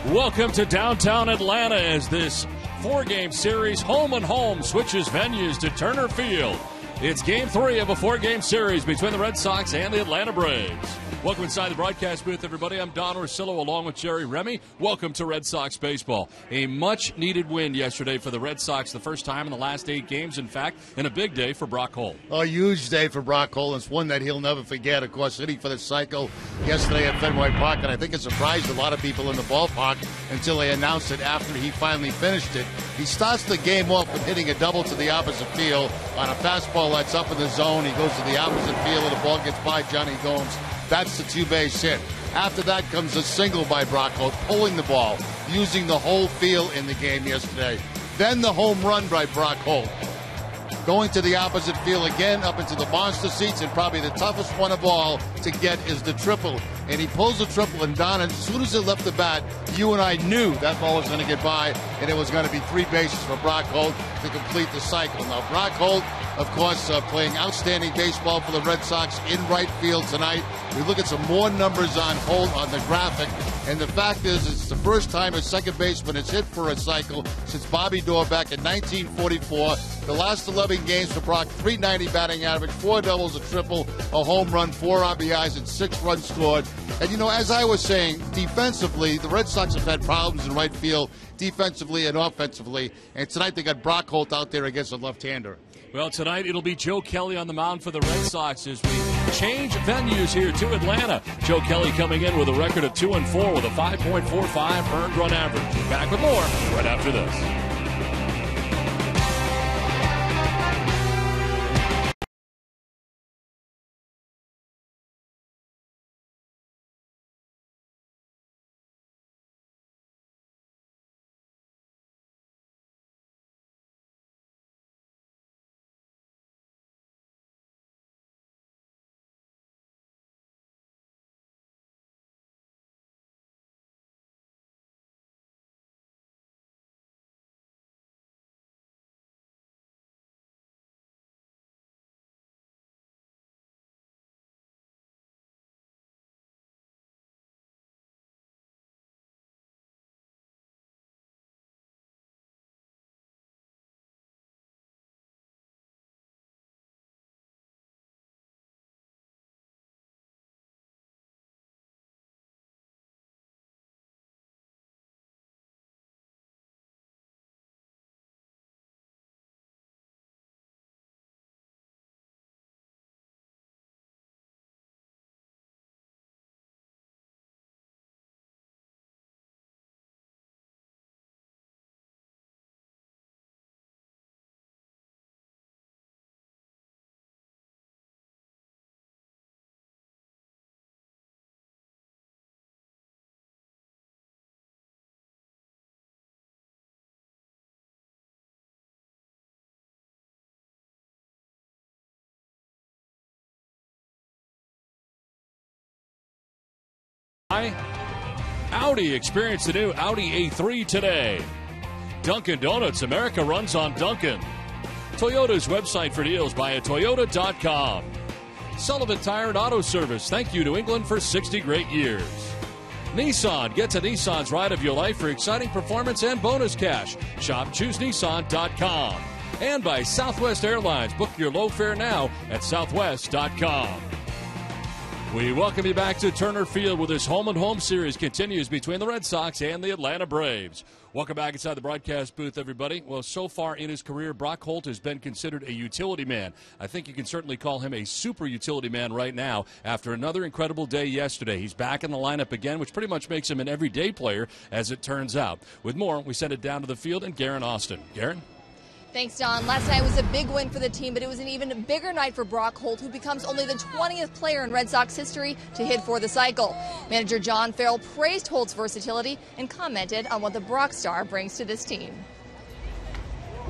Welcome to downtown Atlanta as this four-game series, home and home, switches venues to Turner Field. It's Game 3 of a four-game series between the Red Sox and the Atlanta Braves. Welcome inside the broadcast booth, everybody. I'm Don Orsillo along with Jerry Remy. Welcome to Red Sox baseball. A much-needed win yesterday for the Red Sox, the first time in the last 8 games, in fact, and a big day for Brock Holt. A huge day for Brock Holt. It's one that he'll never forget. Of course, hitting for the cycle yesterday at Fenway Park, and I think it surprised a lot of people in the ballpark until they announced it after he finally finished it. He starts the game off with hitting a double to the opposite field on a fastball that's up in the zone. He goes to the opposite field, and the ball gets by Johnny Gomes. That's the two-base hit. After that comes a single by Brock Holt, pulling the ball, using the whole field in the game yesterday. Then the home run by Brock Holt. Going to the opposite field again, up into the monster seats, and probably the toughest one of all to get is the triple. And he pulls the triple, and Don, as soon as it left the bat, you and I knew that ball was going to get by, and it was going to be 3 bases for Brock Holt to complete the cycle. Now, Brock Holt, of course, playing outstanding baseball for the Red Sox in right field tonight. We look at some more numbers on Holt on the graphic, and the fact is it's the first time a second baseman has hit for a cycle since Bobby Doerr back in 1944. The last 11 games for Brock, .390 batting average, 4 doubles, a triple, a home run, 4 RBIs, and 6 runs scored. And, you know, as I was saying, defensively, the Red Sox have had problems in right field, defensively and offensively, and tonight they got Brock Holt out there against a left-hander. Well, tonight it'll be Joe Kelly on the mound for the Red Sox as we change venues here to Atlanta. Joe Kelly coming in with a record of 2-4 with a 5.45 earned run average. We're back with more right after this. Audi, experience the new Audi A3 today. Dunkin' Donuts, America runs on Dunkin'. Toyota's website for deals via Toyota.com. Sullivan Tire and Auto Service, thank you to England for 60 great years. Nissan, get to Nissan's ride of your life for exciting performance and bonus cash. Shop ChooseNissan.com. And by Southwest Airlines, book your low fare now at Southwest.com. We welcome you back to Turner Field where this home-and-home series continues between the Red Sox and the Atlanta Braves. Welcome back inside the broadcast booth, everybody. Well, so far in his career, Brock Holt has been considered a utility man. I think you can certainly call him a super utility man right now after another incredible day yesterday. He's back in the lineup again, which pretty much makes him an everyday player, as it turns out. With more, we send it down to the field and Garen Austin. Garen? Thanks, Don. Last night was a big win for the team, but it was an even bigger night for Brock Holt, who becomes only the 20th player in Red Sox history to hit for the cycle. Manager John Farrell praised Holt's versatility and commented on what the Brock star brings to this team.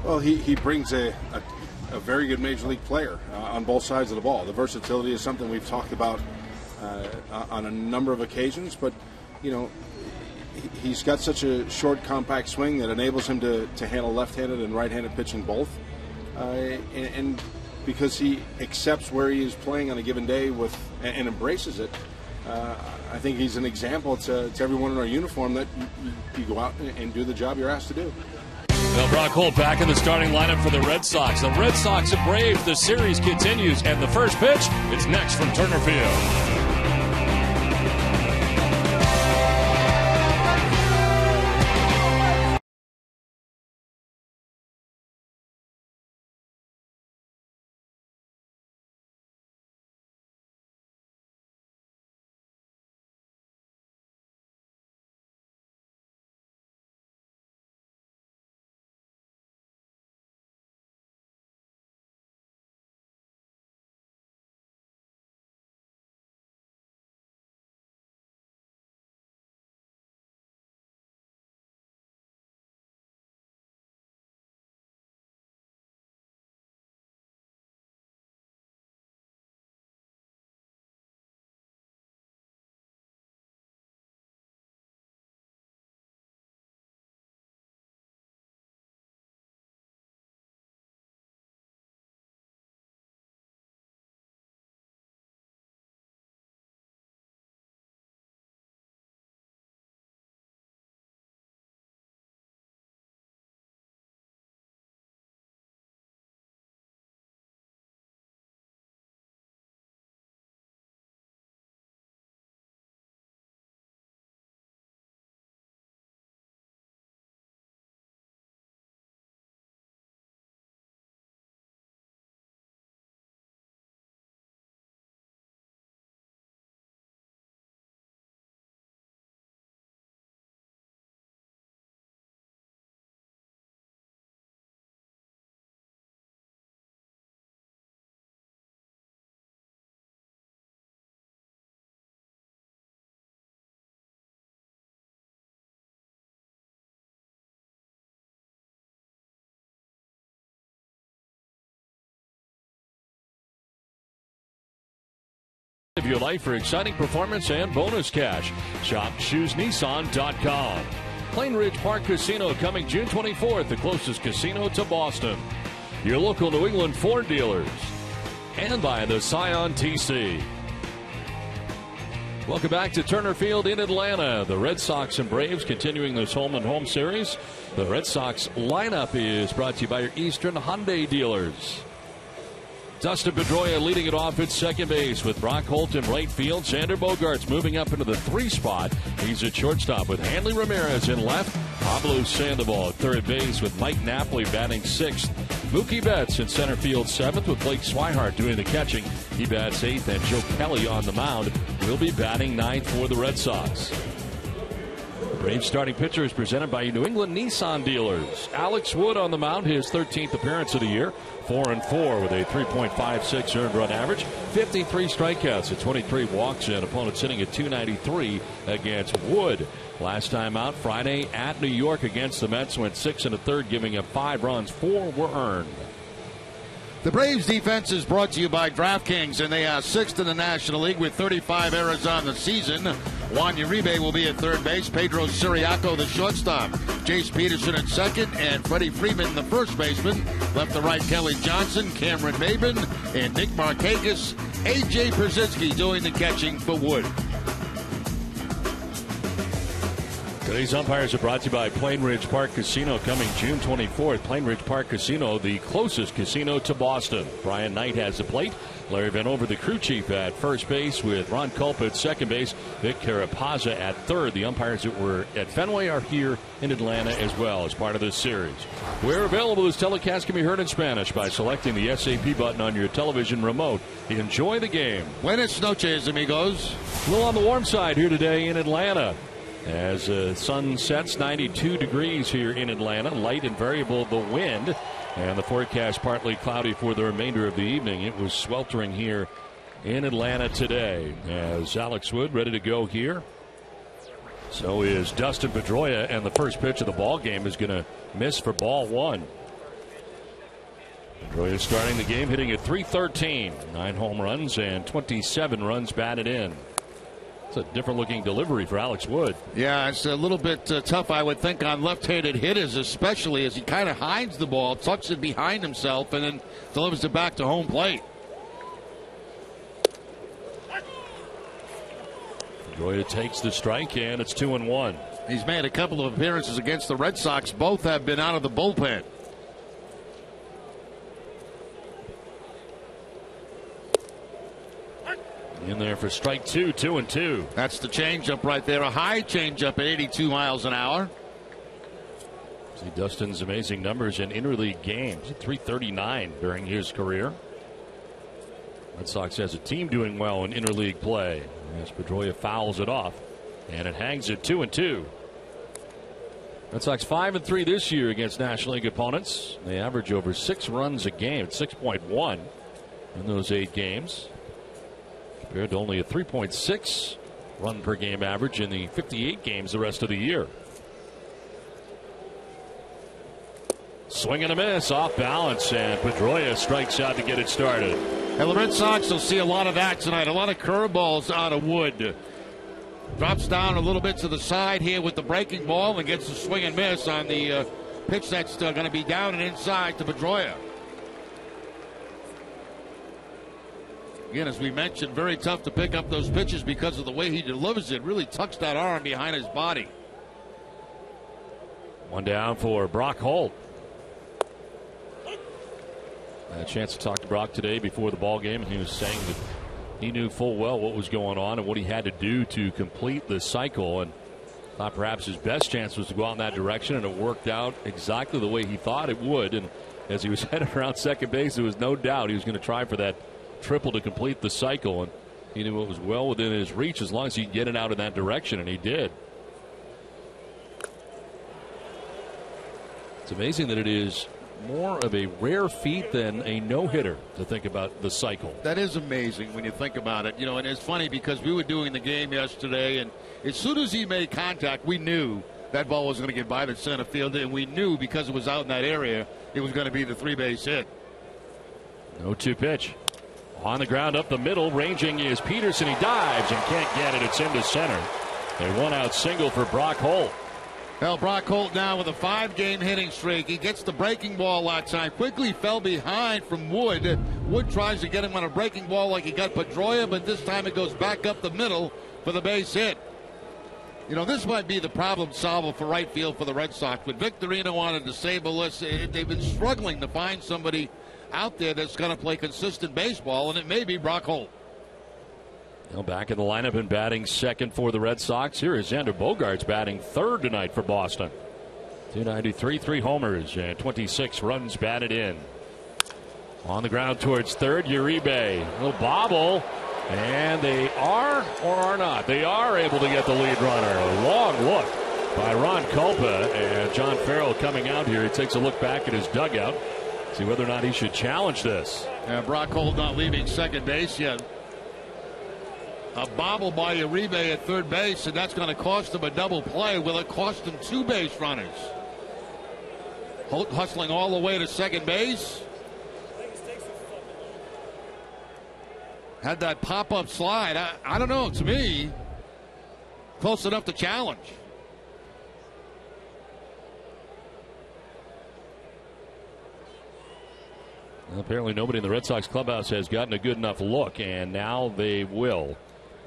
Well, he brings a very good major league player on both sides of the ball. The versatility is something we've talked about on a number of occasions, but, you know, he's got such a short, compact swing that enables him to handle left-handed and right-handed pitching both. And because he accepts where he is playing on a given day and embraces it, I think he's an example to everyone in our uniform that you go out and do the job you're asked to do. Well, Brock Holt back in the starting lineup for the Red Sox. The Red Sox and Braves, the series continues, and the first pitch is next from Turner Field. Of your life for exciting performance and bonus cash. Shop ChooseNissan.com. Plain Ridge Park Casino coming June 24th, the closest casino to Boston. Your local New England Ford dealers. And by the Scion TC. Welcome back to Turner Field in Atlanta. The Red Sox and Braves continuing this home-and-home series. The Red Sox lineup is brought to you by your Eastern Hyundai dealers. Dustin Pedroia leading it off at second base with Brock Holt in right field. Xander Bogaerts moving up into the 3 spot. He's at shortstop with Hanley Ramirez in left. Pablo Sandoval at third base with Mike Napoli batting 6th. Mookie Betts in center field 7th with Blake Swihart doing the catching. He bats 8th, and Joe Kelly on the mound will be batting 9th for the Red Sox. Braves starting pitcher is presented by New England Nissan dealers. Alex Wood on the mound, his 13th appearance of the year. 4-4 with a 3.56 earned run average. 53 strikeouts at 23 walks, and opponents sitting at 293 against Wood. Last time out Friday at New York against the Mets, went 6 1/3, giving up 5 runs. 4 were earned. The Braves defense is brought to you by DraftKings, and they are 6th in the National League with 35 errors on the season. Juan Uribe will be at third base. Pedro Siriaco, the shortstop. Jace Peterson at second, and Freddie Freeman, the first baseman. Left to right, Kelly Johnson, Cameron Maben, and Nick Markakis. A.J. Pierzynski doing the catching for Wood. Today's umpires are brought to you by Plain Ridge Park Casino coming June 24th. Plain Ridge Park Casino, the closest casino to Boston. Brian Knight has the plate. Larry Vanover, the crew chief, at first base with Ron Culp at second base. Vic Carapazza at third. The umpires that were at Fenway are here in Atlanta as well as part of this series. Where available, this telecast can be heard in Spanish by selecting the SAP button on your television remote. Enjoy the game. Buenas noches, amigos. A little on the warm side here today in Atlanta. As the sun sets, 92 degrees here in Atlanta. Light and variable the wind. And the forecast partly cloudy for the remainder of the evening. It was sweltering here in Atlanta today. As Alex Wood ready to go here. So is Dustin Pedroia, and the first pitch of the ball game is going to miss for ball 1. Pedroia starting the game hitting at .313. 9 home runs and 27 runs batted in. It's a different looking delivery for Alex Wood. Yeah, it's a little bit tough, I would think, on left-handed hitters, especially as he kind of hides the ball, tucks it behind himself, and then delivers it back to home plate. Pedroia takes the strike, and it's 2-1. He's made a couple of appearances against the Red Sox. Both have been out of the bullpen. In there for strike 2, 2-2. That's the changeup right there. A high changeup at 82 miles an hour. See Dustin's amazing numbers in interleague games. 339 during his career. Red Sox as a team doing well in interleague play. As Pedroia fouls it off, and it hangs at 2-2. Red Sox 5-3 this year against National League opponents. They average over 6 runs a game at 6.1 in those 8 games, compared to only a 3.6 run per game average in the 58 games the rest of the year. Swing and a miss, off balance, and Pedroia strikes out to get it started. And the Red Sox will see a lot of that tonight. A lot of curveballs out of Wood. Drops down a little bit to the side here with the breaking ball and gets a swing and miss on the pitch that's going to be down and inside to Pedroia. Again, as we mentioned, very tough to pick up those pitches because of the way he delivers it. Really tucks that arm behind his body. One down for Brock Holt. I had a chance to talk to Brock today before the ball game, and he was saying that he knew full well what was going on and what he had to do to complete the cycle, and thought perhaps his best chance was to go out in that direction, and it worked out exactly the way he thought it would. And as he was headed around second base, there was no doubt he was going to try for that triple to complete the cycle, and he knew it was well within his reach as long as he could get it out in that direction, and he did. It's amazing that it is more of a rare feat than a no-hitter to think about the cycle. That is amazing when you think about it. You know, and it's funny because we were doing the game yesterday, and as soon as he made contact, we knew that ball was going to get by the center field, and we knew because it was out in that area, it was going to be the 3-base hit. 0-2 pitch. On the ground up the middle, ranging is Peterson. He dives and can't get it. It's into center. A 1-out single for Brock Holt. Well, Brock Holt now with a 5-game hitting streak. He gets the breaking ball that time. Quickly fell behind from Wood. Wood tries to get him on a breaking ball like he got Pedroia, but this time it goes back up the middle for the base hit. You know, this might be the problem solver for right field for the Red Sox. With Victorino on a disabled list, they've been struggling to find somebody out there that's going to play consistent baseball, and it may be Brock Holt. Now back in the lineup and batting second for the Red Sox. Here is Xander Bogaerts batting third tonight for Boston. 293, 3 homers, and 26 runs batted in. On the ground towards third, Uribe. A little bobble, and they are or are not. They are able to get the lead runner. A long look by Ron Culpa, and John Farrell coming out here. He takes a look back at his dugout, see whether or not he should challenge this. Brock Holt not leaving second base yet. A bobble by Uribe at third base, and that's going to cost him a double play. Will it cost him 2 base runners? Holt hustling all the way to second base. Had that pop-up slide. I don't know. To me, close enough to challenge. Well, apparently nobody in the Red Sox clubhouse has gotten a good enough look, and now they will.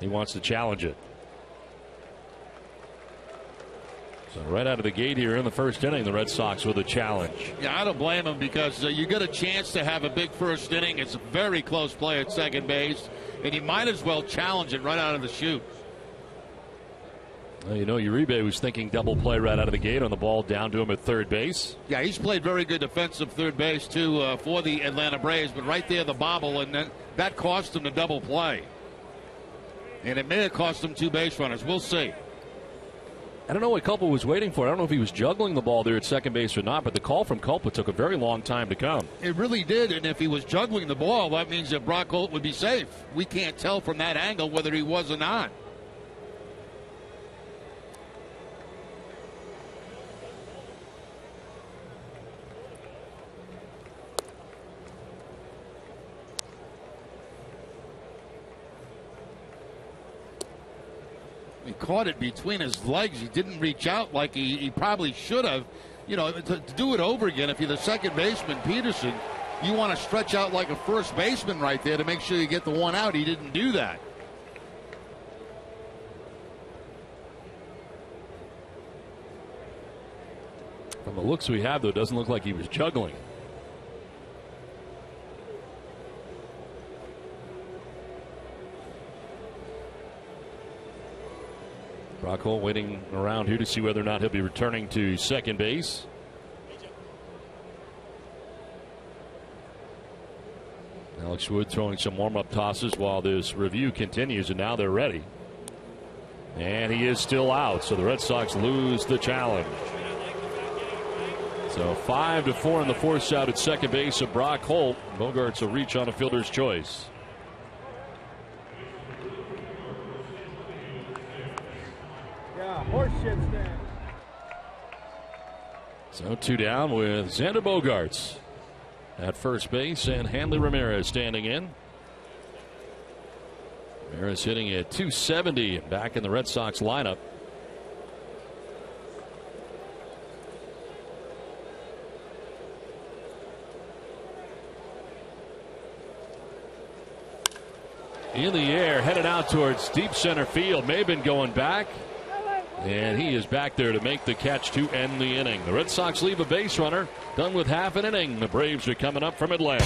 He wants to challenge it. So right out of the gate here in the first inning, the Red Sox with a challenge. Yeah, I don't blame him because you get a chance to have a big first inning. It's a very close play at second base, and you might as well challenge it right out of the chute. Well, you know, Uribe was thinking double play right out of the gate on the ball down to him at third base. Yeah, he's played very good defensive third base, too, for the Atlanta Braves. But right there, the bobble, and that cost him the double play. And it may have cost him 2 base runners. We'll see. I don't know what Culpa was waiting for. I don't know if he was juggling the ball there at second base or not, but the call from Culpa took a very long time to come. It really did, and if he was juggling the ball, that means that Brock Holt would be safe. We can't tell from that angle whether he was or not. He caught it between his legs. He didn't reach out like he probably should have. You know, to do it over again, if you're the second baseman, Peterson, you want to stretch out like a first baseman right there to make sure you get the 1 out. He didn't do that. From the looks we have, though, it doesn't look like he was juggling. Brock Holt waiting around here to see whether or not he'll be returning to second base. Alex Wood throwing some warm-up tosses while this review continues, and now they're ready. And he is still out, so the Red Sox lose the challenge. So 5-4 in the fourth out at second base of Brock Holt. Bogarts will reach on a fielder's choice. So 2 down with Xander Bogaerts at first base and Hanley Ramirez standing in. Ramirez hitting at .270 back in the Red Sox lineup. In the air, headed out towards deep center field. Maben going back. And he is back there to make the catch to end the inning. The Red Sox leave a base runner. Done with half an inning. The Braves are coming up from Atlanta.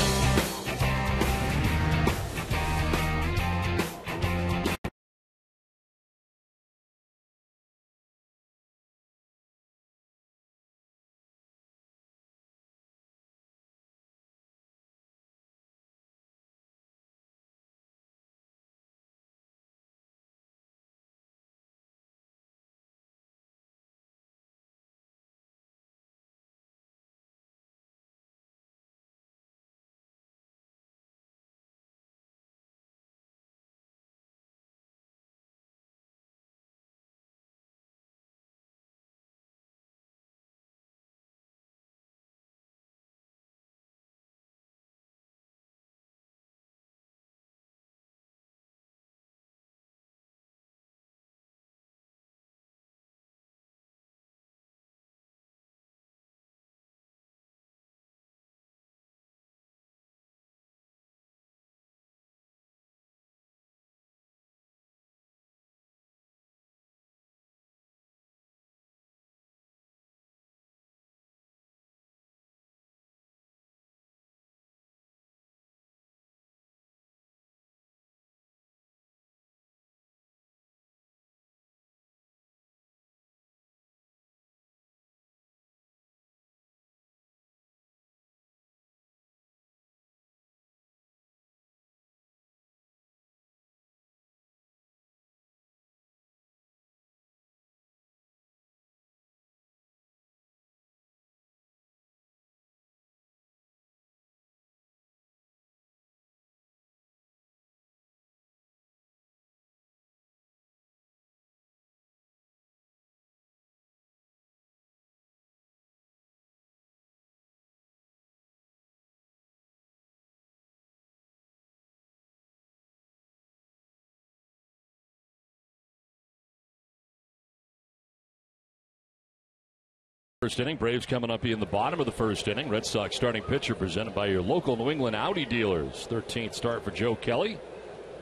First inning, Braves coming up in the bottom of the first inning. Red Sox starting pitcher presented by your local New England Audi dealers. 13th start for Joe Kelly.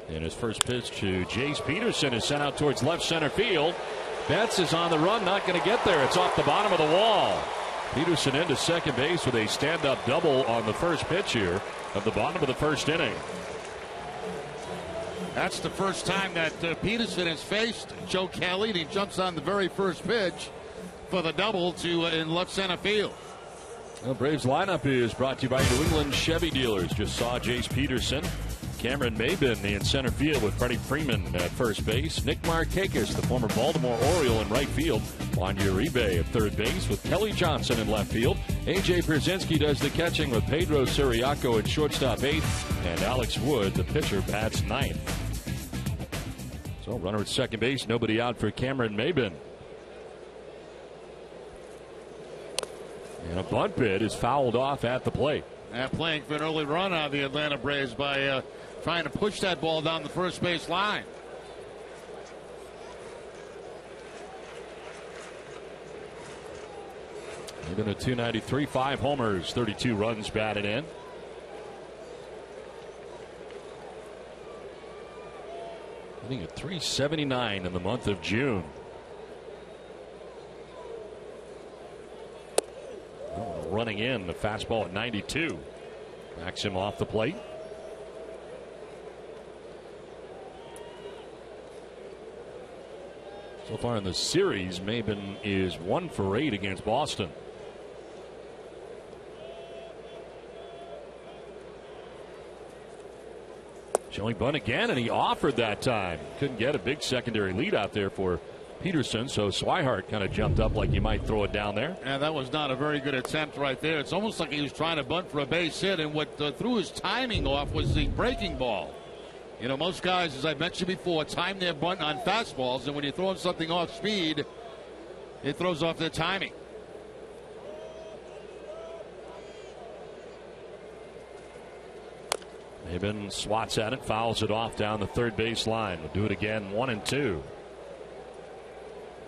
And his first pitch to Jace Peterson is sent out towards left center field. Betts is on the run, not going to get there. It's off the bottom of the wall. Peterson into second base with a stand-up double on the first pitch here of the bottom of the first inning. That's the first time that Peterson has faced Joe Kelly, and he jumps on the very first pitch for the double to in left center field. Well, Braves lineup is brought to you by New England Chevy dealers. Just saw Jace Peterson, Cameron Maben in center field with Freddie Freeman at first base, Nick Markakis, the former Baltimore Oriole, in right field, Juan Uribe at third base with Kelly Johnson in left field. A.J. Pierzynski does the catching with Pedro Siriaco at shortstop 8th, and Alex Wood, the pitcher, bats 9th. So runner at second base, nobody out for Cameron Maben. And a bunt bid is fouled off at the plate. Playing for an early run on the Atlanta Braves by trying to push that ball down the first base line. Even a .293, 5 homers, 32 runs batted in. Hitting at .379 in the month of June. running in. The fastball at 92. Backs him off the plate. So far in the series, Maben is 1 for 8 against Boston. Showing bunt again, and he offered that time. Couldn't get a big secondary lead out there for Peterson, so Swihart kind of jumped up like he might throw it down there. And that was not a very good attempt right there. It's almost like he was trying to bunt for a base hit, and what threw his timing off was the breaking ball. You know, most guys, as I mentioned before, time their bunt on fastballs, and when you're throwing something off speed, it throws off their timing. Maben swats at it, fouls it off down the third base line. We'll do it again, 1-2.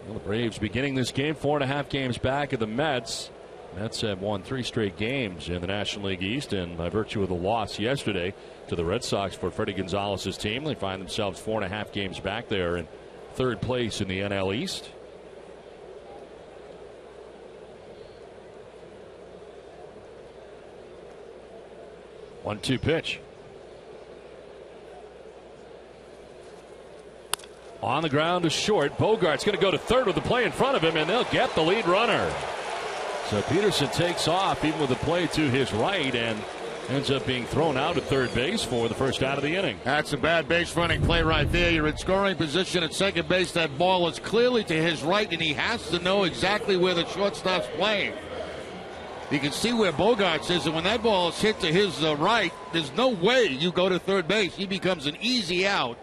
Well, the Braves beginning this game 4.5 games back of the Mets. Mets have won 3 straight games in the National League East, and by virtue of the loss yesterday to the Red Sox for Freddie Gonzalez's team, they find themselves 4.5 games back there in third place in the NL East. One-two pitch. On the ground to short. Bogart's going to go to third with the play in front of him, and they'll get the lead runner. So Peterson takes off even with the play to his right and ends up being thrown out at third base for the first out of the inning. That's a bad base running play right there. You're in scoring position at second base. That ball is clearly to his right, and he has to know exactly where the shortstop's playing. You can see where Bogarts is, and when that ball is hit to his right, there's no way you go to third base. He becomes an easy out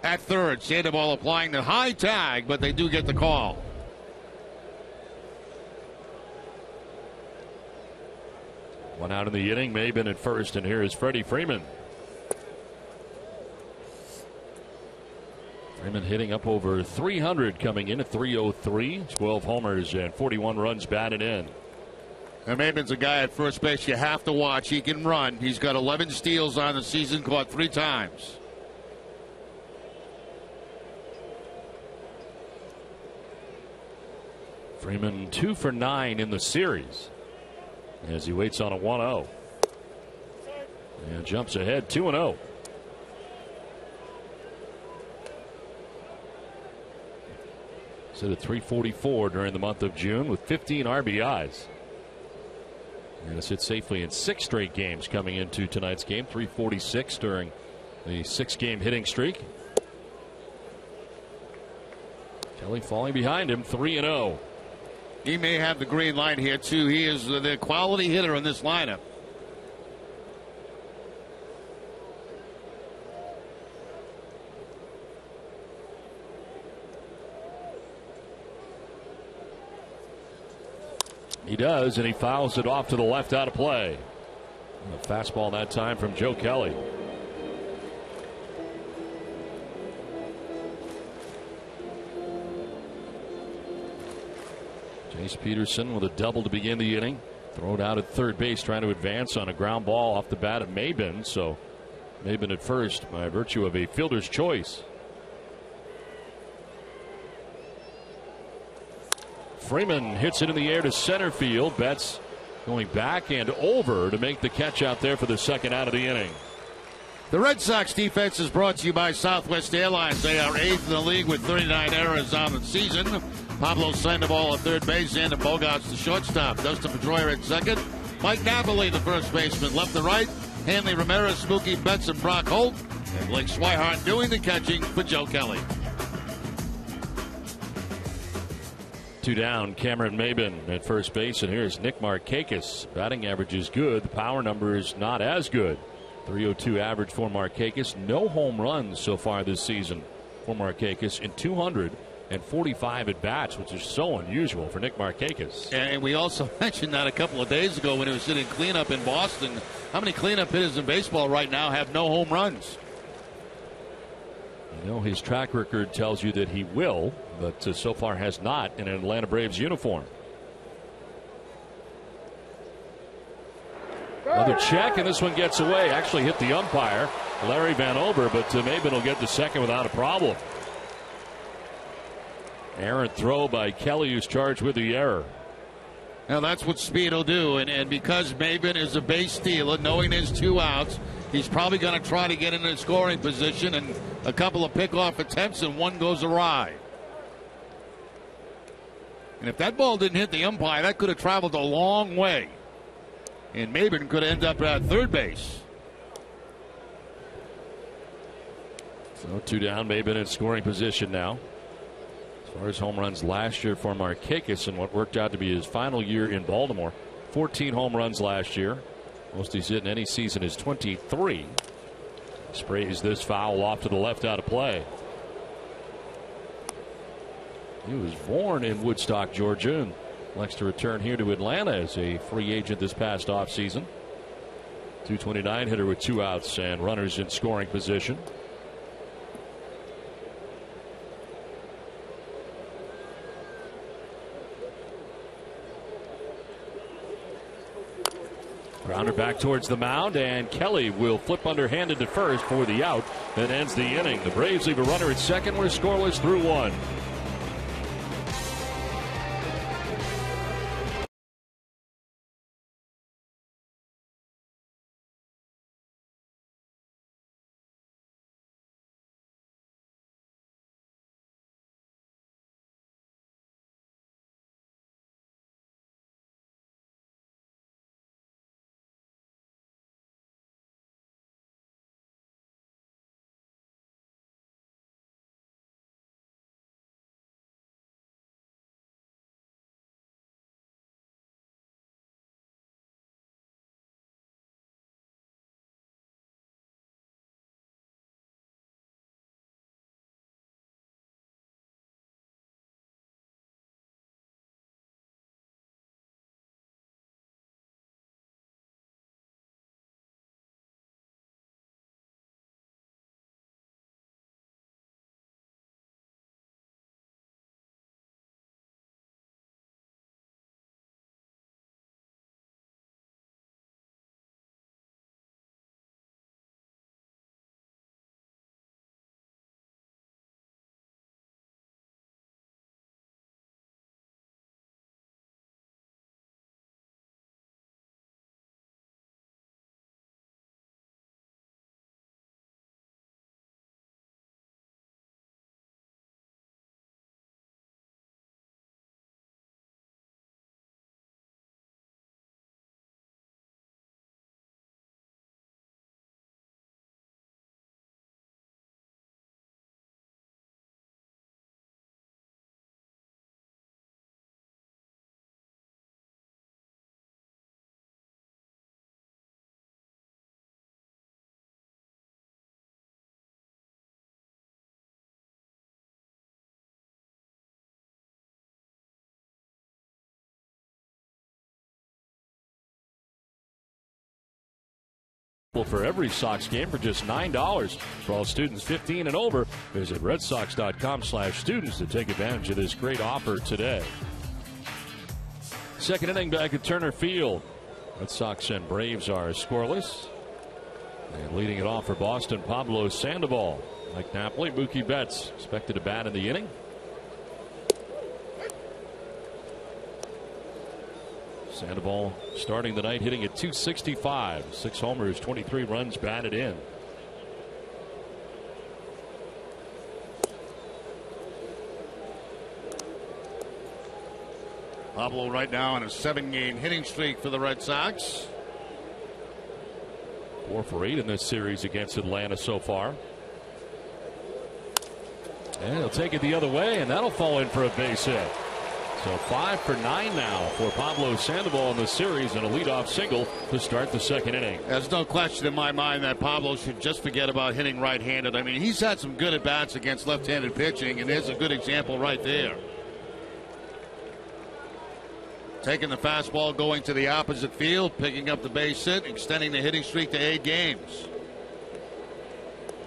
at third. Sandoval applying the high tag, but they do get the call. One out in the inning, Maben at first, and here is Freddie Freeman. Freeman hitting up over 300, coming in at 303, 12 homers and 41 runs batted in. And Maben's a guy at first base you have to watch. He can run. He's got 11 steals on the season, caught 3 times. Freeman 2 for 9 in the series as he waits on a 1-0 and jumps ahead 2-0. Set at 344 during the month of June with 15 RBIs. And it's hit safely in 6 straight games coming into tonight's game. 346 during the 6-game hitting streak. Kelly falling behind him, 3-0. He may have the green light here, too. He is the quality hitter in this lineup. He does, and he fouls it off to the left out of play. And a fastball that time from Joe Kelly. Chase Peterson with a double to begin the inning. Throw it out at third base, trying to advance on a ground ball off the bat of Maben. So Maben at first by virtue of a fielder's choice. Freeman hits it in the air to center field. Betts going back and over to make the catch out there for the second out of the inning. The Red Sox defense is brought to you by Southwest Airlines. They are 8th in the league with 39 errors on the season. Pablo Sandoval at third base, and Bogarts the shortstop. Dustin Pedroia at second. Mike Napoli, the first baseman, left to right. Hanley Ramirez, Mookie Betts, and Brock Holt. And Blake Swihart doing the catching for Joe Kelly. 2 down, Cameron Maben at first base, and here's Nick Markakis. Batting average is good. The power number is not as good. 302 average for Markakis. No home runs so far this season for Markakis in 245 at bats, which is so unusual for Nick Markakis. And we also mentioned that a couple of days ago when he was sitting cleanup in Boston. How many cleanup hitters in baseball right now have no home runs? You know, his track record tells you that he will, but so far has not in an Atlanta Braves uniform. Another check, and this one gets away. Actually hit the umpire, Larry Van Ober, but Maben will get the second without a problem. Errant throw by Kelly, who's charged with the error. Now that's what speed will do, and because Maben is a base stealer, knowing there's 2 outs, he's probably going to try to get in a scoring position, and a couple of pickoff attempts and one goes awry. And if that ball didn't hit the umpire, that could have traveled a long way, and Maben could have ended up at third base. So 2 down, Maben in scoring position now. As far as home runs last year for Markakis in what worked out to be his final year in Baltimore, 14 home runs last year. Most he's hit in any season is 23. Sprays this foul off to the left out of play. He was born in Woodstock, Georgia, and likes to return here to Atlanta as a free agent this past offseason. 229 hitter with 2 outs and runners in scoring position. Grounder back towards the mound, and Kelly will flip underhanded to first for the out that ends the inning. The Braves leave a runner at second. We're scoreless through 1. For every Sox game for just $9. For all students 15 and over, visit redsox.com/students to take advantage of this great offer today. Second inning back at Turner Field. Red Sox and Braves are scoreless. And leading it off for Boston, Pablo Sandoval. Mike Napoli, Mookie Betts expected to bat in the inning. Sandoval starting the night hitting at .265. 6 homers, 23 runs batted in. Pablo right now on a 7-game hitting streak for the Red Sox. 4 for 8 in this series against Atlanta so far. And he'll take it the other way, and that'll fall in for a base hit. So 5 for 9 now for Pablo Sandoval in the series, and a leadoff single to start the second inning. There's no question in my mind that Pablo should just forget about hitting right-handed. I mean, he's had some good at-bats against left-handed pitching, and there's a good example right there. Taking the fastball, going to the opposite field, picking up the base hit, extending the hitting streak to 8 games.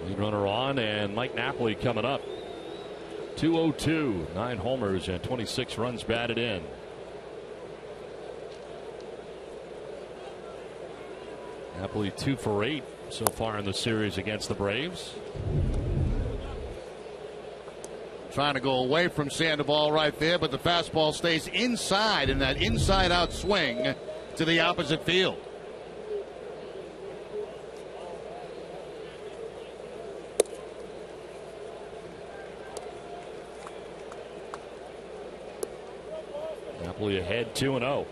Lead runner on, and Mike Napoli coming up. 202, 9 homers and 26 runs batted in. Napoli 2 for 8 so far in the series against the Braves. Trying to go away from Sandoval right there, but the fastball stays inside in that inside-out swing to the opposite field. Napoli ahead 2-0.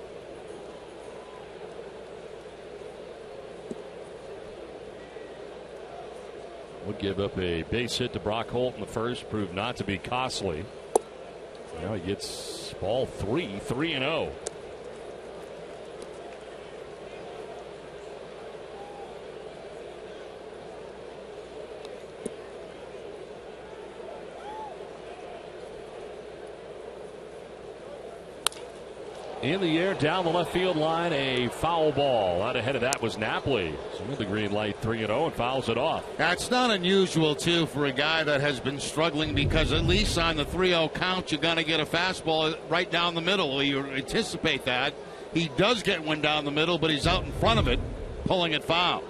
Would give up a base hit to Brock Holt in the first, proved not to be costly. Now he gets ball 3-0. In the air, down the left field line, a foul ball. Out ahead of that was Napoli. So with the green light, 3-0, and fouls it off. That's not unusual, too, for a guy that has been struggling, because at least on the 3-0 count, you're going to get a fastball right down the middle. You anticipate that. He does get one down the middle, but he's out in front of it, pulling it foul.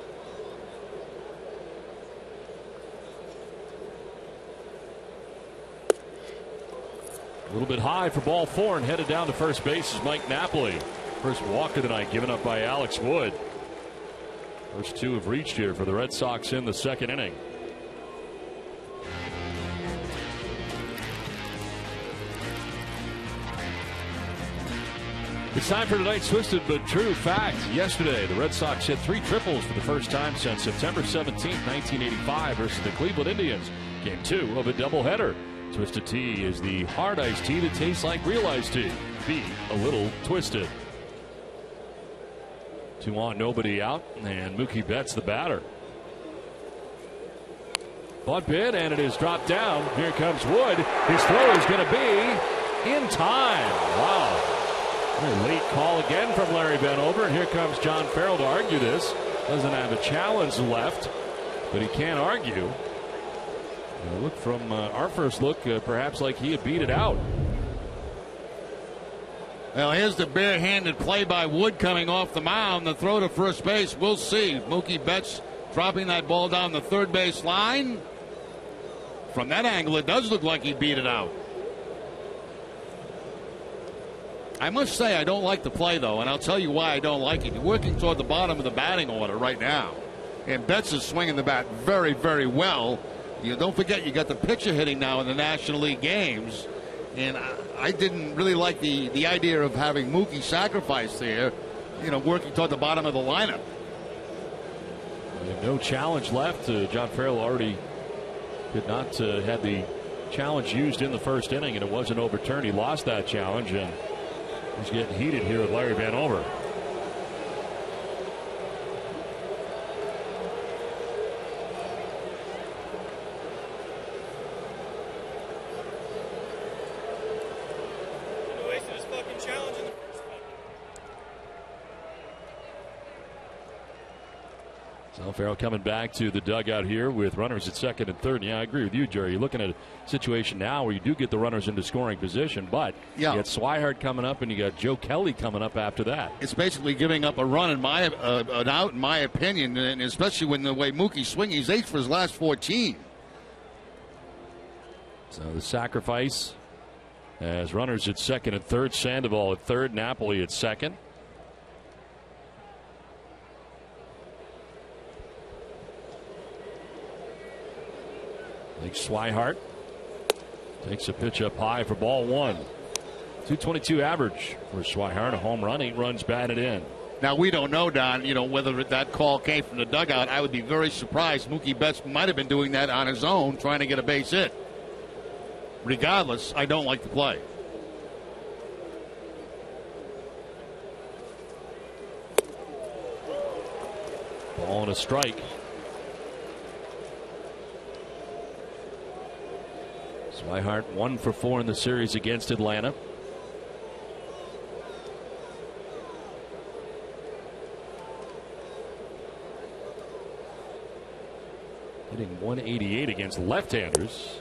A little bit high for ball 4, and headed down to first base is Mike Napoli. First walk of the night given up by Alex Wood. First 2 have reached here for the Red Sox in the second inning. It's time for tonight's Twisted But True Fact. Yesterday, the Red Sox hit 3 triples for the first time since September 17, 1985 versus the Cleveland Indians. Game 2 of a doubleheader. Twisted Tea is the hard iced tea that tastes like real iced tea. Be a little twisted. 2 on, nobody out, and Mookie Betts the batter. Bunt bid, and it is dropped down. Here comes Wood. His throw is going to be in time. Wow. Very late call again from Larry Benover, and here comes John Farrell to argue this. Doesn't have a challenge left, but he can't argue. Look from our first look, perhaps like he had beat it out. Well, here's the barehanded play by Wood coming off the mound. The throw to first base. We'll see. Mookie Betts dropping that ball down the third base line. From that angle, it does look like he beat it out. I must say I don't like the play, though, and I'll tell you why I don't like it. You're working toward the bottom of the batting order right now, and Betts is swinging the bat very, very well. You don't forget, you got the pitcher hitting now in the National League games, and I didn't really like the idea of having Mookie sacrifice there, working toward the bottom of the lineup. No challenge left. John Farrell already did not have the challenge used in the first inning, and it wasn't overturned. He lost that challenge, and he's getting heated here with Larry Banover. So Farrell coming back to the dugout here with runners at second and third. Yeah, I agree with you, Jerry. You're looking at a situation now where you do get the runners into scoring position, but you got Swihart coming up and you got Joe Kelly coming up after that. It's basically giving up a run an out, in my opinion, and especially when the way Mookie's swinging. He's 8 for his last 14. So the sacrifice as runners at second and third. Sandoval at third, Napoli at second. Swihart takes a pitch up high for ball 1. 222 average for Swihart. A home run, 8 runs batted in. Now, we don't know, Don, whether that call came from the dugout. I would be very surprised. Mookie Betts might have been doing that on his own, trying to get a base hit. Regardless, I don't like the play. Ball and a strike. Swihart 1 for 4 in the series against Atlanta. Hitting 188 against left-handers.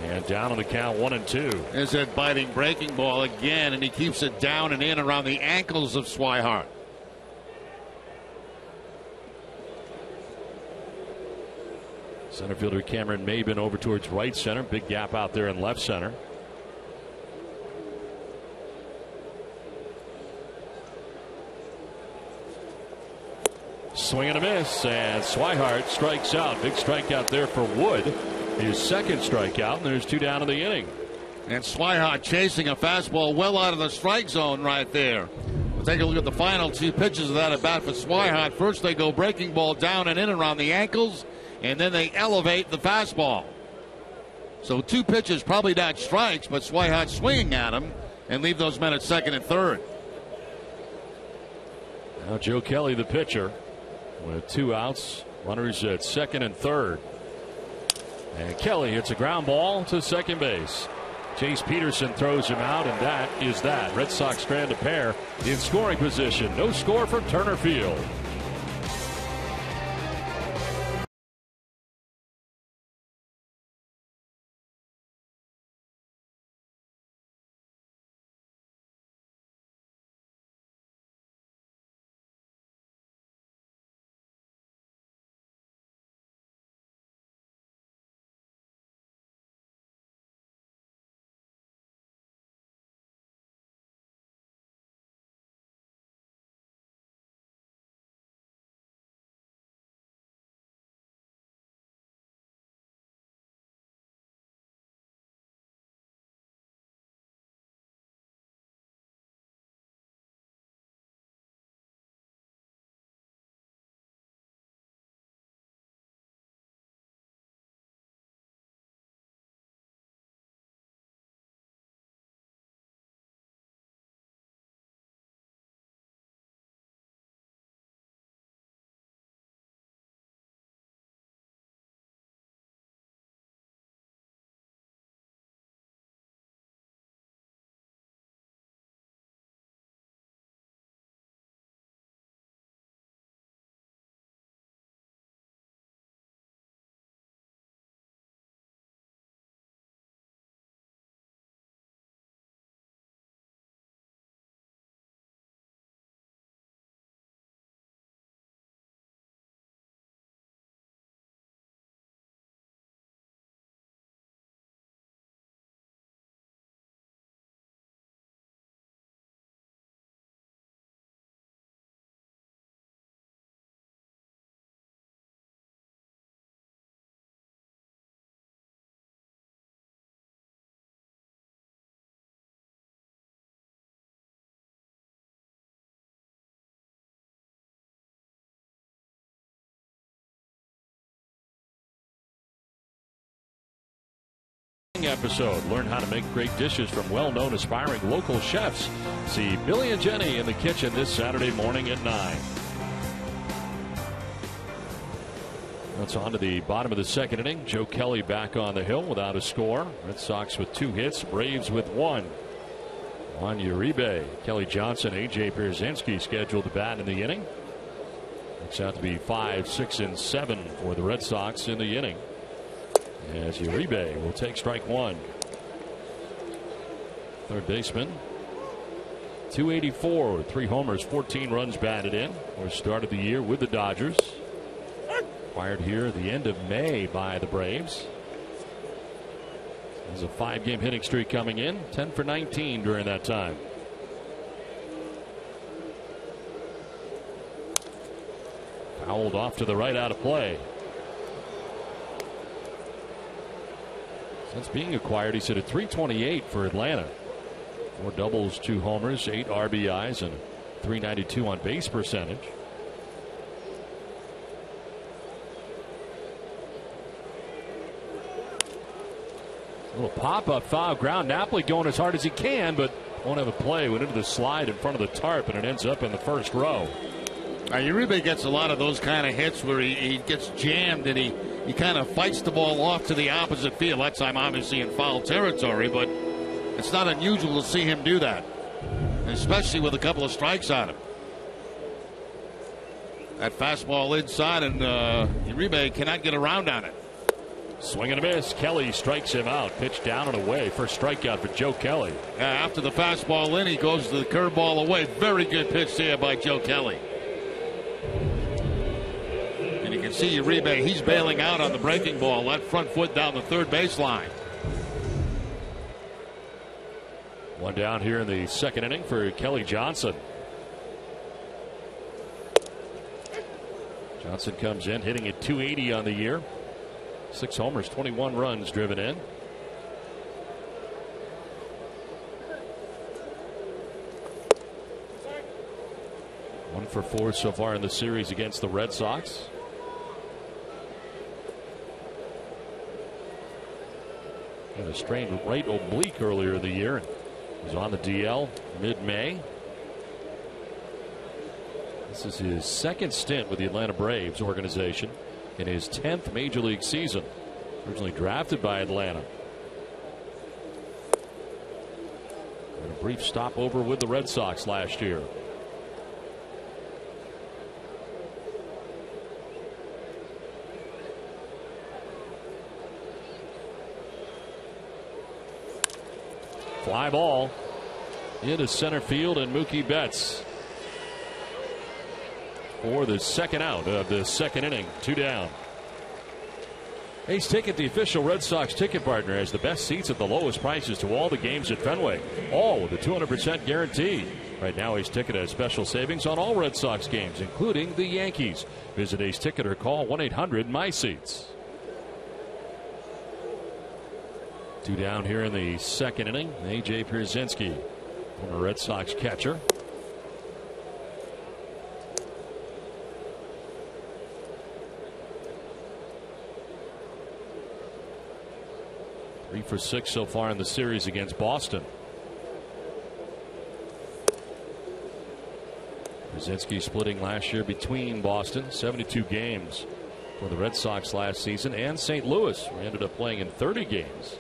And down on the count, 1-2. There's that biting breaking ball again, and he keeps it down and in around the ankles of Swihart. Center fielder Cameron Maben over towards right center. Big gap out there in left center. Swing and a miss, and Swihart strikes out. Big strikeout there for Wood. His second strikeout, and there's 2 down in the inning. And Swihart chasing a fastball well out of the strike zone right there. We'll take a look at the final 2 pitches of that at bat for Swihart. First they go breaking ball down and in around the ankles, and then they elevate the fastball. So 2 pitches, probably not strikes, but Swihart swinging at him and leave those men at second and third. Now Joe Kelly, the pitcher, with 2 outs, runners at second and third. And Kelly hits a ground ball to second base. Chase Peterson throws him out, and that is that. Red Sox strand a pair in scoring position. No score from Turner Field. Episode. Learn how to make great dishes from well-known aspiring local chefs. See Billy and Jenny in the kitchen this Saturday morning at 9. That's on to the bottom of the second inning. Joe Kelly back on the hill without a score. Red Sox with 2 hits. Braves with 1. On Uribe, Kelly Johnson, A.J. Pierzynski scheduled to bat in the inning. Looks out to be 5, 6, and 7 for the Red Sox in the inning, as Uribe will take strike 1. Third baseman, 284, 3 homers, 14 runs batted in. Or started the year with the Dodgers. Acquired here at the end of May by the Braves. There's a 5-game hitting streak coming in, 10 for 19 during that time. Fouled off to the right, out of play. Since being acquired, he's hit at .328 for Atlanta. 4 doubles, 2 homers, 8 RBIs, and .392 on base percentage. A little pop-up foul ground. Napoli going as hard as he can, but won't have a play. Went into the slide in front of the tarp, and it ends up in the first row. Uribe gets a lot of those kind of hits where he gets jammed and he kind of fights the ball off to the opposite field. That time obviously in foul territory, but it's not unusual to see him do that, especially with a couple of strikes on him. That fastball inside, and Uribe cannot get around on it. Swing and a miss. Kelly strikes him out. Pitch down and away. First strikeout for Joe Kelly. After the fastball in, he goes to the curveball away. Very good pitch there by Joe Kelly. And you can see Uribe. He's bailing out on the breaking ball. Left front foot down the third baseline. One down here in the second inning for Kelly Johnson. Johnson comes in hitting at .280 on the year. 6 homers, 21 runs driven in. One for 4 so far in the series against the Red Sox. Had a strained right oblique earlier in the year and was on the DL mid-May. This is his second stint with the Atlanta Braves organization in his 10th Major League season. Originally drafted by Atlanta. And a brief stopover with the Red Sox last year. Fly ball into center field, and Mookie Betts for the second out of the second inning. 2 down. Ace Ticket, the official Red Sox ticket partner, has the best seats at the lowest prices to all the games at Fenway, all with a 200% guarantee. Right now, Ace Ticket has special savings on all Red Sox games, including the Yankees. Visit Ace Ticket or call 1-800-MY-SEATS. 2 down here in the second inning. A.J. Pierzynski, former Red Sox catcher. Three for 6 so far in the series against Boston. Pierzynski splitting last year between Boston, 72 games for the Red Sox last season, and St. Louis, who ended up playing in 30 games.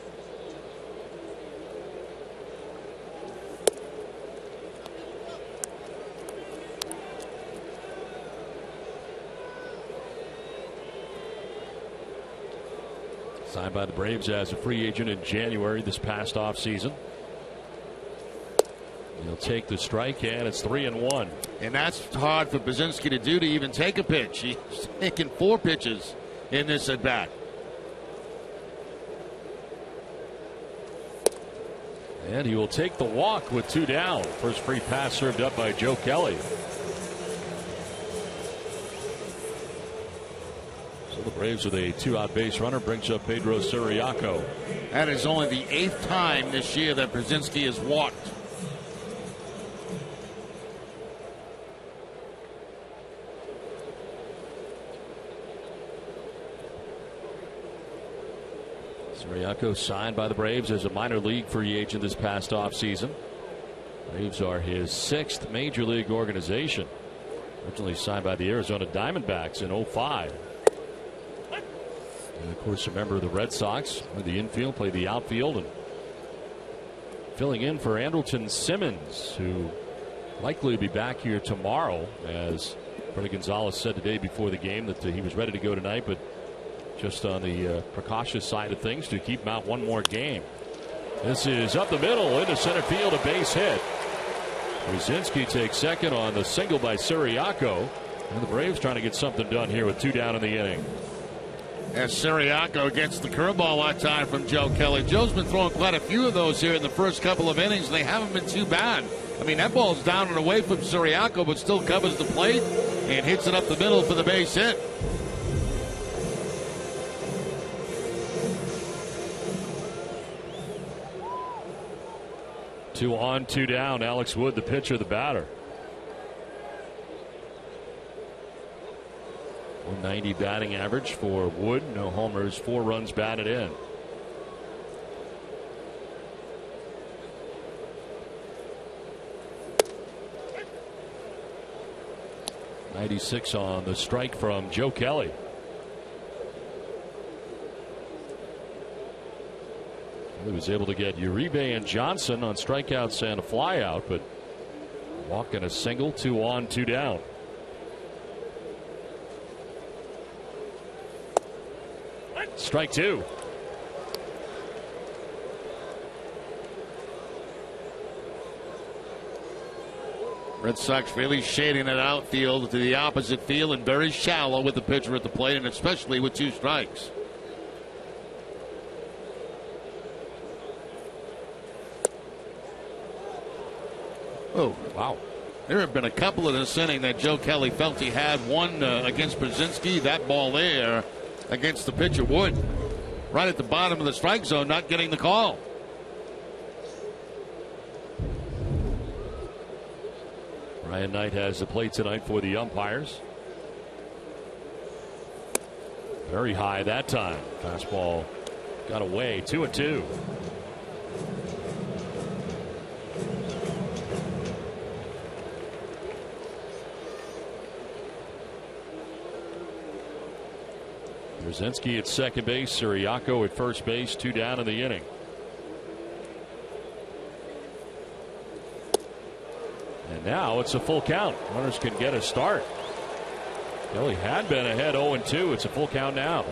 Signed by the Braves as a free agent in January this past offseason. He'll take the strike, and it's 3-1. And that's hard for Pierzynski to do, to even take a pitch. He's taken 4 pitches in this at bat. And he will take the walk with 2 down. First free pass served up by Joe Kelly. So the Braves with a 2-out base runner brings up Pedro Siriaco. That is only the 8th time this year that Pierzynski has walked. Siriaco signed by the Braves as a minor league free agent this past offseason. Braves are his 6th major league organization. Originally signed by the Arizona Diamondbacks in 2005. And of course, a member of the Red Sox, with the infield, played the outfield, and filling in for Andrelton Simmons, who likely will be back here tomorrow, as Freddie Gonzalez said today before the game that he was ready to go tonight, but just on the precautious side of things to keep him out one more game. This is up the middle into center field, a base hit. Pierzynski takes second on the single by Siriaco, and the Braves trying to get something done here with 2 down in the inning. As Siriaco gets the curveball on time from Joe Kelly. Joe's been throwing quite a few of those here in the first couple of innings, and they haven't been too bad. I mean, that ball's down and away from Siriaco, but still covers the plate and hits it up the middle for the base hit. Two on, 2 down. Alex Wood, the pitcher, the batter. 190 batting average for Wood. No homers, 4 runs batted in. .96 on the strike from Joe Kelly. He was able to get Uribe and Johnson on strikeouts and a flyout, but walk and a single. 2 on, 2 down. Strike 2. Red Sox really shading it outfield to the opposite field and very shallow with the pitcher at the plate, and especially with 2 strikes. Oh, wow. There have been a couple in this inning that Joe Kelly felt he had. One against Brzezinski, that ball there against the pitcher Wood. Right at the bottom of the strike zone, not getting the call. Ryan Knight has the plate tonight for the umpires. Very high that time. Fastball got away. 2-2. Brzezinski at second base, Siriaco at first base, 2 down in the inning. And now it's a full count. Runners can get a start. Kelly had been ahead 0-2. It's a full count now.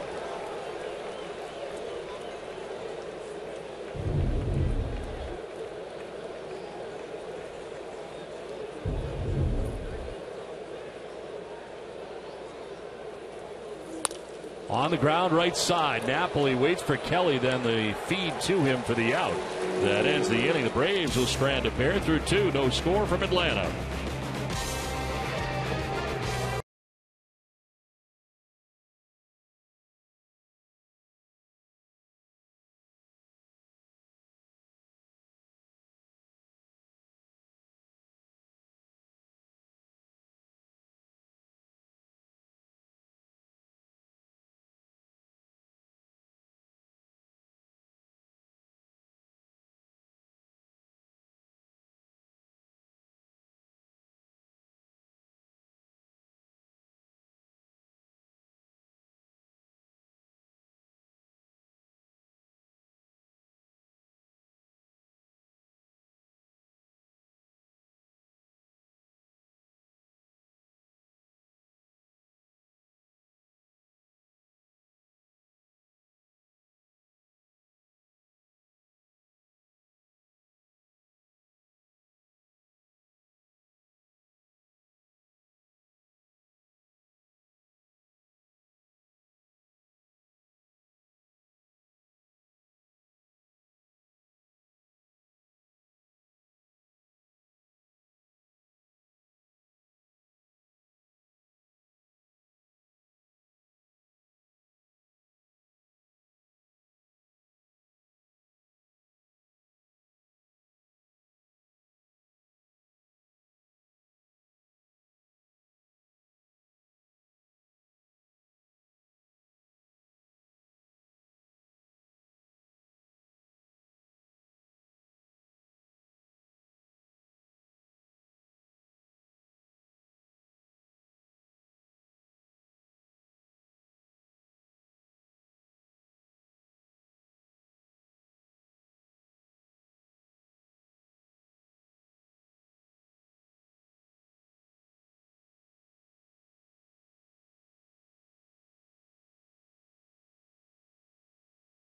On the ground, right side. Napoli waits for Kelly, then the feed to him for the out. That ends the inning. The Braves will strand a pair through 2. No score from Atlanta.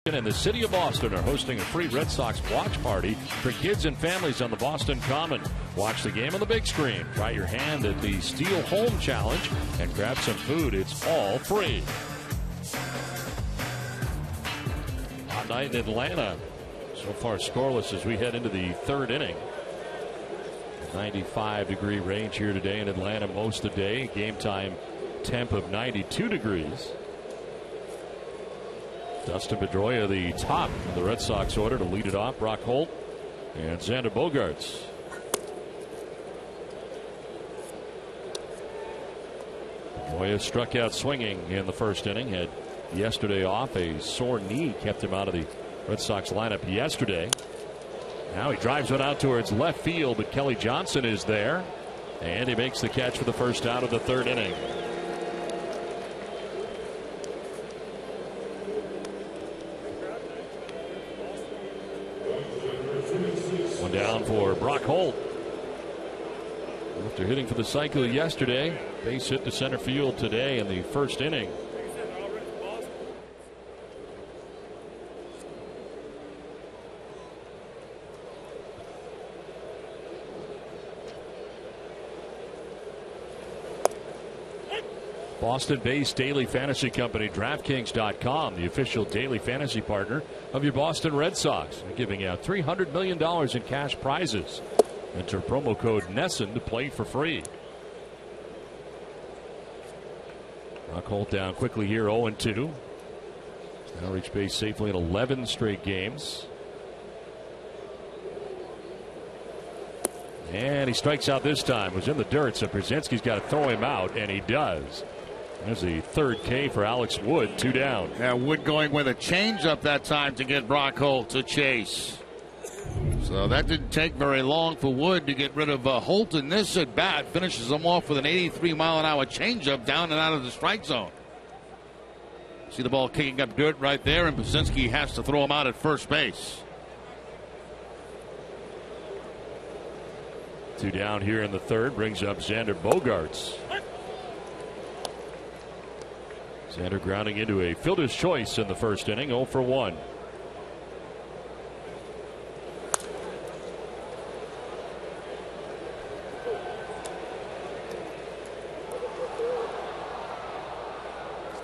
And the city of Boston are hosting a free Red Sox watch party for kids and families on the Boston Common. Watch the game on the big screen. Try your hand at the Steel Home Challenge and grab some food. It's all free. Hot night in Atlanta. So far scoreless as we head into the 3rd inning. 95-degree range here today in Atlanta most of the day. Game time temp of 92 degrees. Dustin Pedroia, the top of the Red Sox order, to lead it off. Brock Holt and Xander Bogaerts. Pedroia struck out swinging in the 1st inning. Had yesterday off. A sore knee kept him out of the Red Sox lineup yesterday. Now he drives one out towards left field, but Kelly Johnson is there. And he makes the catch for the first out of the 3rd inning. Down for Brock Holt. After hitting for the cycle yesterday, base hit to center field today in the 1st inning. Boston-based daily fantasy company DraftKings.com, the official daily fantasy partner of your Boston Red Sox. They're giving out $300 million in cash prizes. Enter promo code NESSON to play for free. Rockhold down quickly here, 0-2. Now reached base safely in 11 straight games. And he strikes out this time. It was in the dirt, so Brzezinski's got to throw him out, and he does. There's the third K for Alex Wood, 2 down. Yeah, Wood going with a changeup that time to get Holt to chase. So that didn't take very long for Wood to get rid of Holt, and this at bat finishes him off with an 83-mile-an-hour changeup down and out of the strike zone. See the ball kicking up dirt right there, and Brzezinski has to throw him out at first base. 2 down here in the third brings up Xander Bogaerts. Xander grounding into a fielder's choice in the first inning, 0 for 1.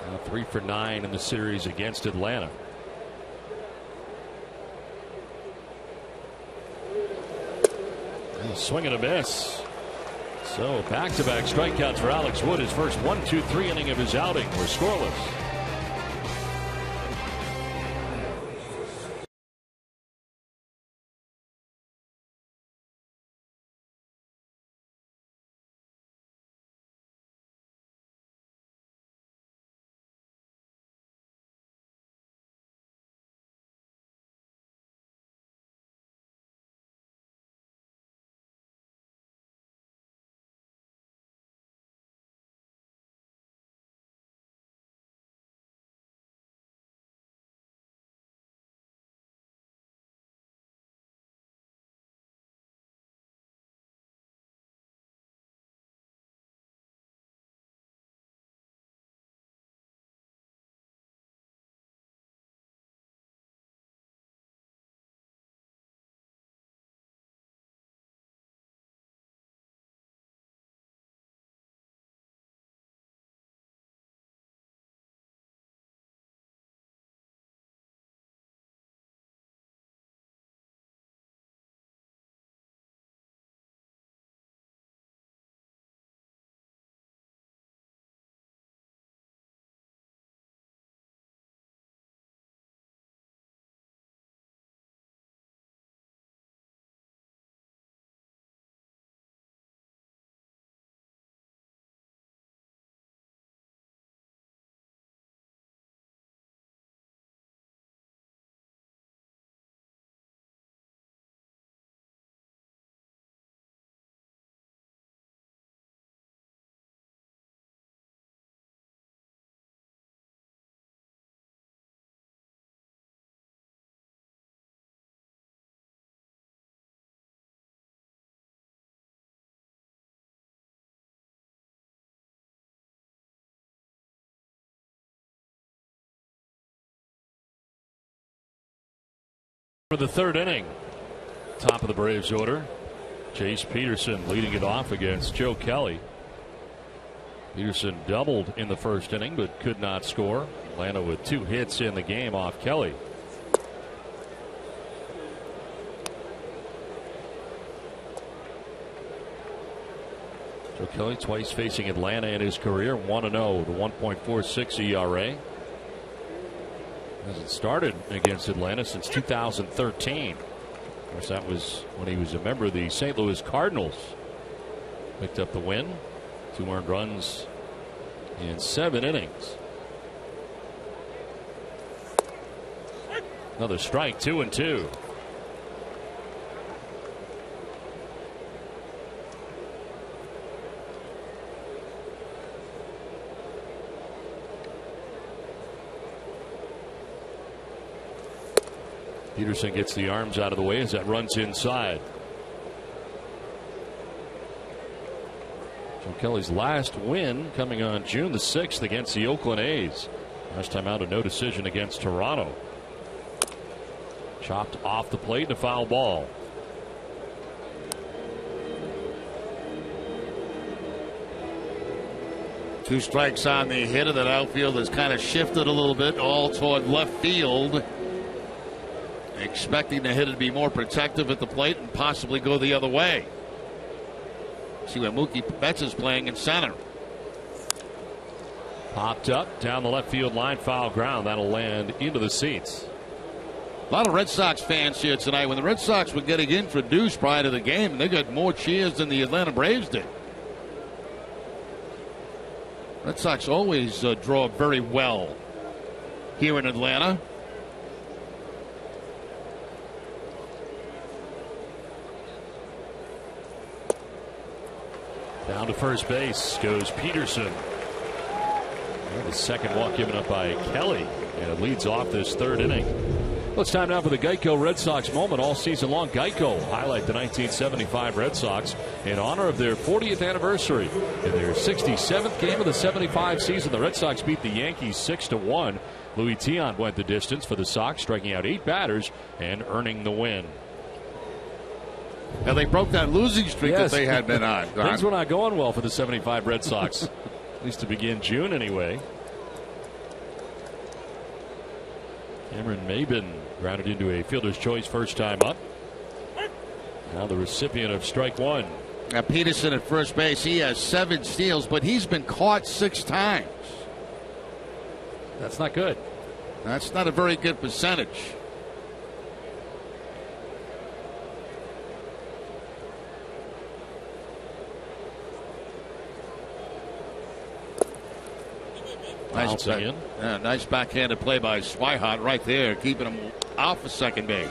Now 3 for 9 in the series against Atlanta. Swing and a miss. So back-to-back strikeouts for Alex Wood. His first 1-2-3 inning of his outing were scoreless. For the third inning, top of the Braves order, Chase Peterson leading it off against Joe Kelly. Peterson doubled in the first inning but could not score. Atlanta with 2 hits in the game off Kelly. Joe Kelly twice facing Atlanta in his career, 1-0 to 1.46 ERA. Hasn't started against Atlanta since 2013. Of course, that was when he was a member of the St. Louis Cardinals. Picked up the win. 2 earned runs in 7 innings. Another strike, 2-2. Peterson gets the arms out of the way as that runs inside. Joe Kelly's last win coming on June the 6th against the Oakland A's. Last time out, a no decision against Toronto. Chopped off the plate and a foul ball. 2 strikes on the hitter. That outfield has kind of shifted a little bit, all toward left field. Expecting the hitter to be more protective at the plate and possibly go the other way. See where Mookie Betts is playing in center. Popped up down the left field line, foul ground. That'll land into the seats. A lot of Red Sox fans here tonight. When the Red Sox were getting introduced prior to the game, they got more cheers than the Atlanta Braves did. Red Sox always draw very well here in Atlanta. Down to first base goes Peterson. And the second walk given up by Kelly. And it leads off this 3rd inning. Well, it's time now for the Geico Red Sox moment all season long. Geico highlight the 1975 Red Sox in honor of their 40th anniversary. In their 67th game of the 75 season, the Red Sox beat the Yankees 6-1. Louis Tiant went the distance for the Sox, striking out 8 batters and earning the win. Now they broke that losing streak that they had been on. Things were not going well for the 75 Red Sox, at least to begin June anyway. Cameron Maybin grounded into a fielder's choice first time up. Now the recipient of strike 1. Now Peterson at first base, he has 7 steals, but he's been caught 6 times. That's not good. That's not a very good percentage. Nice backhanded play by Swihart right there, keeping him off of second base.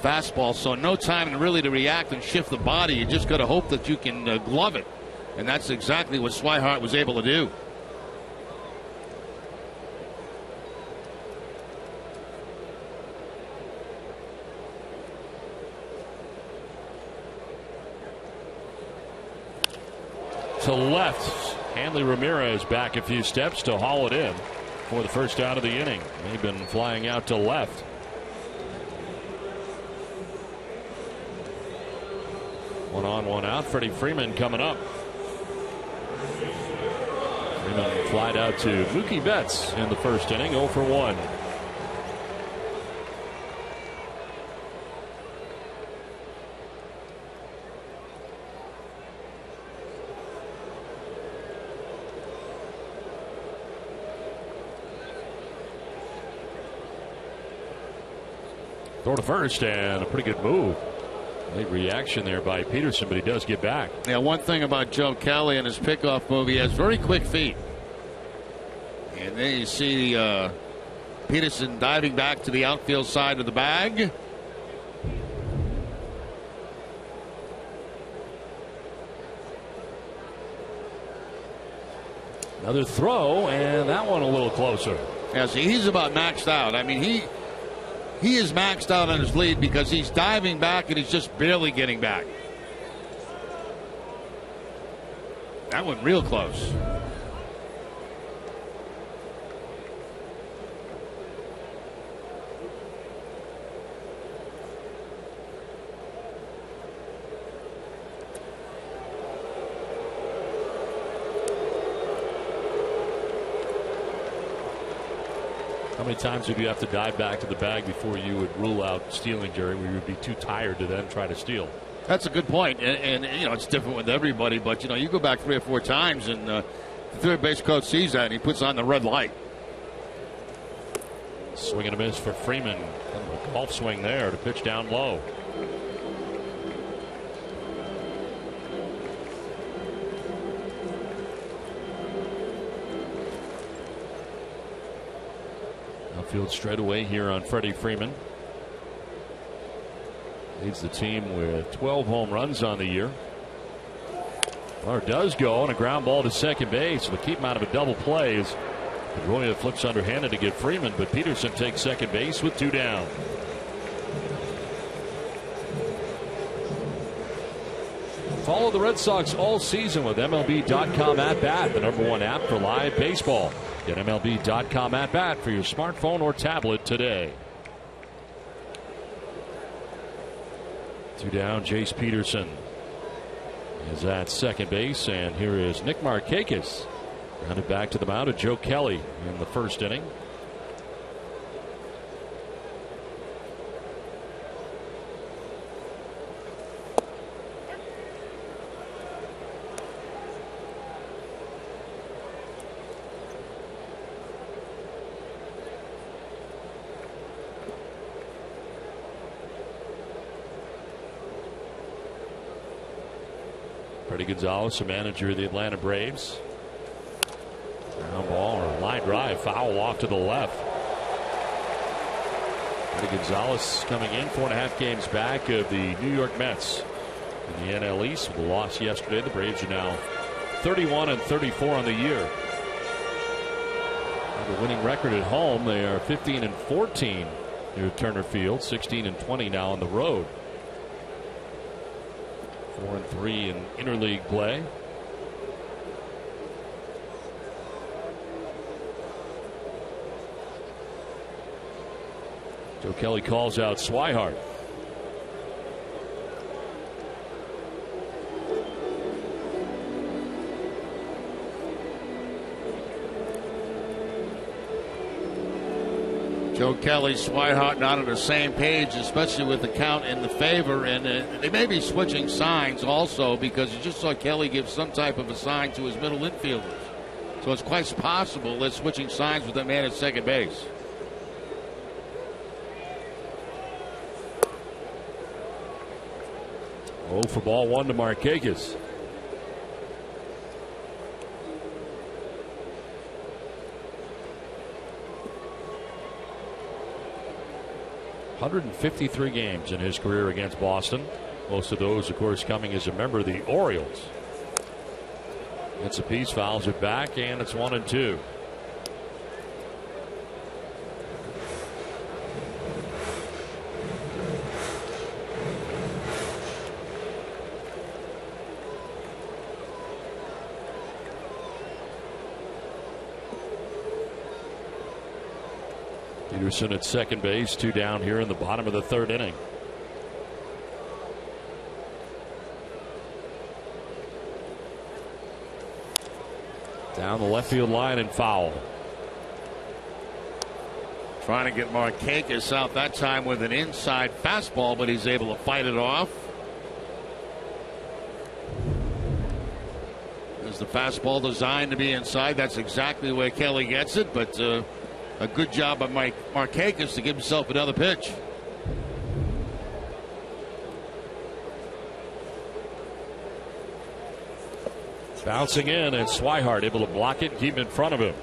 Fastball, so no time really to react and shift the body. You just got to hope that you can glove it, and that's exactly what Swihart was able to do. To left, Hanley Ramirez back a few steps to haul it in for the first out of the inning. They've been flying out to left. One on, one out. Freddie Freeman coming up. Freeman flied out to Mookie Betts in the first inning, 0 for 1. Throw to first, and a pretty good move. Late reaction there by Peterson, but he does get back. Yeah, one thing about Joe Kelly and his pickoff move, he has very quick feet. And then you see Peterson diving back to the outfield side of the bag. Another throw, and that one a little closer. Yeah, see, he's about maxed out. I mean, he is maxed out on his lead because he's diving back and he's just barely getting back. That went real close. How many times would you have to dive back to the bag before you would rule out stealing, Jerry, where you would be too tired to then try to steal? That's a good point. And you know, it's different with everybody, but, you know, you go back 3 or 4 times and the third base coach sees that and he puts on the red light. Swing and a miss for Freeman. A golf swing there to pitch down low. Outfield straight away here on Freddie Freeman. Leads the team with 12 home runs on the year. Runner does go on a ground ball to second base. We'll keep him out of a double play as Pedroia flips underhanded to get Freeman, but Peterson takes second base with 2 down. Follow the Red Sox all season with MLB.com At Bat, the #1 app for live baseball. Get MLB.com At Bat for your smartphone or tablet today. Two down, Jace Peterson is at second base, and here is Nick Markakis. Rounded back to the mound of Joe Kelly in the first inning. Freddie Gonzalez, the manager of the Atlanta Braves. Ground ball or line drive, foul off to the left. Freddie Gonzalez coming in 4.5 games back of the New York Mets in the NL East with a loss yesterday. The Braves are now 31-34 on the year. Have a winning record at home. They are 15-14 near Turner Field, 16-20 now on the road. 4-3 in interleague play. Joe Kelly calls out Swihart. Joe Kelly, Swihart not on the same page, especially with the count in the favor. And they may be switching signs also, because you just saw Kelly give some type of a sign to his middle infielders. So it's quite possible they're switching signs with that man at second base. Oh, for ball one to Markakis. ...153 games in his career against Boston. Most of those, of course, coming as a member of the Orioles. It's a piece, fouls it back, and it's 1-2. Peterson at second base, two down here in the bottom of the third inning. Down the left field line and foul. Trying to get Markakis out that time with an inside fastball, but he's able to fight it off. Is the fastball designed to be inside? That's exactly where Kelly gets it, but a good job by Markakis to give himself another pitch. Bouncing in, and Swihart able to block it and keep it in front of him.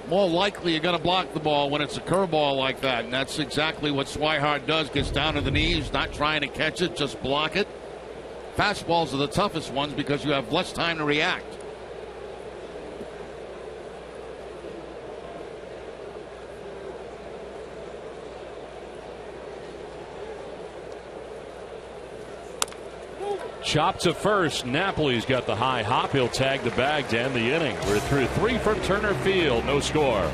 More likely you're going to block the ball when it's a curveball like that, and that's exactly what Swihart does. Gets down to the knees, not trying to catch it, just block it. Fastballs are the toughest ones because you have less time to react. Chop to first. Napoli's got the high hop. He'll tag the bag to end the inning. We're through three from Turner Field. No score.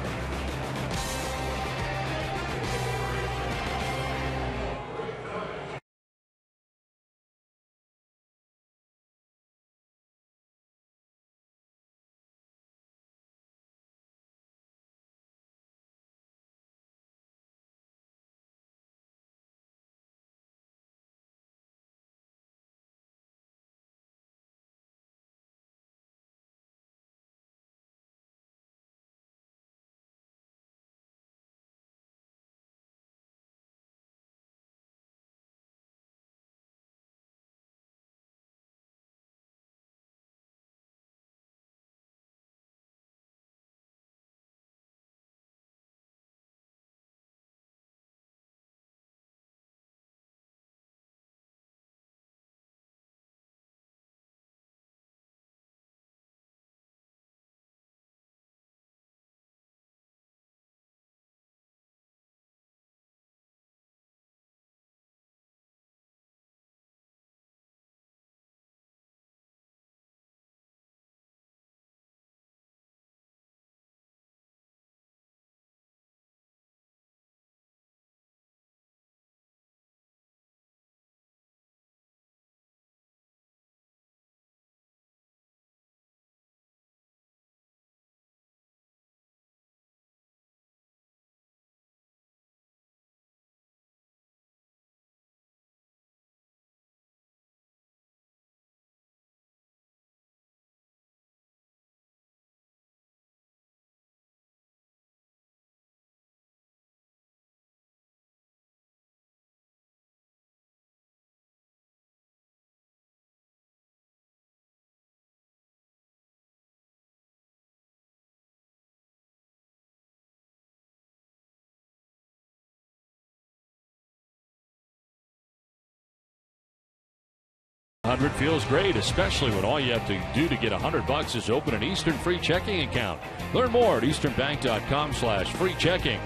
100 feels great, especially when all you have to do to get $100 is open an Eastern free checking account. Learn more at easternbank.com/free checking.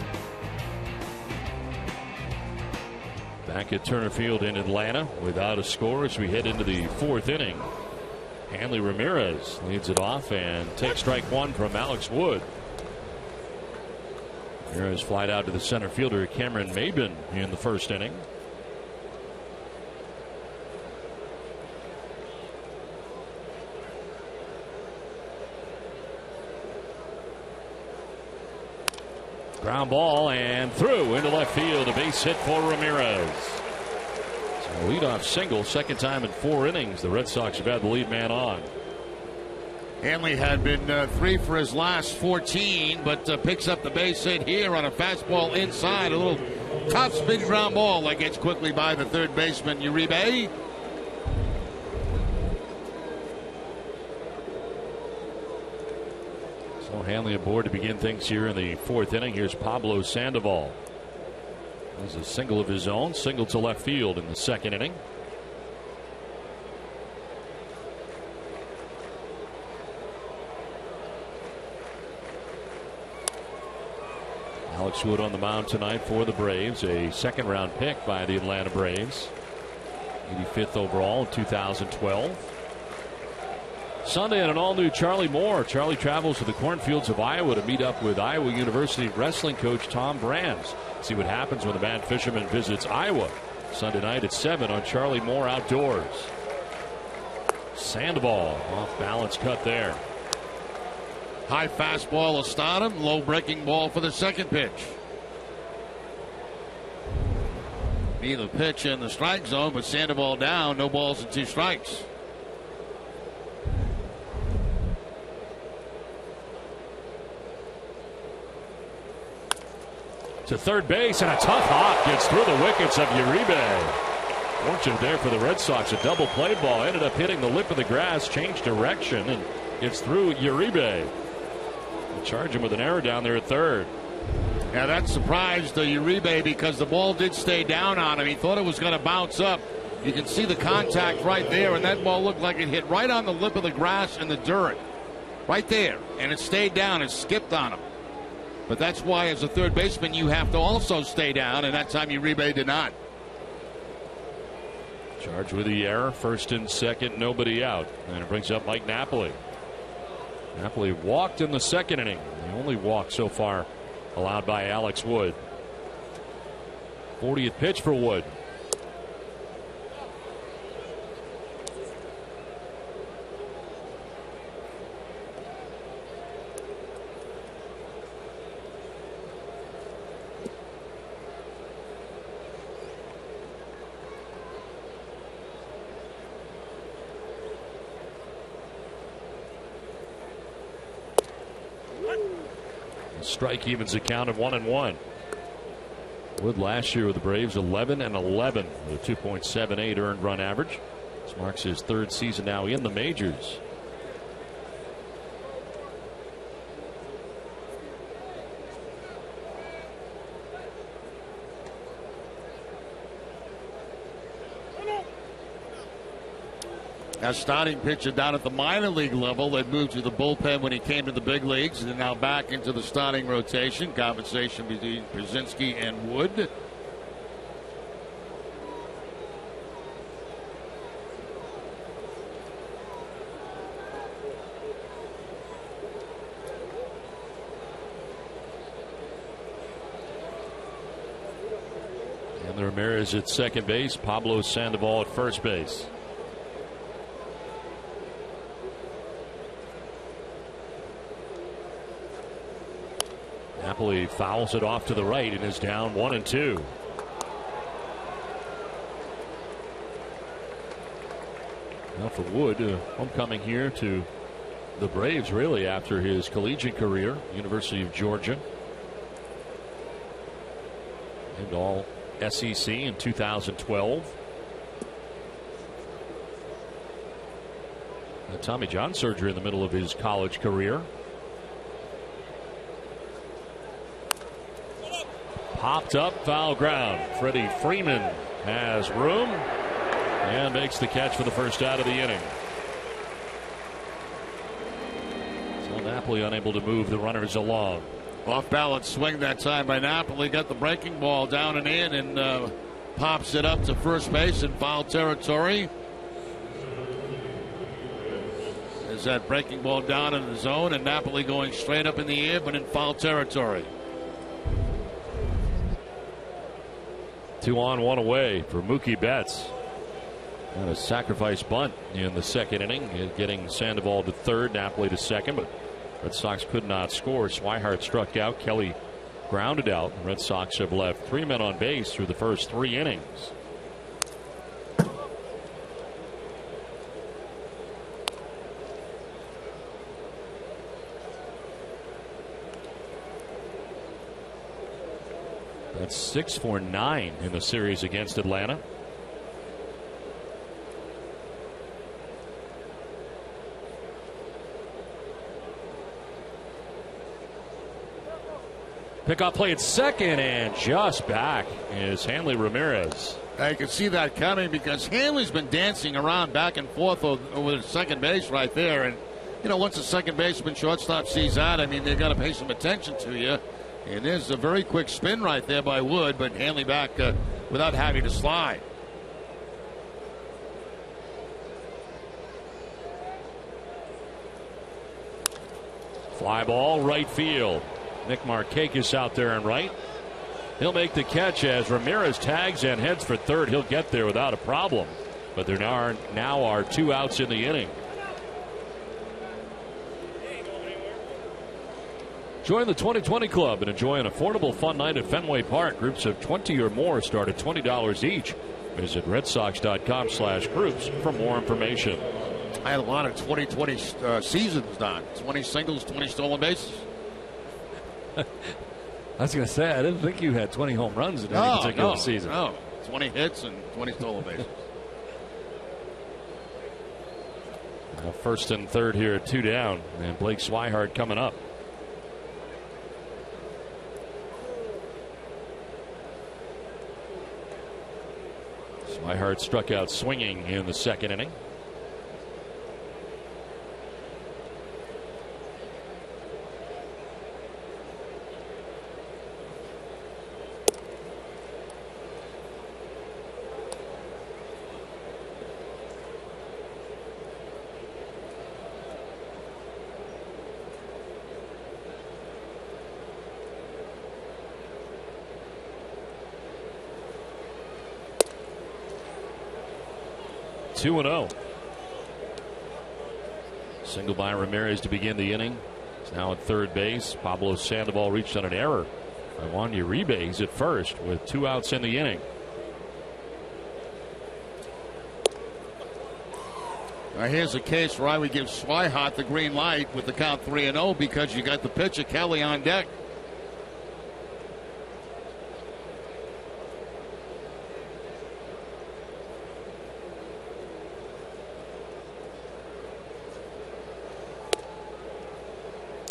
Back at Turner Field in Atlanta without a score as we head into the fourth inning. Hanley Ramirez leads it off and takes strike one from Alex Wood. Ramirez flied out to the center fielder Cameron Maybin in the first inning. Ground ball and through into left field. A base hit for Ramirez. So leadoff single, second time in 4 innings. The Red Sox have had the lead man on. Hanley had been 3 for his last 14, but picks up the base hit here on a fastball inside. A little top spin ground ball that gets quickly by the third baseman Uribe. So Hanley aboard to begin things here in the fourth inning. Here's Pablo Sandoval. There's a single of his own, single to left field in the second inning. Alex Wood on the mound tonight for the Braves, a second-round pick by the Atlanta Braves. 85th overall in 2012. Sunday at an all-new Charlie Moore. Charlie travels to the cornfields of Iowa to meet up with Iowa University wrestling coach Tom Brands. See what happens when the Bad Fisherman visits Iowa. Sunday night at 7 on Charlie Moore Outdoors. Sandoval off balance cut there. High fastball to start him. Low breaking ball for the second pitch. Neither pitch in the strike zone, but Sandoval down. No balls and 2 strikes. To third base, and a tough hop gets through the wickets of Uribe. Fortunate there for the Red Sox. A double play ball ended up hitting the lip of the grass, changed direction, and gets through Uribe. They charge him with an error down there at third. Yeah, that surprised Uribe because the ball did stay down on him. He thought it was going to bounce up. You can see the contact right there, and that ball looked like it hit right on the lip of the grass and the dirt. Right there. And it stayed down and skipped on him. But that's why, as a third baseman, you have to also stay down, and that time Uribe did not. Charged with the error, first and second, nobody out. And it brings up Mike Napoli. Napoli walked in the second inning. The only walk so far allowed by Alex Wood. 40th pitch for Wood. Strike evens a count of 1-1. Wood last year with the Braves 11-11 with a 2.78 earned run average. This marks his third season now in the majors. A starting pitcher down at the minor league level that moved to the bullpen when he came to the big leagues, and now back into the starting rotation. Conversation between Brzezinski and Wood. And Ramirez at second base, Pablo Sandoval at first base. Napoli fouls it off to the right and is down 1-2. Now for Wood, homecoming here to the Braves really after his collegiate career, University of Georgia. Named all SEC in 2012. Had Tommy John surgery in the middle of his college career. Popped up, foul ground. Freddie Freeman has room. and makes the catch for the first out of the inning. So Napoli unable to move the runners along. Off balance swing that time by Napoli. Got the breaking ball down and in, and pops it up to first base in foul territory. There's that breaking ball down in the zone, and Napoli going straight up in the air, but in foul territory. 2 on, 1 away for Mookie Betts. And a sacrifice bunt in the second inning, getting Sandoval to third, Napoli to second, but Red Sox could not score. Swihart struck out. Kelly grounded out. The Red Sox have left 3 men on base through the first 3 innings. That's 6 for 9 in the series against Atlanta. Pickoff play at second, and just back is Hanley Ramirez. I can see that coming because Hanley's been dancing around back and forth over the second base right there. And, you know, once the second baseman shortstop sees that, I mean, they've got to pay some attention to you. And there's a very quick spin right there by Wood, but Hanley back without having to slide. Fly ball, right field. Nick Markakis out there and right. He'll make the catch as Ramirez tags and heads for third. He'll get there without a problem. But there now are 2 outs in the inning. Join the 2020 Club and enjoy an affordable fun night at Fenway Park. Groups of 20 or more start at $20 each. Visit redsox.com/groups for more information. I had a lot of 2020 seasons done. 20 singles, 20 stolen bases. I was going to say, I didn't think you had 20 home runs in any particular season. No, 20 hits and 20 stolen bases. First and third here, 2 down, and Blake Swihart coming up. Swihart struck out swinging in the second inning. Two and 0. Single by Ramirez to begin the inning. He's now at third base. Pablo Sandoval reached on an error by Juan Uribe. He's at first with 2 outs in the inning. Now here's a case where I would give Swihart the green light with the count 3-0 because you got the pitcher Kelly on deck.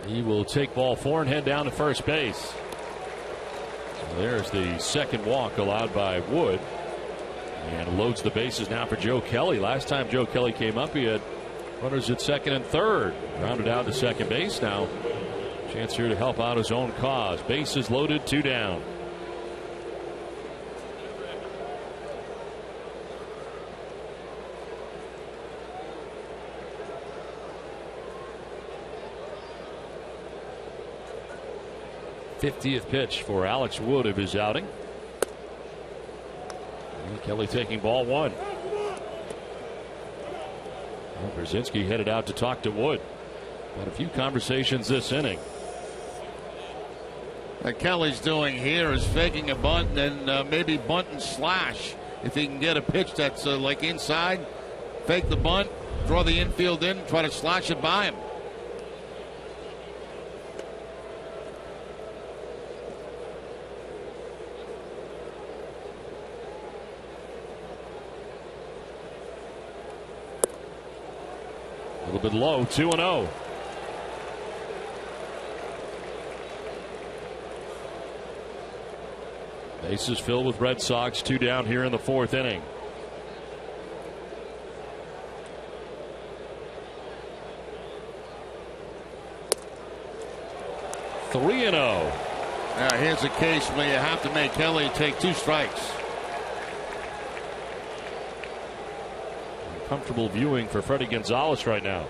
He will take ball 4 and head down to first base. So there's the second walk allowed by Wood. And loads the bases now for Joe Kelly. Last time Joe Kelly came up, he had runners at second and third. Rounded out to second base now. Chance here to help out his own cause. Bases loaded, 2 down. '50th pitch for Alex Wood of his outing. And Kelly taking ball 1. Well, Brzezinski headed out to talk to Wood. Had a few conversations this inning. What Kelly's doing here is faking a bunt and maybe bunt and slash. If he can get a pitch that's like inside, fake the bunt, draw the infield in, try to slash it by him. A little bit low, 2-0. Bases filled with Red Sox, 2 down here in the 4th inning. 3-0. Now here's a case where you have to make Kelly take 2 strikes. Comfortable viewing for Freddie Gonzalez right now.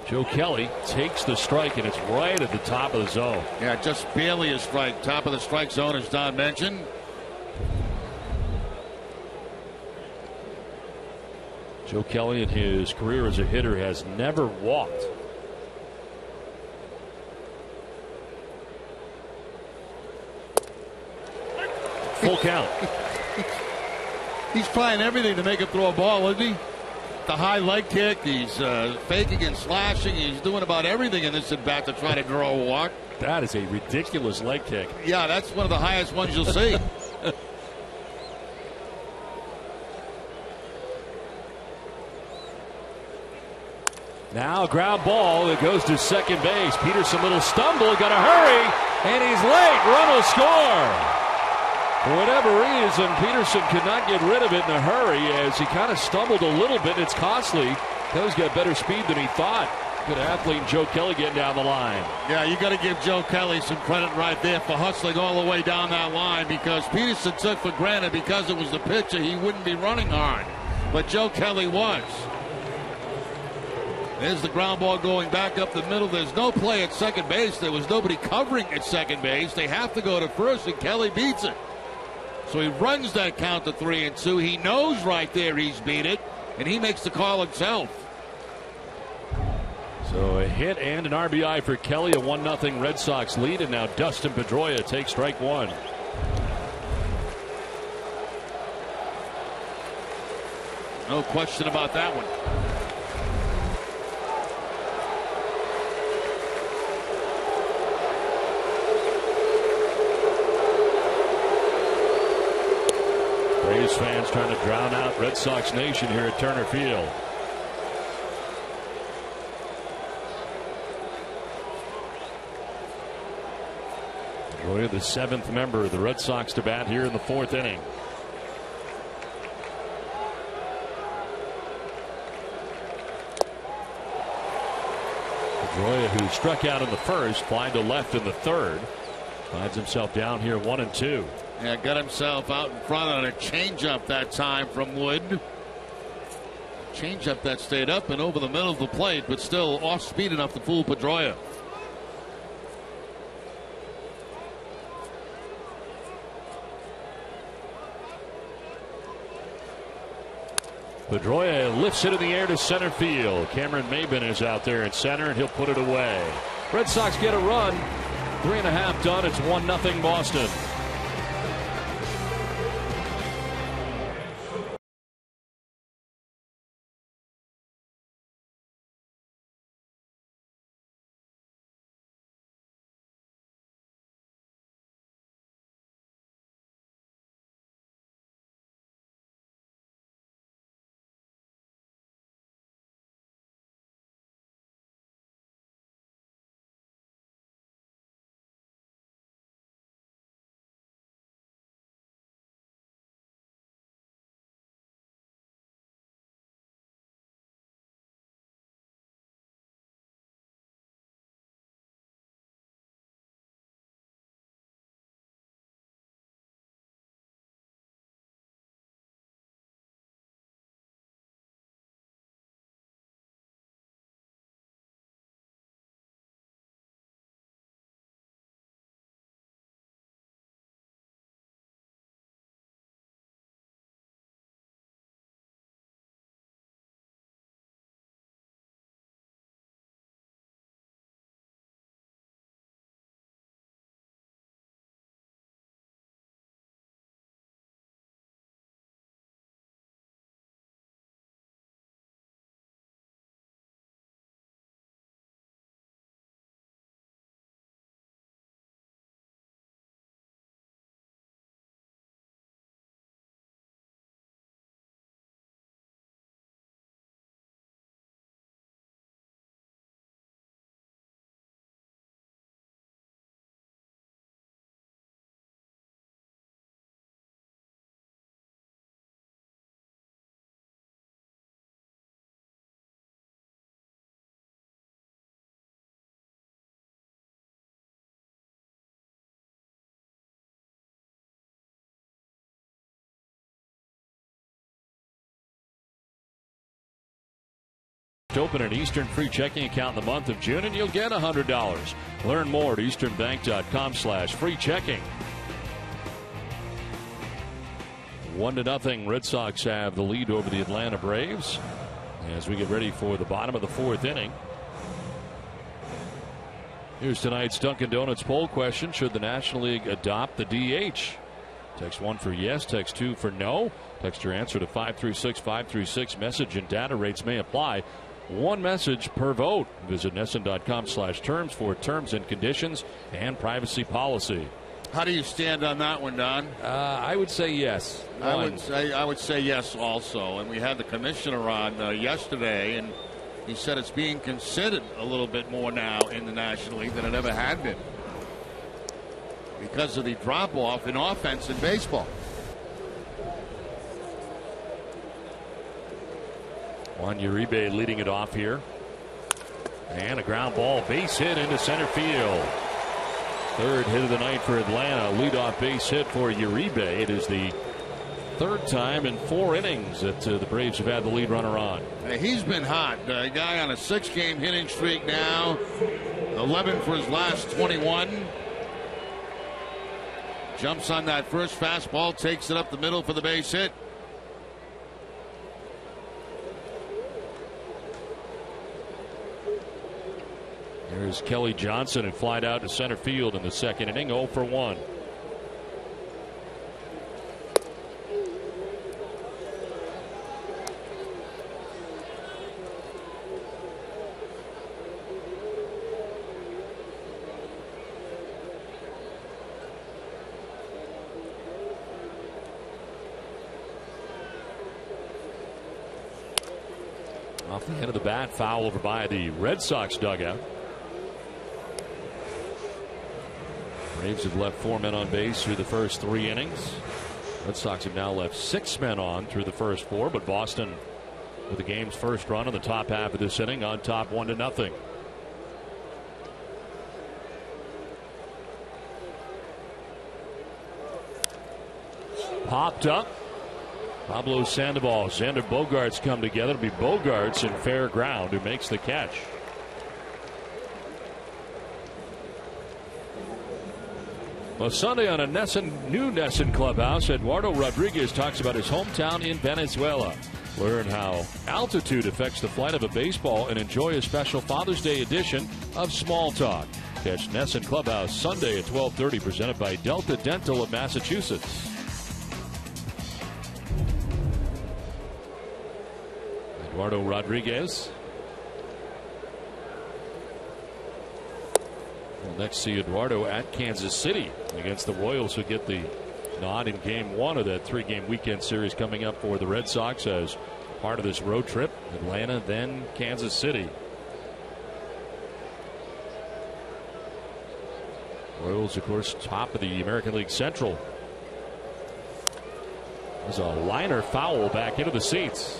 Joe Kelly takes the strike, and it's right at the top of the zone. Yeah, just barely a strike. Top of the strike zone, as Don mentioned. Joe Kelly in his career as a hitter has never walked. Full count. He's trying everything to make him throw a ball, isn't he? The high leg kick, he's faking and slashing. He's doing about everything in this at bat to try to draw a walk. That is a ridiculous leg kick. Yeah, that's one of the highest ones you'll see. Now a ground ball that goes to second base. Peterson, little stumble, got to hurry, and he's late. Run will score. For whatever reason, Peterson could not get rid of it in a hurry as he kind of stumbled a little bit. It's costly. Kelly's got better speed than he thought. Good athlete, Joe Kelly getting down the line. Yeah, you got to give Joe Kelly some credit right there for hustling all the way down that line, because Peterson took for granted because it was the pitcher he wouldn't be running hard. But Joe Kelly was. There's the ground ball going back up the middle. There's no play at second base. There was nobody covering at second base. They have to go to first, and Kelly beats it. So he runs that count to 3-2. He knows right there he's beat it, and he makes the call himself. So a hit and an RBI for Kelly, a 1-0 Red Sox lead, and now Dustin Pedroia takes strike 1. No question about that one. Braves fans trying to drown out Red Sox Nation here at Turner Field. Pedroia, the 7th member of the Red Sox to bat here in the 4th inning. Pedroia, who struck out in the first, flying to left in the 3rd, finds himself down here 1-2. Yeah, got himself out in front on a changeup that time from Wood. Changeup that stayed up and over the middle of the plate, but still off speed enough to fool Pedroia. Pedroia lifts it in the air to center field. Cameron Maben is out there at center, and he'll put it away. Red Sox get a run. 3.5 done. It's 1-0 Boston. Open an Eastern free checking account in the month of June and you'll get $100. Learn more at easternbank.com/free checking. 1-0. Red Sox have the lead over the Atlanta Braves as we get ready for the bottom of the 4th inning. Here's tonight's Dunkin' Donuts poll question. Should the National League adopt the DH? Text 1 for yes, text 2 for no. Text your answer to 536-536. Message and data rates may apply. One message per vote. Visit NESN.com/terms for terms and conditions and privacy policy. How do you stand on that one, Don? I would say yes. I would say yes also. And we had the commissioner on yesterday, and he said it's being considered a little bit more now in the National League than it ever had been because of the drop-off in offense in baseball. Juan Uribe leading it off here. And a ground ball, base hit into center field. Third hit of the night for Atlanta. Leadoff base hit for Uribe. It is the third time in 4 innings that the Braves have had the lead runner on. He's been hot. A guy on a 6-game hitting streak now. 11 for his last 21. Jumps on that first fastball, takes it up the middle for the base hit. Here's Kelly Johnson, who flied out to center field in the 2nd inning, 0 for 1. Off the end of the bat, foul over by the Red Sox dugout. Braves have left 4 men on base through the first 3 innings. Red Sox have now left 6 men on through the first 4, but Boston with the game's first run in the top half of this inning on top 1-0. Popped up. Pablo Sandoval, Xander Bogaerts come together. It'll be Bogaerts in fair ground who makes the catch. Well, Sunday on a new NESN clubhouse, Eduardo Rodriguez talks about his hometown in Venezuela. Learn how altitude affects the flight of a baseball and enjoy a special Father's Day edition of Small Talk. Catch NESN Clubhouse Sunday at 12:30, presented by Delta Dental of Massachusetts. Eduardo Rodriguez. We'll next see Eduardo at Kansas City against the Royals, who get the nod in Game 1 of that 3-game weekend series coming up for the Red Sox as part of this road trip. Atlanta, then Kansas City. Royals, of course, top of the American League Central. There's a liner foul back into the seats.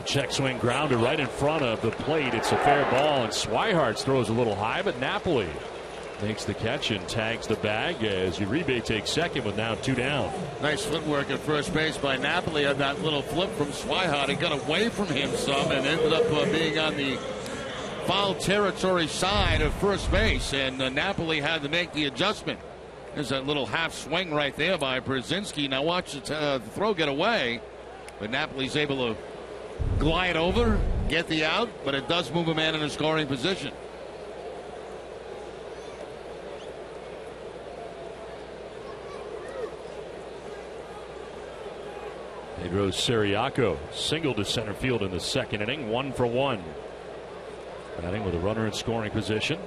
Check swing grounder right in front of the plate. It's a fair ball, and Swihart throws a little high, but Napoli makes the catch and tags the bag as Uribe takes second with now 2 down. Nice footwork at first base by Napoli on that little flip from Swihart. He got away from him some and ended up being on the foul territory side of first base, and Napoli had to make the adjustment. There's that little half swing right there by Brzezinski. Now watch the throw get away, but Napoli's able to glide over, get the out, but it does move a man in a scoring position. Pedro Ciriaco singled to center field in the 2nd inning, 1 for 1. Batting with a runner in scoring position.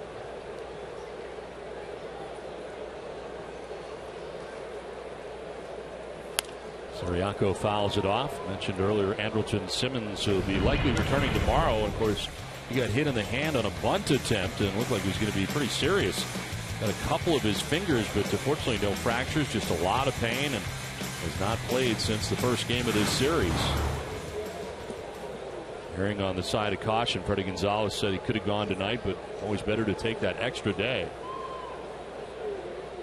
Ciriaco fouls it off. Mentioned earlier, Andrelton Simmons, who will be likely returning tomorrow. Of course, he got hit in the hand on a bunt attempt and looked like he was going to be pretty serious Got a couple of his fingers, but fortunately no fractures, just a lot of pain, and has not played since the first game of this series. Erring on the side of caution, Freddie Gonzalez said he could have gone tonight, but always better to take that extra day.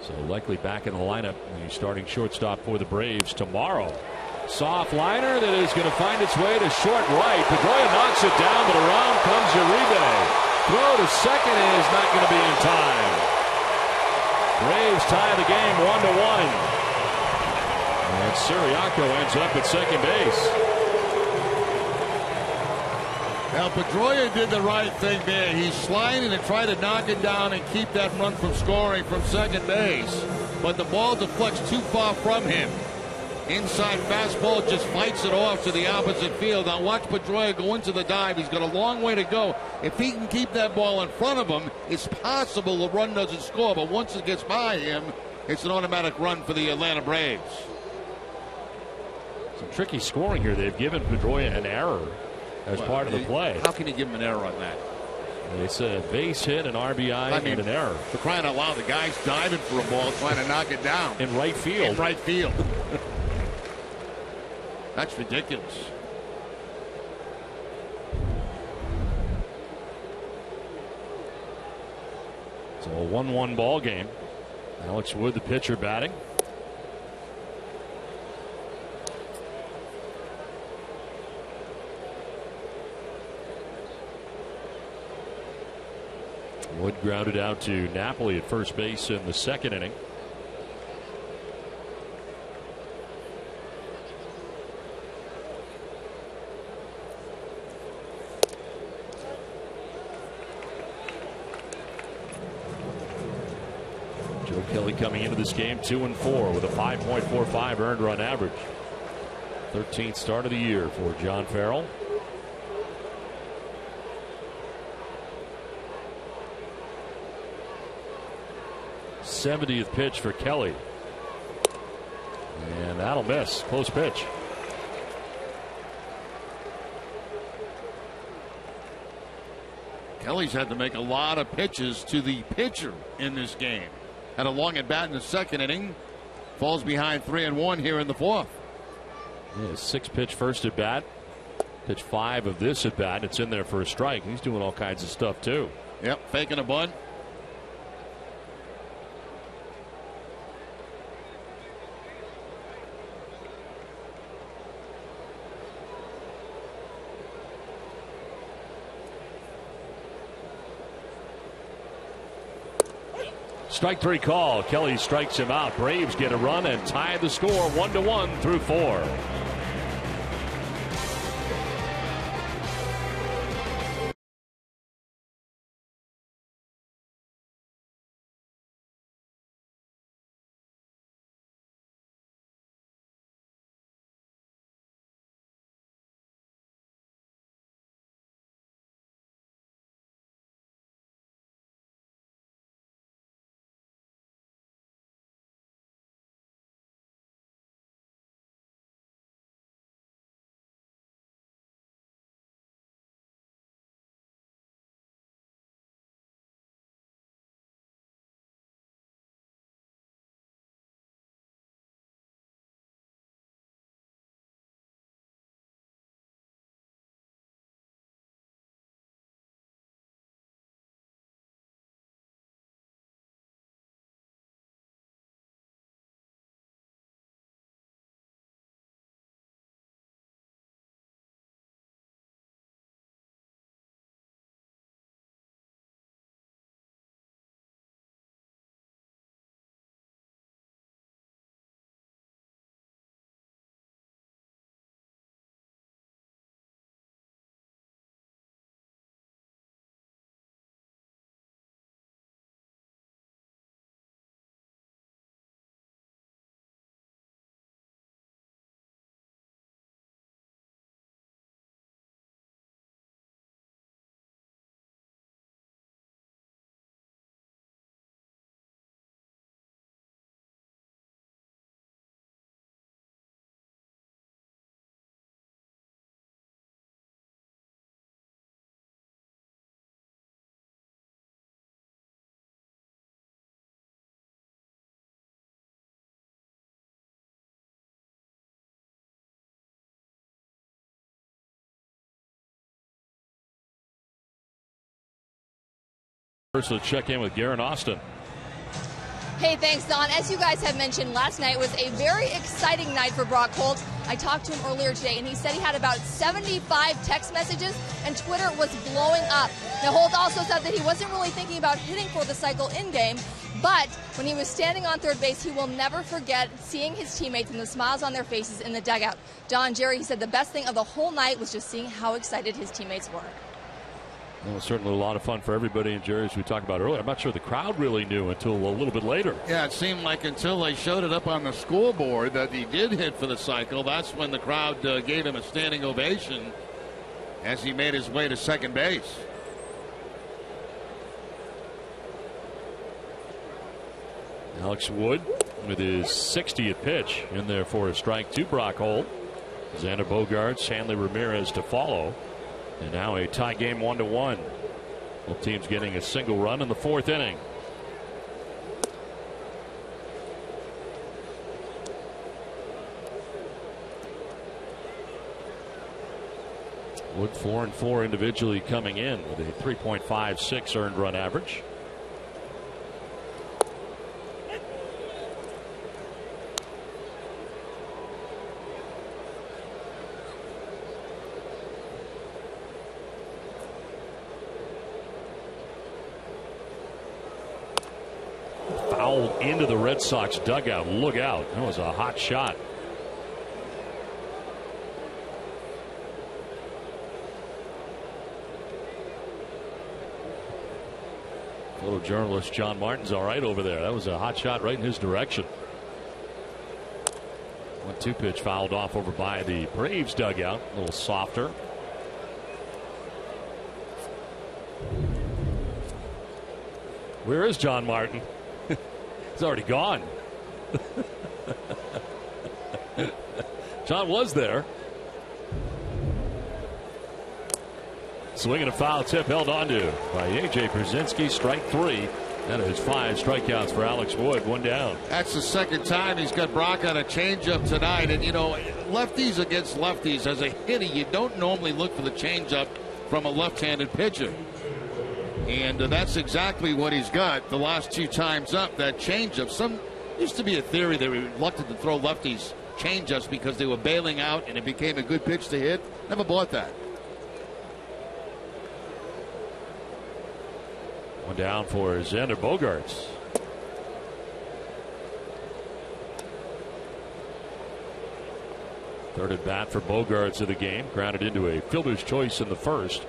So likely back in the lineup, the starting shortstop for the Braves tomorrow. Soft liner that is going to find its way to short right. Pedroia knocks it down, but around comes Uribe. Throw to second is not going to be in time. Braves tie the game 1-1. And Siriaco ends up at second base. Now, Pedroia did the right thing there. He's sliding and tried to knock it down and keep that run from scoring from second base. But the ball deflects too far from him. Inside fastball just fights it off to the opposite field. Now watch Pedroia go into the dive. He's got a long way to go. If he can keep that ball in front of him, it's possible the run doesn't score. But once it gets by him, it's an automatic run for the Atlanta Braves. Some tricky scoring here. They've given Pedroia an error as part of the play. How can you give him an error on that? They said a base hit, an RBI, and an error. For crying out loud, the guy's diving for a ball, trying to knock it down. In right field. In right field. That's ridiculous. So a 1-1 ball game. Alex Wood, the pitcher, batting. Wood grounded out to Napoli at first base in the second inning. Joe Kelly coming into this game 2-4 with a 5.45 earned run average. 13th start of the year for John Farrell. '70th pitch for Kelly. And that'll miss. Close pitch. Kelly's had to make a lot of pitches to the pitcher in this game. Had a long at bat in the second inning. Falls behind 3-1 here in the fourth. Yeah, 6-pitch first at bat. Pitch 5 of this at bat. It's in there for a strike. He's doing all kinds of stuff too. Yep, faking a bunt. Strike 3 call. Kelly strikes him out. Braves get a run and tie the score 1-1 through 4. First, let's check in with Garen Austin. Hey, thanks, Don. As you guys have mentioned, last night was a very exciting night for Brock Holt. I talked to him earlier today, and he said he had about 75 text messages, and Twitter was blowing up. Now, Holt also said that he wasn't really thinking about hitting for the cycle in-game, but when he was standing on third base, he will never forget seeing his teammates and the smiles on their faces in the dugout. Don, Jerry, he said the best thing of the whole night was just seeing how excited his teammates were. Well, certainly a lot of fun for everybody. And Jerry, as we talked about earlier, I'm not sure the crowd really knew until a little bit later. Yeah, it seemed like until they showed it up on the scoreboard that he did hit for the cycle. That's when the crowd gave him a standing ovation as he made his way to second base. Alex Wood with his 60th pitch in there for a strike to Brock Holt. Xander Bogaerts, Hanley Ramirez to follow. And now a tie game 1-1. Both teams getting a single run in the fourth inning. Wood 4-4 individually coming in with a 3.56 earned run average. Into the Red Sox dugout. Look out. That was a hot shot. Photojournalist John Martin's all right over there. That was a hot shot right in his direction. 1-2 pitch fouled off over by the Braves dugout. A little softer. Where is John Martin? He's already gone. John was there. Swinging a foul tip held onto by A.J. Pierzynski. Strike three. That is 5 strikeouts for Alex Wood. One down. That's the second time he's got Brock on a changeup tonight. And, you know, lefties against lefties, as a hitter, you don't normally look for the changeup from a left-handed pitcher. And that's exactly what he's got the last 2 times up, that changeup. Some used to be a theory they were reluctant to throw lefties changeups because they were bailing out and it became a good pitch to hit. Never bought that. One down for Xander Bogaerts. Third at bat for Bogaerts of the game. Grounded into a fielder's choice in the first.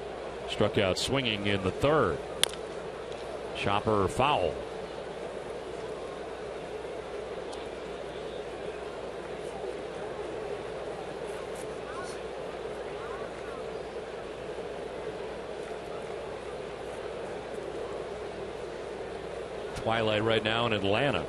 Struck out swinging in the third. Chopper foul. Twilight right now in Atlanta.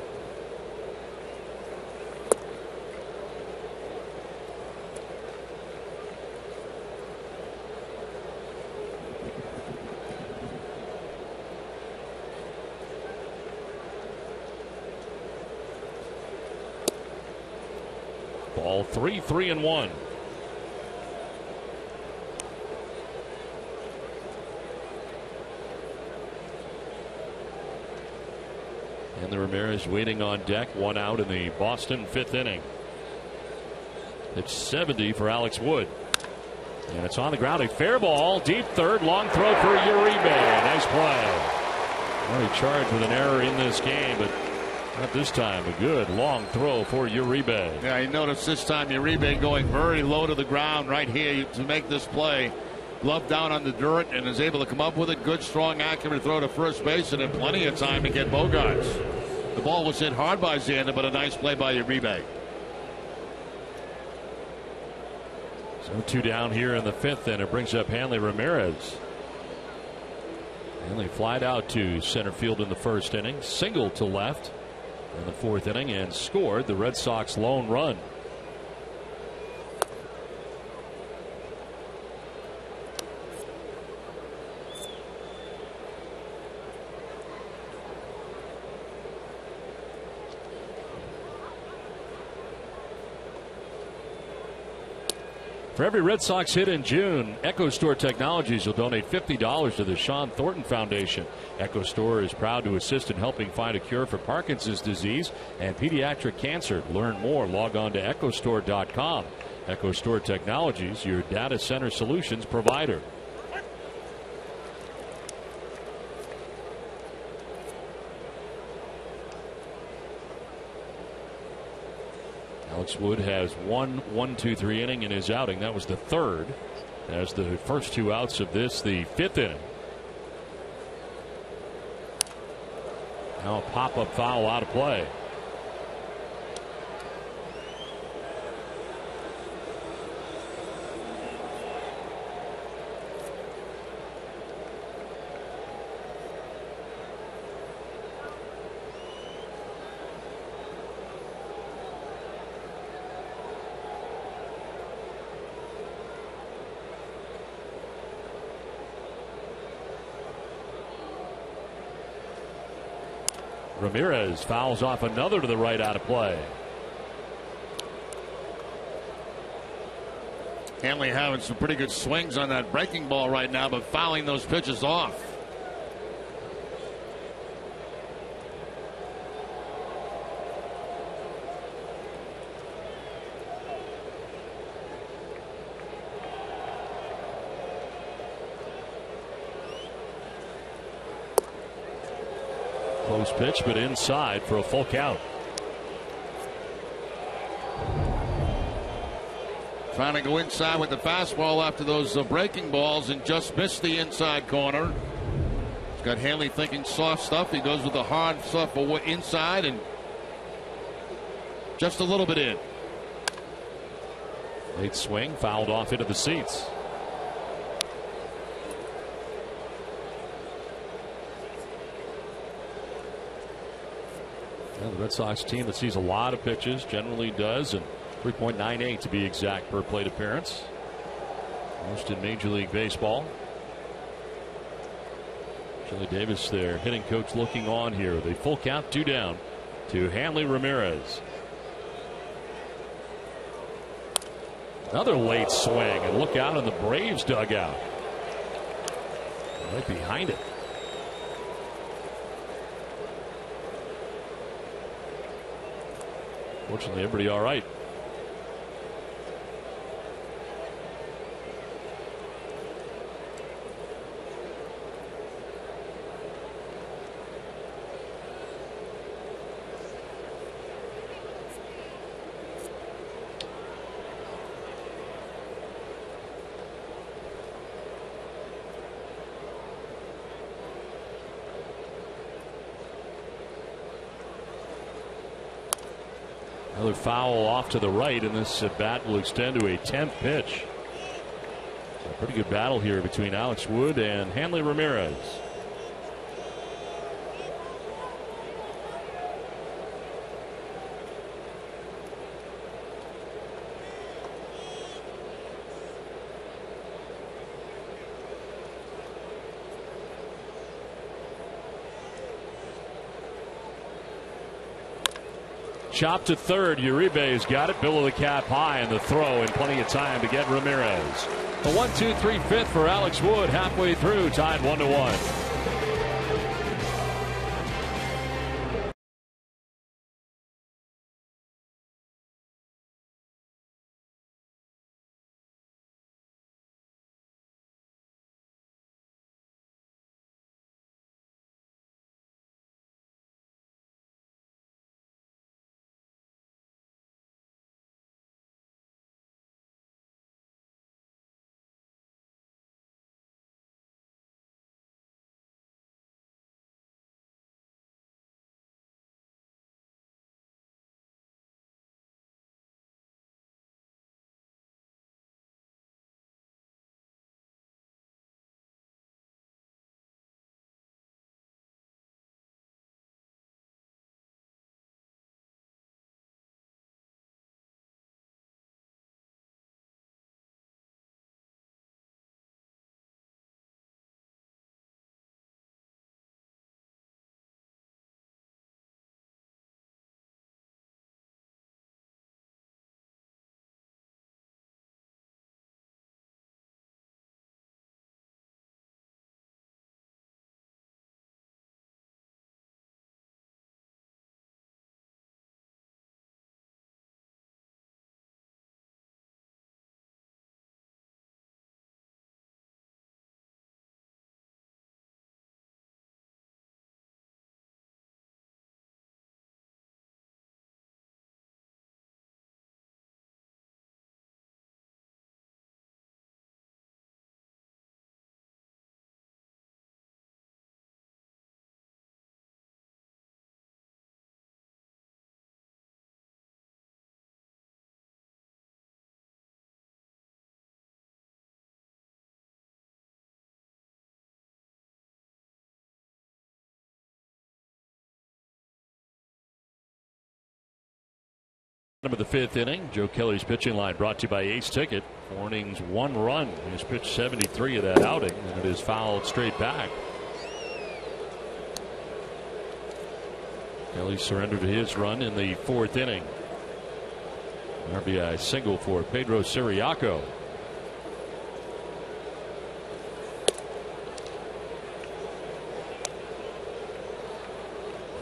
Ball 3-1. And the Ramirez waiting on deck. 1 out in the Boston 5th inning. It's 70 for Alex Wood. And it's on the ground. A fair ball. Deep third. Long throw for Uribe. Nice play. Well, he charged with an error in this game, but not this time. A good long throw for Uribe. Yeah, you notice this time Uribe going very low to the ground right here to make this play. Glove down on the dirt and is able to come up with it. Good, strong, accurate throw to first base and then plenty of time to get Bogaerts. The ball was hit hard by Xander, but a nice play by Uribe. So 2 down here in the 5th, and it brings up Hanley Ramirez. Hanley flied out to center field in the first inning, singled to left in the 4th inning, and scored the Red Sox lone run. For every Red Sox hit in June, Echo Store Technologies will donate $50 to the Sean Thornton Foundation. Echo Store is proud to assist in helping find a cure for Parkinson's disease and pediatric cancer. Learn more. Log on to echostore.com. Echo Store Technologies, your data center solutions provider. Alex Wood has 1-1-2-3 inning in his outing. That was the third. As the first two outs of this, the fifth inning. Now a pop-up foul out of play. Ramirez fouls off another to the right out of play. Hanley having some pretty good swings on that breaking ball right now, but fouling those pitches off. Close pitch, but inside for a full count. Trying to go inside with the fastball after those breaking balls and just missed the inside corner. He's got Hanley thinking soft stuff. He goes with the hard stuff inside and just a little bit in. Late swing, fouled off into the seats. Well, the Red Sox team that sees a lot of pitches generally does, and 3.98 to be exact per plate appearance. Most in Major League Baseball. Chili Davis, their hitting coach, looking on here. The full count, 2 down to Hanley Ramirez. Another late swing, and look out in the Braves dugout. Right behind it. Fortunately, everybody all right. Another foul off to the right, and this at bat will extend to a 10th pitch. So a pretty good battle here between Alex Wood and Hanley Ramirez. Chop to third. Uribe's got it. Bill of the cap high, and the throw, and plenty of time to get Ramirez. A 1-2-3 fifth for Alex Wood. Halfway through, tied 1-1. of the 5th inning. Joe Kelly's pitching line brought to you by Ace Ticket. 4 innings, 1 run. He's pitched 73 of that outing, and it is fouled straight back. Kelly surrendered his run in the 4th inning. RBI single for Pedro Siriaco.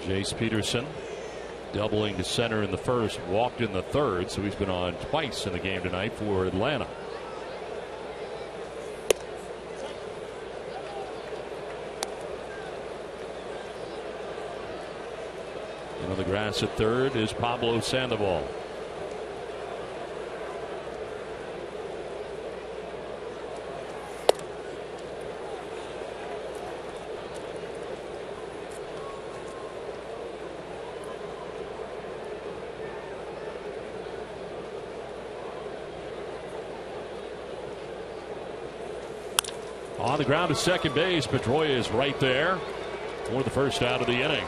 Jace Peterson doubling to center in the 1st, walked in the 3rd, so he's been on twice in the game tonight for Atlanta. And on the grass at 3rd is Pablo Sandoval. On the ground to second base. Pedroia is right there for the 1st out of the inning.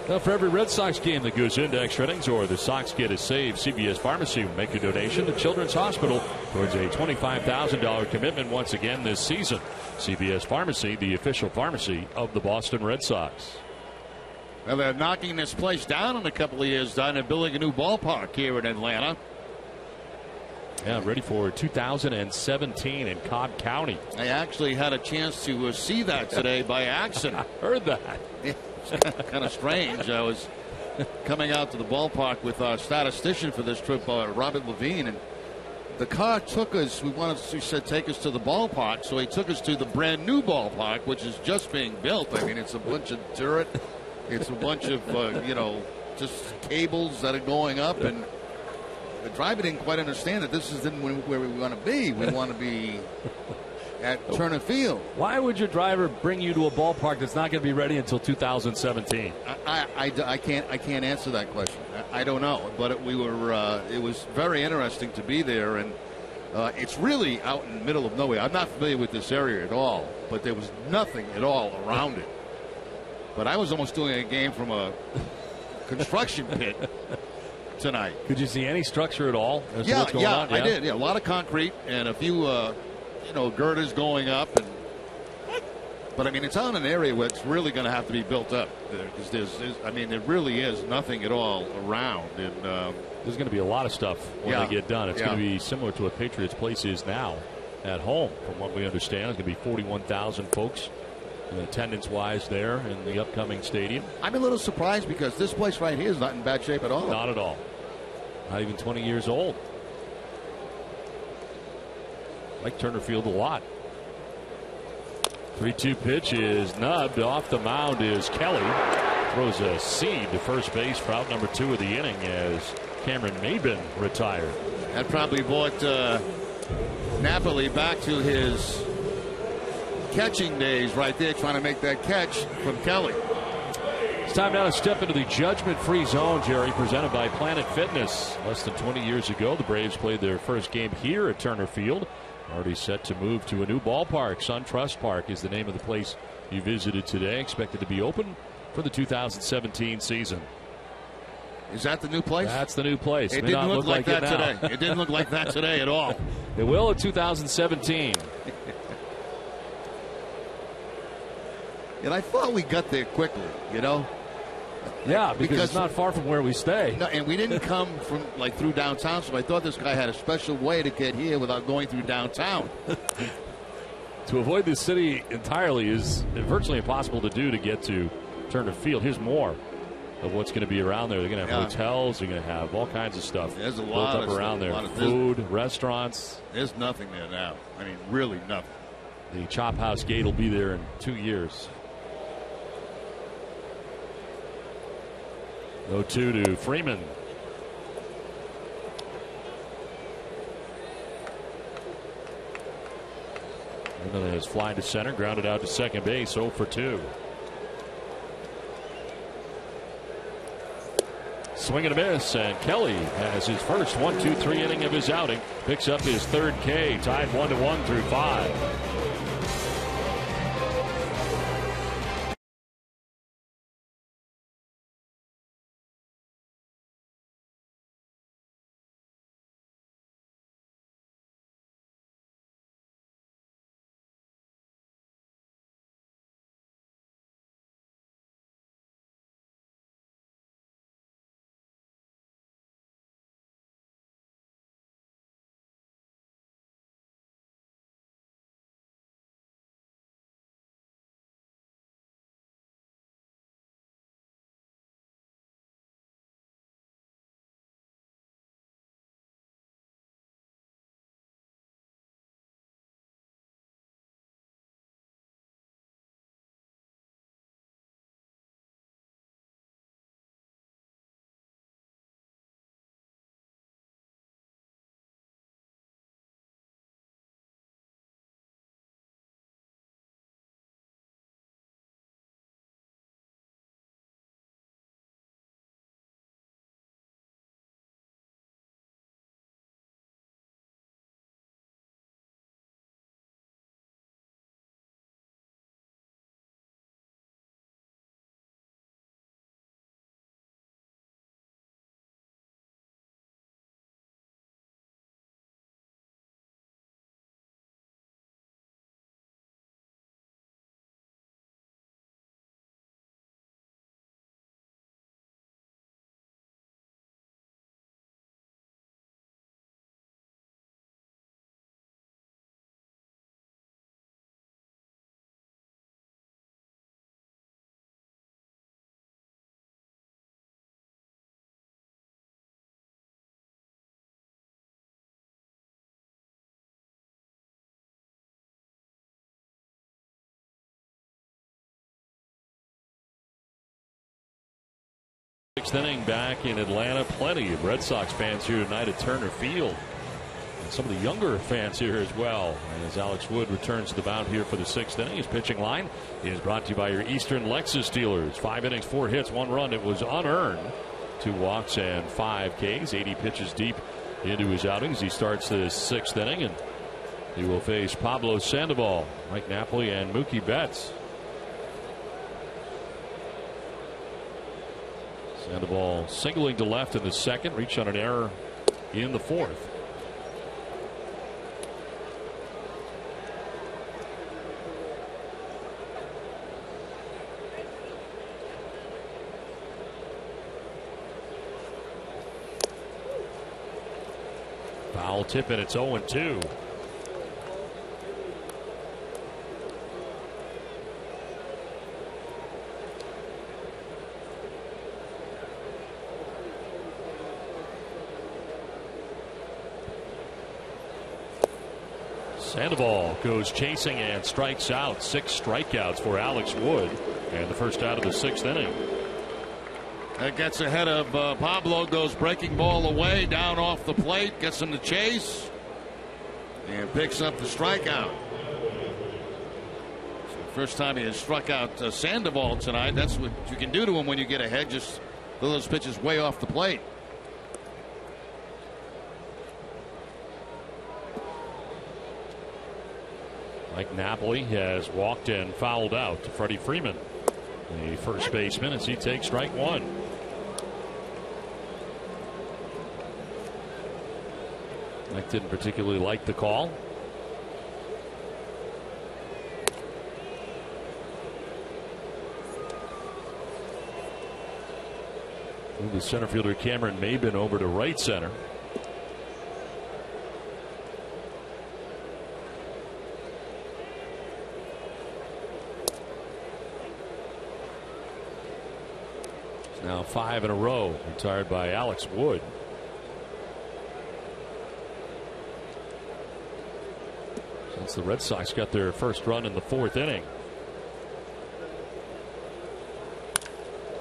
Now, for every Red Sox game that goes into extra innings or the Sox get a save, CVS Pharmacy will make a donation to Children's Hospital towards a $25,000 commitment once again this season. CVS Pharmacy, the official pharmacy of the Boston Red Sox. Well, they're knocking this place down in a couple of years, down and building a new ballpark here in Atlanta. Yeah, ready for 2017 in Cobb County. I actually had a chance to see that today by accident. I heard that. It's kind of strange. I was coming out to the ballpark with our statistician for this trip, Robert Levine, and the car took us. He said take us to the ballpark, so he took us to the brand new ballpark, which is just being built. I mean, it's a bunch of dirt. It's a bunch of just cables that are going up, and the driver didn't quite understand that this isn't where we want to be. We want to be at Turner Field. Why would your driver bring you to a ballpark that's not going to be ready until 2017? I can't answer that question. I don't know, but it was very interesting to be there, and it's really out in the middle of nowhere. I'm not familiar with this area at all, but there was nothing at all around it. But I was almost doing a game from a construction pit tonight. Could you see any structure at all? Yeah, I did. Yeah, a lot of concrete and a few girders going up, but I mean, it's out in an area where it's really going to have to be built up, because there really is nothing at all around, and there's going to be a lot of stuff when they get done. It's going to be similar to what Patriots Place is now at home, from what we understand. It's going to be 41,000 folks attendance-wise there in the upcoming stadium. I'm a little surprised because this place right here is not in bad shape at all. Not at all. Not even 20 years old. Like Turner Field a lot. 3-2 pitch is nubbed. Off the mound is Kelly. Throws a seed to first base for out number 2 of the inning as Cameron Maybin retired. That probably brought Napoli back to his catching days right there, trying to make that catch from Kelly. It's time now to step into the judgment-free zone, Jerry, presented by Planet Fitness. Less than 20 years ago, the Braves played their first game here at Turner Field. Already set to move to a new ballpark. SunTrust Park is the name of the place you visited today. Expected to be open for the 2017 season. Is that the new place? That's the new place. It didn't look like that today. It didn't look like that today at all. It will in 2017. And I thought we got there quickly, Yeah, because it's not far from where we stay. No, and we didn't come from through downtown, so I thought this guy had a special way to get here without going through downtown. To avoid the city entirely is virtually impossible to do to get to Turner Field. Here's more of what's going to be around there. They're going to have hotels. They're going to have all kinds of stuff. There's a lot built up around there. Food, restaurants. There's nothing there now. I mean, really nothing. The Chop House Gate will be there in 2 years. 0-2 to Freeman. Freeman is flying to center, grounded out to second base, 0 for 2. Swing and a miss, and Kelly has his first 1-2-3 inning of his outing. Picks up his 3rd K, tied 1-1 through 5. 6th inning back in Atlanta. Plenty of Red Sox fans here tonight at Turner Field. And some of the younger fans here as well. As Alex Wood returns to the mound here for the 6th inning. His pitching line is brought to you by your Eastern Lexus dealers. 5 innings, 4 hits, 1 run. It was unearned. 2 walks and 5 Ks. 80 pitches deep into his outings. He starts the 6th inning, and he will face Pablo Sandoval, Mike Napoli, and Mookie Betts. Sandoval singling to left in the 2nd, reached on an error in the 4th. Foul tip, and it's 0-2. Sandoval goes chasing and strikes out. 6 strikeouts for Alex Wood, and the first out of the 6th inning. That gets ahead of Pablo, goes breaking ball away, down off the plate, gets him to chase, and picks up the strikeout. So first time he has struck out Sandoval tonight. That's what you can do to him when you get ahead, just throw those pitches way off the plate. Mike Napoli has walked and fouled out to Freddie Freeman, the first baseman, as he takes strike 1. Mike didn't particularly like the call. Move the center fielder Cameron Maben over to right center. Now 5 in a row retired by Alex Wood. Since the Red Sox got their first run in the 4th inning.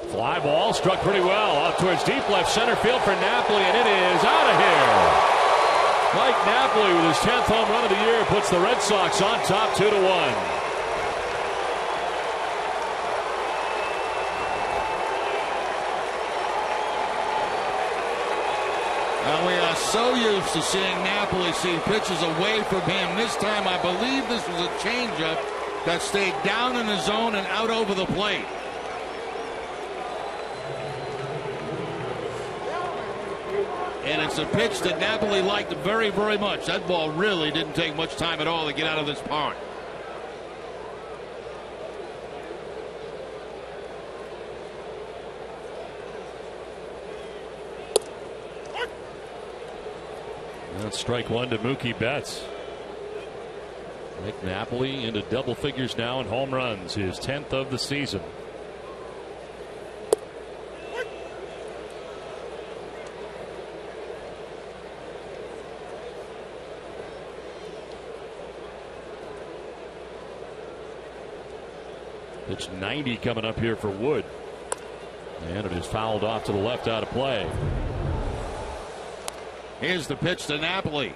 Fly ball struck pretty well out towards deep left center field for Napoli, and it is out of here. Mike Napoli with his 10th home run of the year puts the Red Sox on top 2-1. We are so used to seeing Napoli see pitches away from him. This time, I believe this was a changeup that stayed down in the zone and out over the plate. And it's a pitch that Napoli liked very, very much. That ball really didn't take much time at all to get out of this park. That's strike 1 to Mookie Betts. Mike Napoli into double figures now in home runs, his 10th of the season. Pitch 90 coming up here for Wood. And it is fouled off to the left, out of play. Here's the pitch to Napoli.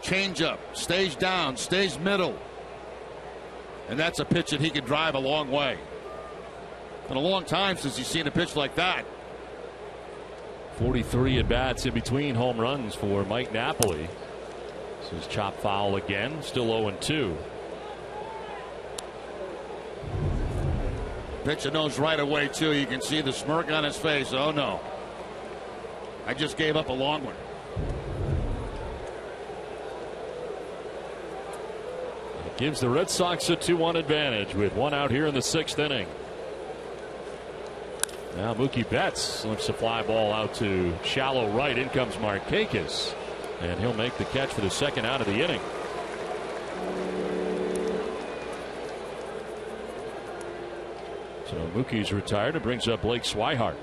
Changeup, stays down, stays middle. And that's a pitch that he could drive a long way. Been a long time since he's seen a pitch like that. 43 at bats in between home runs for Mike Napoli. This is chop foul again, still 0-2. Pitcher knows right away, too. You can see the smirk on his face. Oh, no. I just gave up a long one. It gives the Red Sox a 2-1 advantage with 1 out here in the 6th inning. Now Mookie Betts slips a fly ball out to shallow right. In comes Markakis, and he'll make the catch for the 2nd out of the inning. So Mookie's retired. It brings up Blake Swihart.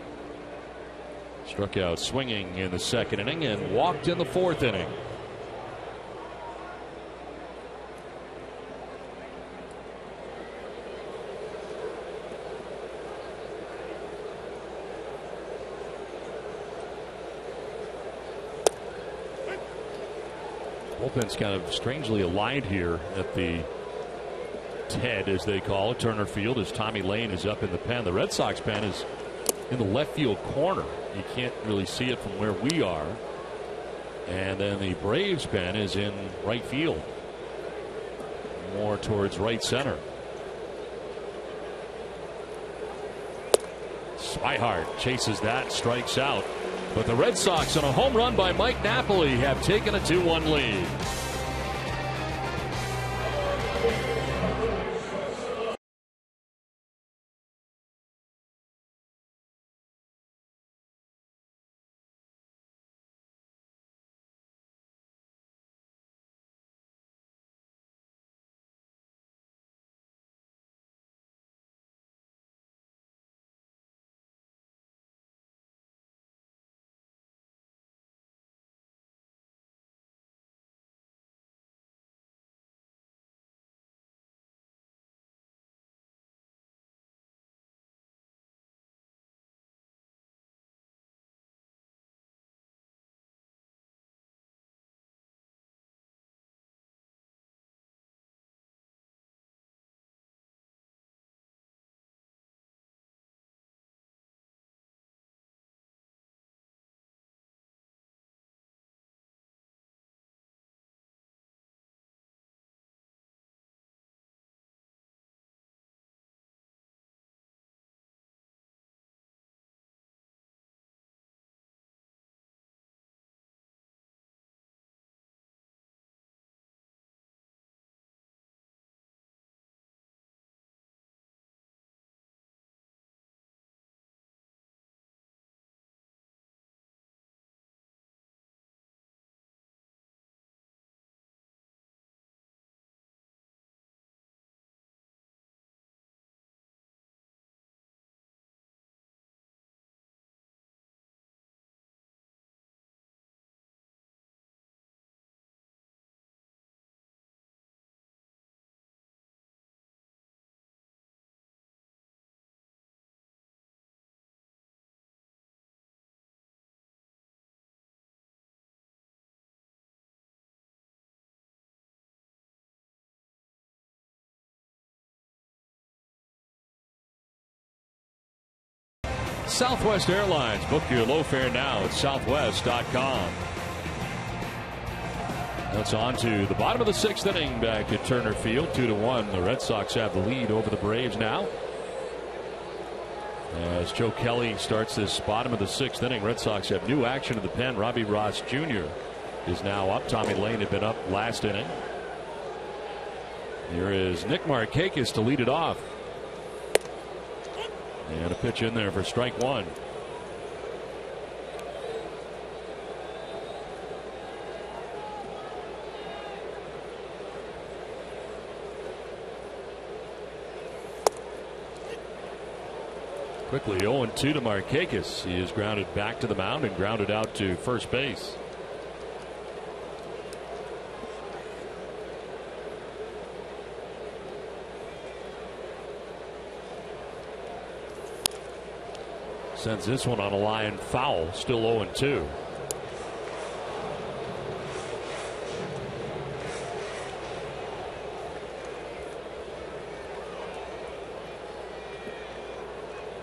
Struck out swinging in the 2nd inning and walked in the 4th inning. Bullpen's kind of strangely aligned here at the TED, as they call it, Turner Field, as Tommy Lane is up in the pen. The Red Sox pen is in the left field corner. You can't really see it from where we are. And then the Braves pen is in right field, more towards right center. Swihart chases that, strikes out. But the Red Sox, on a home run by Mike Napoli, have taken a 2-1 lead. Southwest Airlines. Book your low fare now at southwest.com. That's on to the bottom of the sixth inning back at Turner Field. 2-1. The Red Sox have the lead over the Braves now. As Joe Kelly starts this bottom of the sixth inning, Red Sox have new action in the pen. Robbie Ross Jr. is now up. Tommy Lane had been up last inning. Here is Nick Markakis to lead it off. And a pitch in there for strike one. Quickly 0-2 to Markakis. He is grounded back to the mound and grounded out to first base. Sends this one on a line foul. Still 0-2.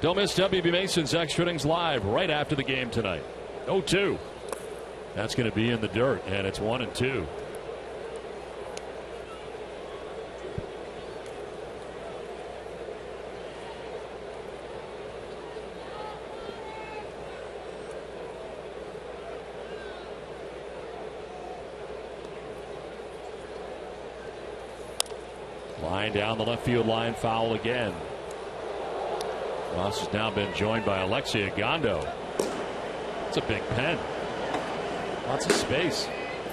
Don't miss WB Mason's Extra Innings Live right after the game tonight. 0-2. That's going to be in the dirt, and it's 1-2. Line down the left field line, foul again. Ross has now been joined by Alexia Gondo. It's a big pen. Lots of space.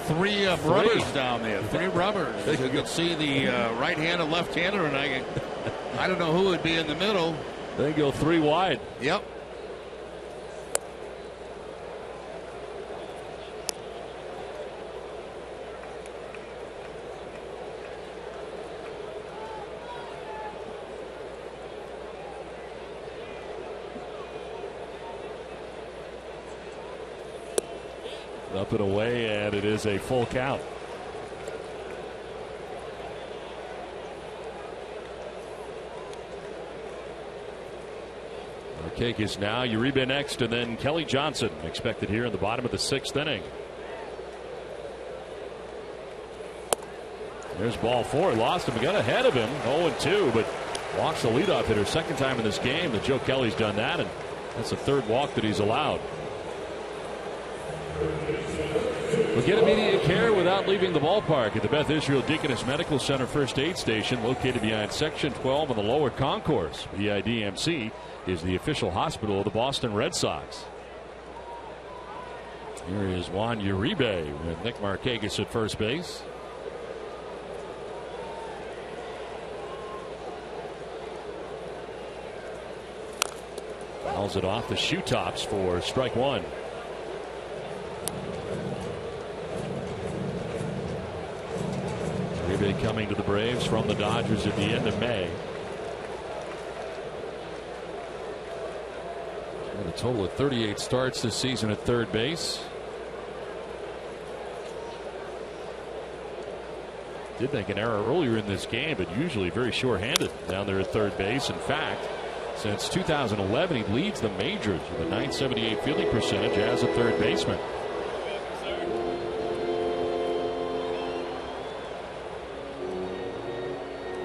Three rubbers down there. Three rubbers. You can see the right-hander, left-hander, and I don't know who would be in the middle. They go three wide. Yep. Up and away, and it is a full count. Markakis now, Uribe next, and then Kelly Johnson expected here in the bottom of the 6th inning. There's ball 4. Lost him. Got ahead of him. 0-2, but walks the leadoff hitter. Second time in this game that Joe Kelly's done that, and that's the 3rd walk that he's allowed. We'll get immediate care without leaving the ballpark at the Beth Israel Deaconess Medical Center First Aid Station, located behind Section 12 on the lower concourse. BIDMC is the official hospital of the Boston Red Sox. Here is Juan Uribe with Nick Markakis at first base. Fouls it off the shoe tops for strike 1. Uribe coming to the Braves from the Dodgers at the end of May. And a total of 38 starts this season at third base. Did make an error earlier in this game, but usually very sure-handed down there at third base. In fact, since 2011, he leads the majors with a .978 fielding percentage as a third baseman.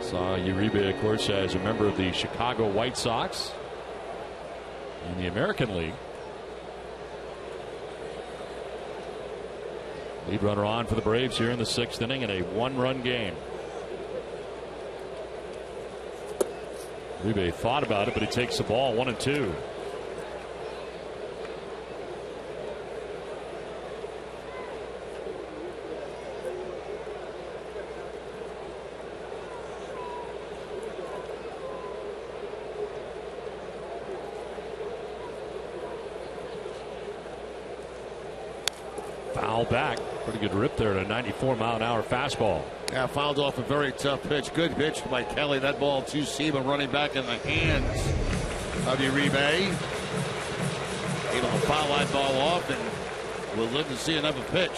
Saw Uribe, of course, as a member of the Chicago White Sox in the American League. Lead runner on for the Braves here in the 6th inning in a 1-run game. Uribe thought about it, but he takes the ball. 1-2. Foul back. Pretty good rip there at a 94-mile-an-hour fastball. Yeah, fouled off a very tough pitch. Good pitch by Kelly. That ball to Seaman running back in the hands of Uribe. Able to foul that ball off, and we'll live to see another pitch.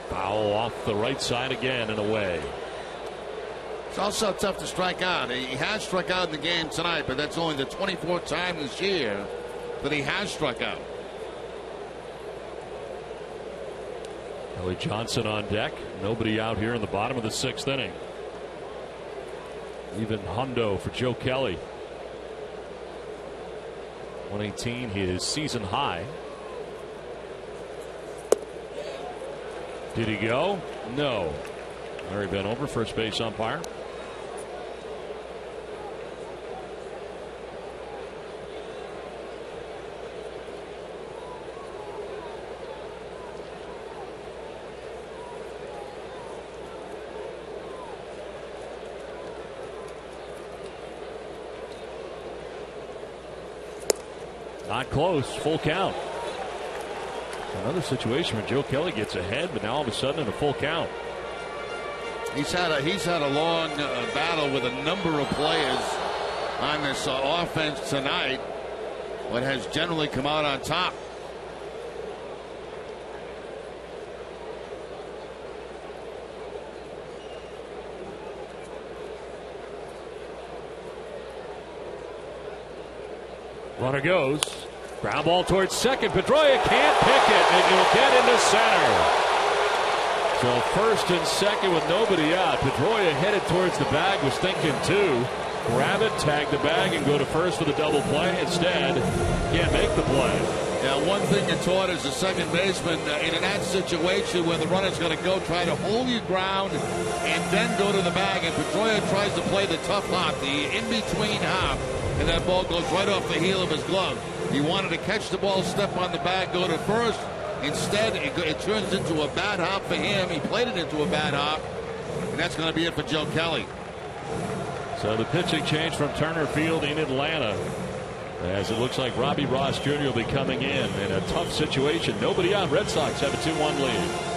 Foul off the right side again and away. It's also tough to strike out. He has struck out in the game tonight, but that's only the 24th time this year that he has struck out. Kelly Johnson on deck. Nobody out here in the bottom of the 6th inning. Even hundo for Joe Kelly. 118, his season high. Did he go? No. Larry Vanover, first base umpire. Not close. Full count. Another situation where Joe Kelly gets ahead, but now all of a sudden in a full count. He's had a long battle with a number of players on this offense tonight, but has generally come out on top. Runner goes. Ground ball towards second. Pedroia can't pick it, and he'll get into center. So first and second with nobody out. Pedroia headed towards the bag, was thinking two. Grab it, tag the bag, and go to first for the double play. Instead, can't make the play. Yeah, one thing you're taught as a second baseman in that situation where the runner's going to go try to hold your ground and then go to the bag, and Pedroia tries to play the tough hop, the in-between hop, and that ball goes right off the heel of his glove. He wanted to catch the ball, step on the bag, go to first. Instead, it turns into a bad hop for him. He played it into a bad hop, and that's going to be it for Joe Kelly. So the pitching change from Turner Field in Atlanta, as it looks like Robbie Ross Jr. will be coming in a tough situation. Nobody out. Red Sox have a 2-1 lead.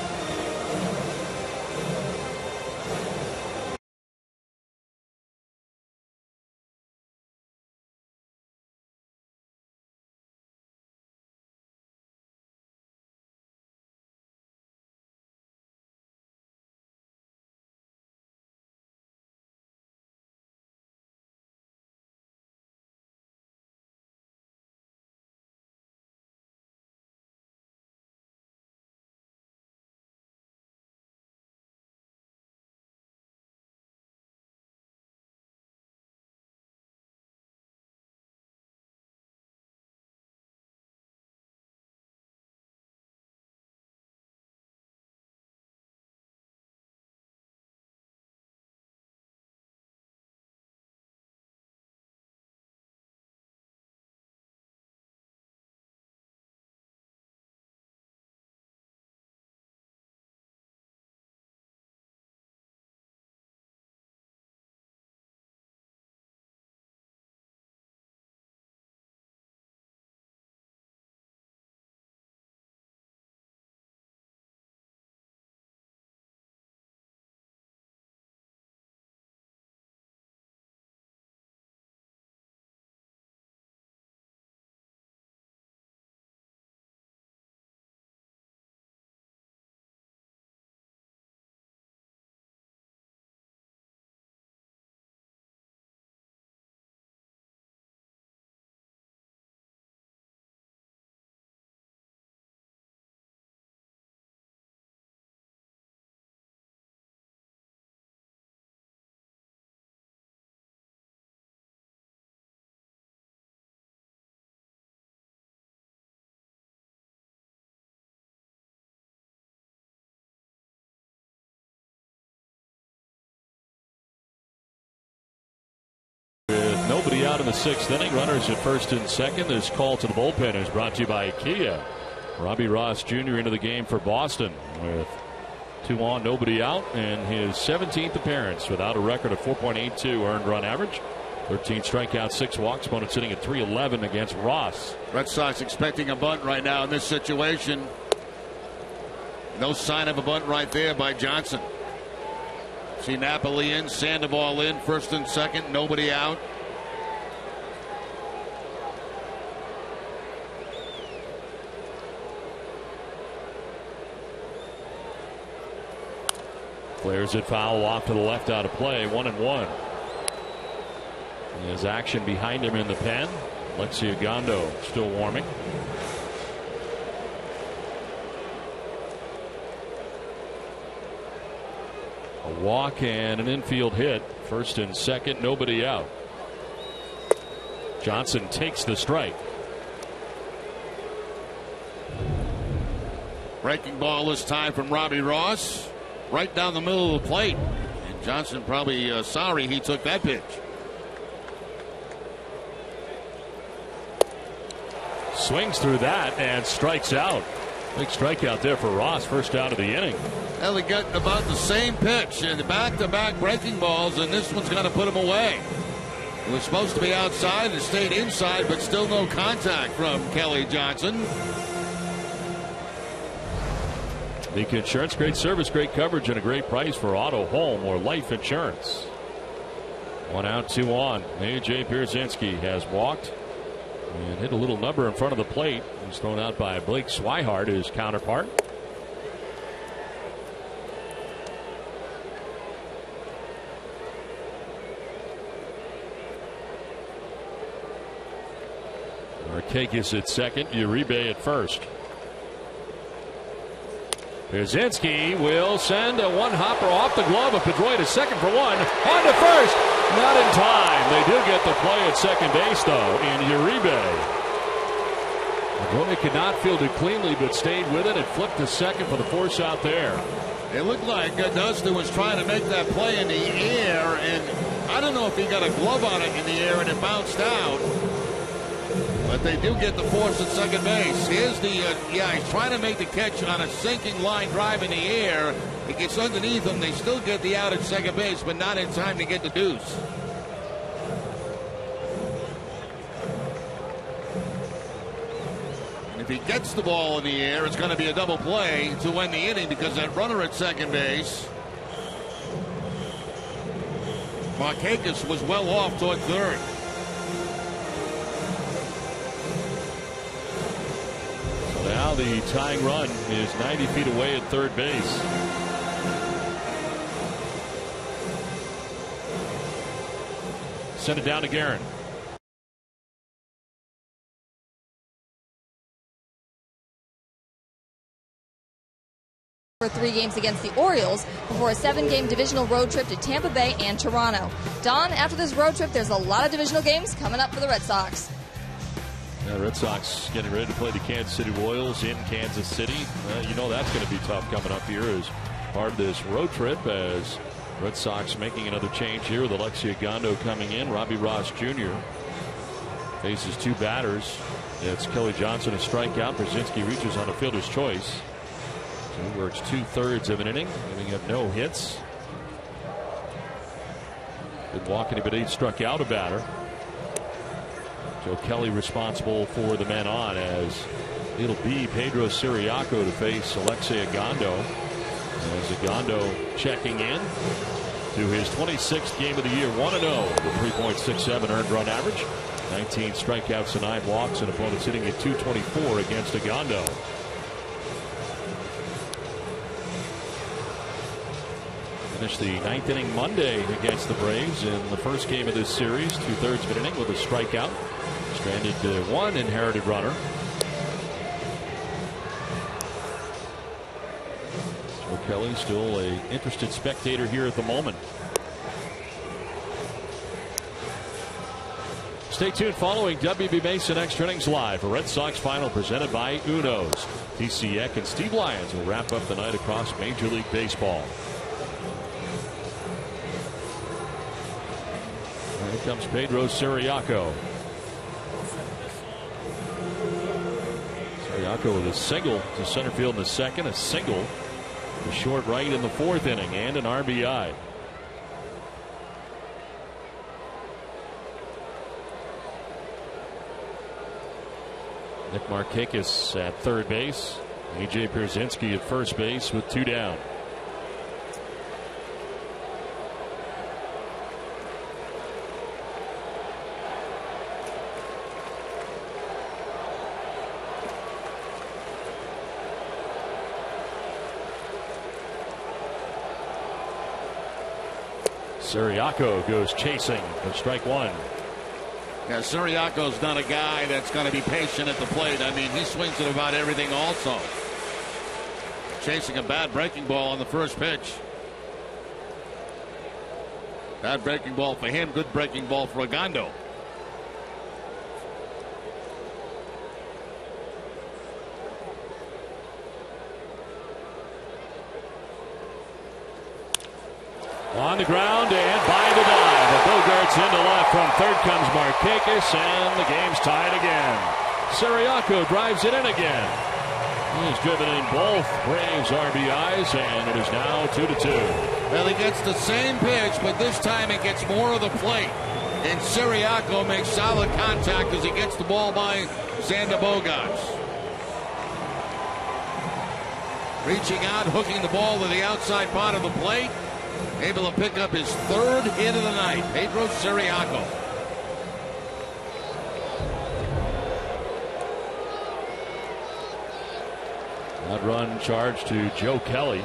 out in the 6th inning. Runners at first and second. This call to the bullpen is brought to you by Kia. Robbie Ross Jr. into the game for Boston with 2 on, nobody out, and his 17th appearance without a record of 4.82 earned run average. 13 strikeouts, 6 walks. Opponent sitting at 311 against Ross. Red Sox expecting a bunt right now in this situation. No sign of a bunt right there by Johnson. See Napoli in, Sandoval in, first and second, nobody out. Flares it foul off to the left out of play. 1-1. There's action behind him in the pen. Alexi Ogando still warming. A walk and an infield hit. First and second, nobody out. Johnson takes the strike. Breaking ball this time from Robbie Ross. Right down the middle of the plate. And Johnson probably sorry he took that pitch. Swings through that and strikes out. Big strikeout there for Ross. First out of the inning. Well, they got about the same pitch and back-to-back breaking balls, and this one's going to put him away. It was supposed to be outside and stayed inside, but still no contact from Kelly Johnson. Leak Insurance, great service, great coverage, and a great price for auto, home, or life insurance. 1 out, 2 on. A.J. Pierzynski has walked and hit a little number in front of the plate. He's thrown out by Blake Swihart, his counterpart. Markakis at second, Uribe at first. Pierzynski will send a one-hopper off the glove of Pedroia to second for 1. On to first. Not in time. They do get the play at second base, though, in Uribe. Pedroia could not field it cleanly, but stayed with it and flipped to second for the force out there. It looked like Dustin was trying to make that play in the air, and I don't know if he got a glove on it in the air and it bounced out. But they do get the force at second base. Here's the, he's trying to make the catch on a sinking line drive in the air. It gets underneath them. They still get the out at second base, but not in time to get the deuce. And if he gets the ball in the air, it's going to be a double play to win the inning because that runner at second base, Markakis, was well off toward third. Now the tying run is 90 feet away at third base. Send it down to Guerin. For 3 games against the Orioles before a 7-game divisional road trip to Tampa Bay and Toronto. Don, after this road trip, there's a lot of divisional games coming up for the Red Sox. The Red Sox getting ready to play the Kansas City Royals in Kansas City. You know that's going to be tough coming up here as part of this road trip, as Red Sox making another change here with Alexi Ogando coming in. Robbie Ross Jr. faces 2 batters. It's Kelly Johnson, a strikeout. Pierzynski reaches on a fielder's choice. So he works 2/3 of an inning, giving up no hits. Didn't walk anybody, struck out a batter. So Kelly responsible for the men on, as it'll be Pedro Siriaco to face Alexi Ogando. As Ogando checking in to his 26th game of the year, 1-0 with 3.67 earned run average, 19 strikeouts and 9 walks, and opponents hitting at .224 against Ogando. Finished the 9th inning Monday against the Braves in the first game of this series, 2/3 of an inning with a strikeout. Stranded 1 inherited runner. Joe Kelly still an interested spectator here at the moment. Stay tuned following WB Mason Extra Innings Live, a Red Sox final presented by Uno's. TC Eck and Steve Lyons will wrap up the night across Major League Baseball. comes Pedro Ciriaco. Ciriaco with a single to center field in the second, a single to short right in the fourth inning, and an RBI. Nick Markakis at third base. A.J. Pierzynski at first base with 2 down. Ciriaco goes chasing for strike 1. Yeah, Ciriaco's not a guy that's going to be patient at the plate. I mean, he swings at about everything also. Chasing a bad breaking ball on the first pitch. Bad breaking ball for him, good breaking ball for Ogando. On the ground and by the dive. The Bogarts into left. From third comes Markakis, and the game's tied again. Ciriaco drives it in again. He's driven in both Braves RBIs, and it is now 2-2. Well, he gets the same pitch, but this time it gets more of the plate. And Ciriaco makes solid contact as he gets the ball by Xander Bogaerts. Reaching out, hooking the ball to the outside part of the plate. Able to pick up his third hit of the night, Pedro Ciriaco. That run charged to Joe Kelly.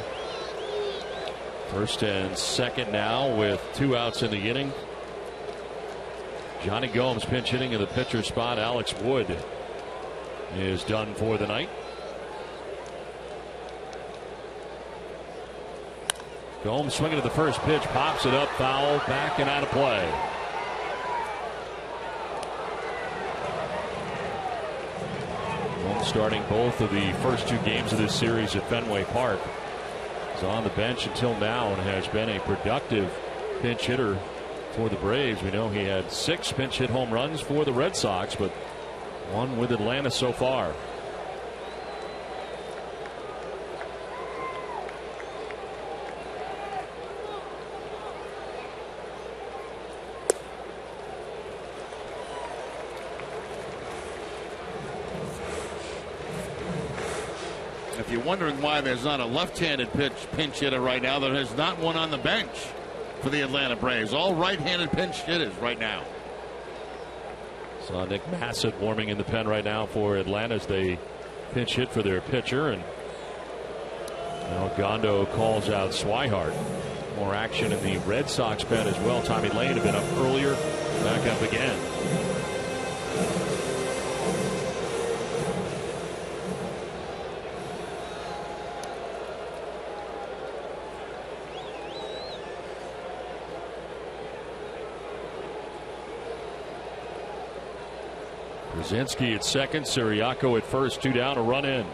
First and second now with 2 outs in the inning. Johnny Gomes pinch hitting in the pitcher spot. Alex Wood is done for the night. Gomes swinging to the first pitch, pops it up, foul, back and out of play. Gomes starting both of the first 2 games of this series at Fenway Park. He's on the bench until now and has been a productive pinch hitter for the Braves. We know he had 6 pinch hit home runs for the Red Sox, but 1 with Atlanta so far. If you're wondering why there's not a left-handed pinch hitter right now, there is not one on the bench for the Atlanta Braves. All right-handed pinch hitters right now. Saw Nick Massett warming in the pen right now for Atlanta as they pinch hit for their pitcher, and now Gondo calls out Swihart. More action in the Red Sox pen as well. Tommy Lane had been up earlier, back up again. Pierzynski at second, Ciriaco at first, 2 down, a run in.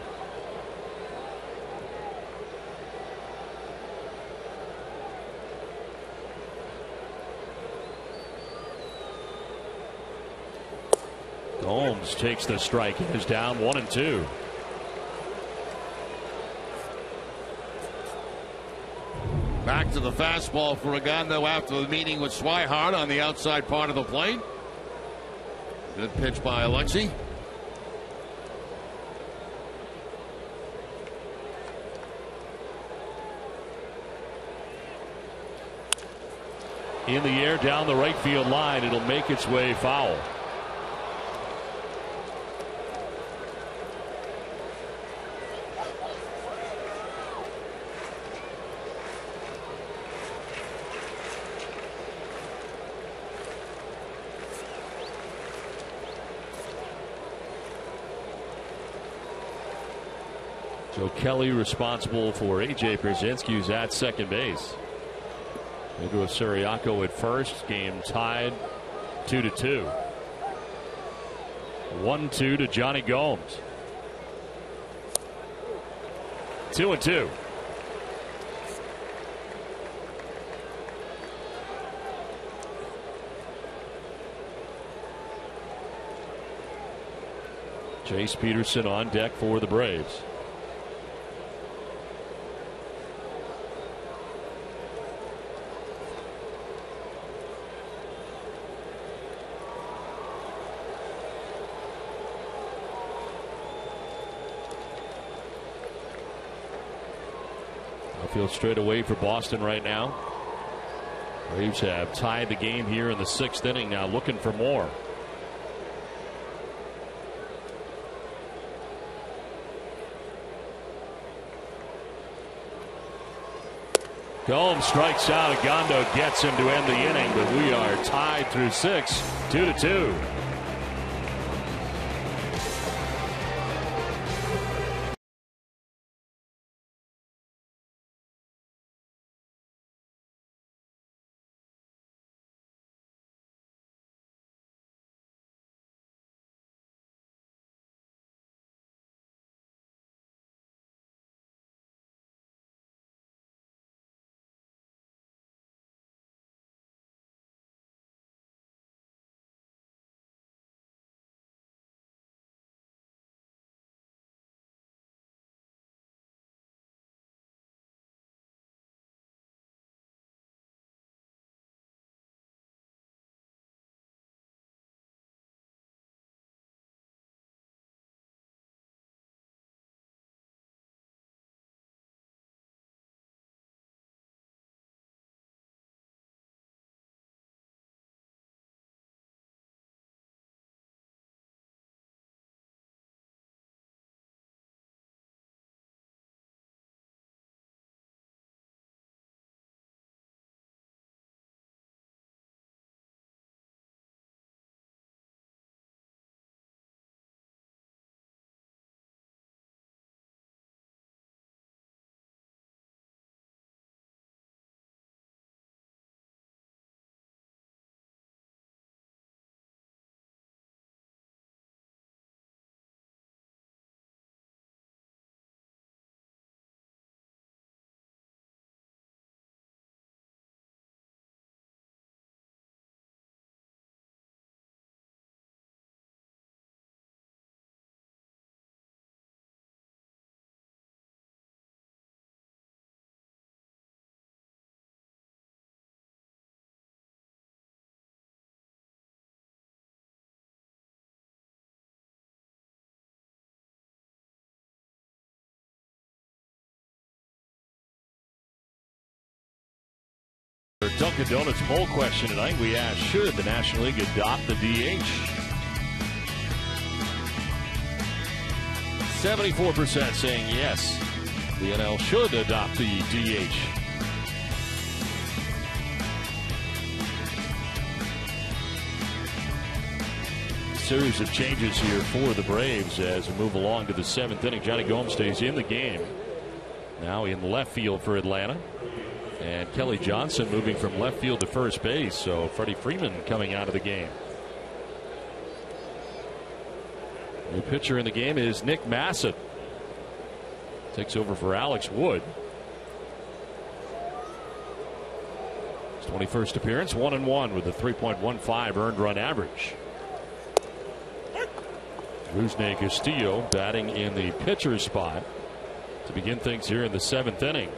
Gomes takes the strike, is down 1-2. Back to the fastball for Ogando after the meeting with Swihart on the outside part of the plate. Good pitch by Alexi. In the air down the right field line, it'll make its way foul. Joe Kelly responsible for A.J. Pierzynski, who's at second base. Pedro Ciriaco at first. Game tied 2-2. 1-2 to Johnny Gomes. 2-2. Chase Peterson on deck for the Braves. Outfield straight away for Boston right now. Braves have tied the game here in the 6th inning, now looking for more. Gomes strikes out. Agondo gets him to end the inning, but we are tied through 6, 2-2. Dunkin' Donuts poll question tonight. We asked, should the National League adopt the DH? 74% saying yes, the NL should adopt the DH. Series of changes here for the Braves as we move along to the 7th inning. Johnny Gomes stays in the game. Now in left field for Atlanta. And Kelly Johnson moving from left field to first base. So Freddie Freeman coming out of the game. New pitcher in the game is Nick Massett. Takes over for Alex Wood. His 21st appearance, 1-1 with a 3.15 earned run average. Rusney Castillo batting in the pitcher's spot to begin things here in the 7th inning.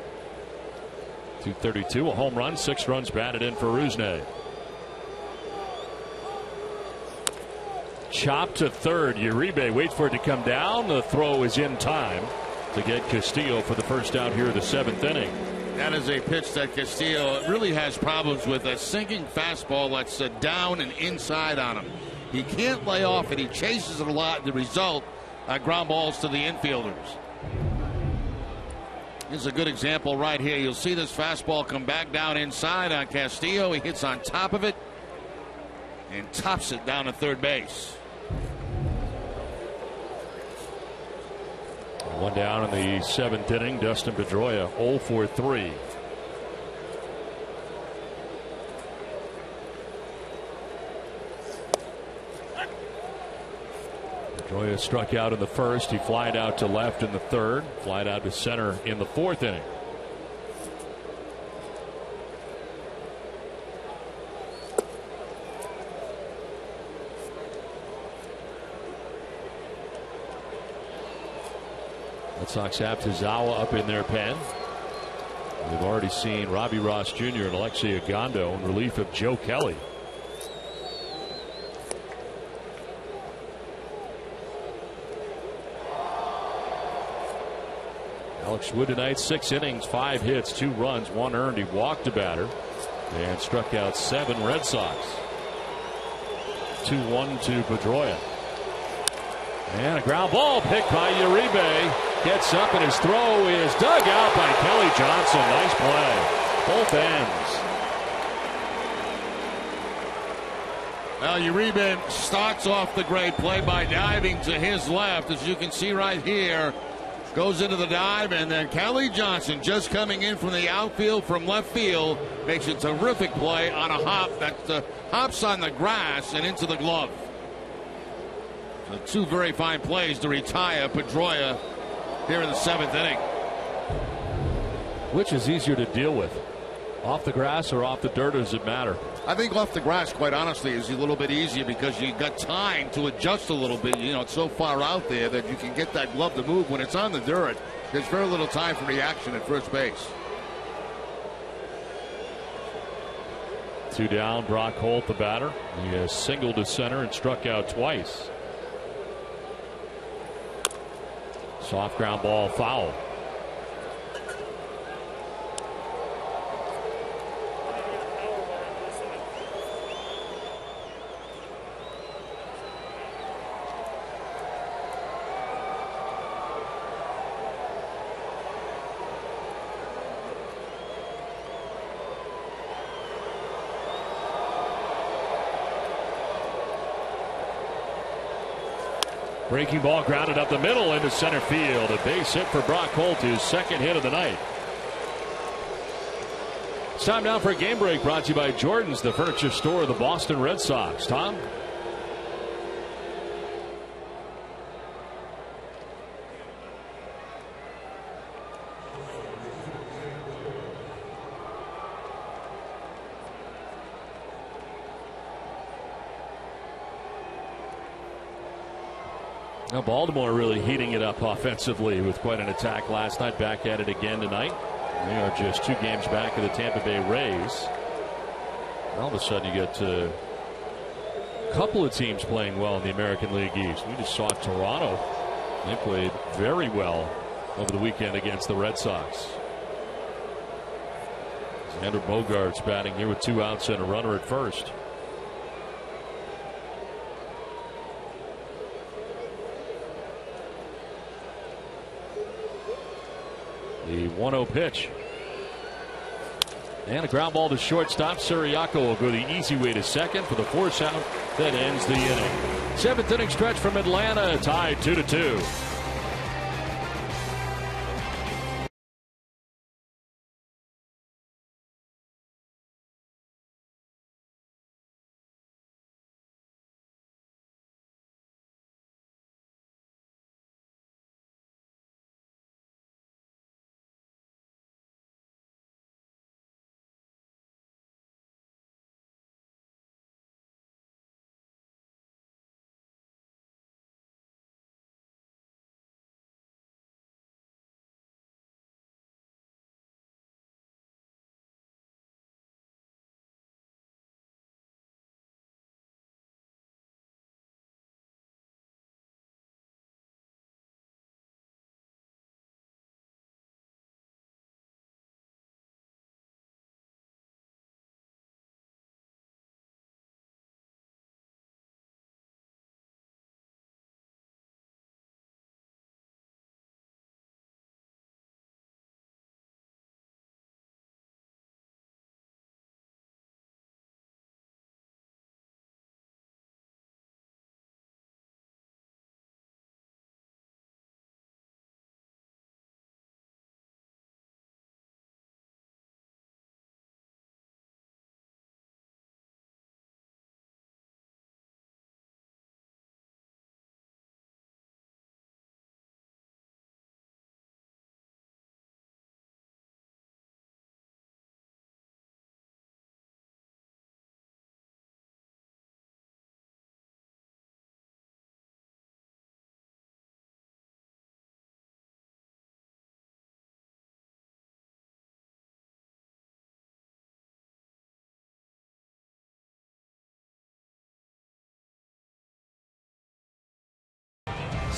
232, a home run, 6 runs batted in for Rusney. Chop to third. Uribe waits for it to come down. The throw is in time to get Castillo for the first out here in the 7th inning. That is a pitch that Castillo really has problems with. A sinking fastball that's down and inside on him. He can't lay off it. He chases it a lot. The result, ground balls to the infielders. This is a good example right here. You'll see this fastball come back down inside on Castillo. He hits on top of it and tops it down to third base. One down in the 7th inning. Dustin Pedroia 0 for 3. Pedroia struck out in the first. He flied out to left in the third. Flied out to center in the 4th inning. Red Sox have Tazawa up in their pen. We've already seen Robbie Ross Jr. and Alexei Ogando in relief of Joe Kelly. Alex Wood tonight, 6 innings, 5 hits, 2 runs, 1 earned. He walked a batter and struck out 7 Red Sox. 2-1 to Pedroia. And a ground ball picked by Uribe. Gets up and his throw is dug out by Kelly Johnson. Nice play. Both ends. Well, Uribe starts off the great play by diving to his left, as you can see right here. Goes into the dive, and then Kelly Johnson, just coming in from the outfield from left field, makes a terrific play on a hop that hops on the grass and into the glove. So 2 very fine plays to retire Pedroia here in the 7th inning. Which is easier to deal with? Off the grass or off the dirt, or does it matter? I think off the grass, quite honestly, is a little bit easier because you got time to adjust a little bit. You know, it's so far out there that you can get that glove to move. When it's on the dirt, there's very little time for reaction at first base. 2 down, Brock Holt, the batter. He has singled to center and struck out twice. Soft ground ball, foul. Breaking ball grounded up the middle into center field. A base hit for Brock Holt, his 2nd hit of the night. It's time now for a game break, brought to you by Jordan's, the furniture store of the Boston Red Sox. Tom? Now Baltimore really heating it up offensively with quite an attack last night. Back at it again tonight. They are just 2 games back of the Tampa Bay Rays. All of a sudden you get a couple of teams playing well in the American League East. We just saw Toronto. They played very well over the weekend against the Red Sox. Xander Bogaerts batting here with 2 outs and a runner at first. The 1-0 pitch. And a ground ball to shortstop. Siriaco will go the easy way to second for the force out that ends the inning. 7th inning stretch from Atlanta, tied 2-2.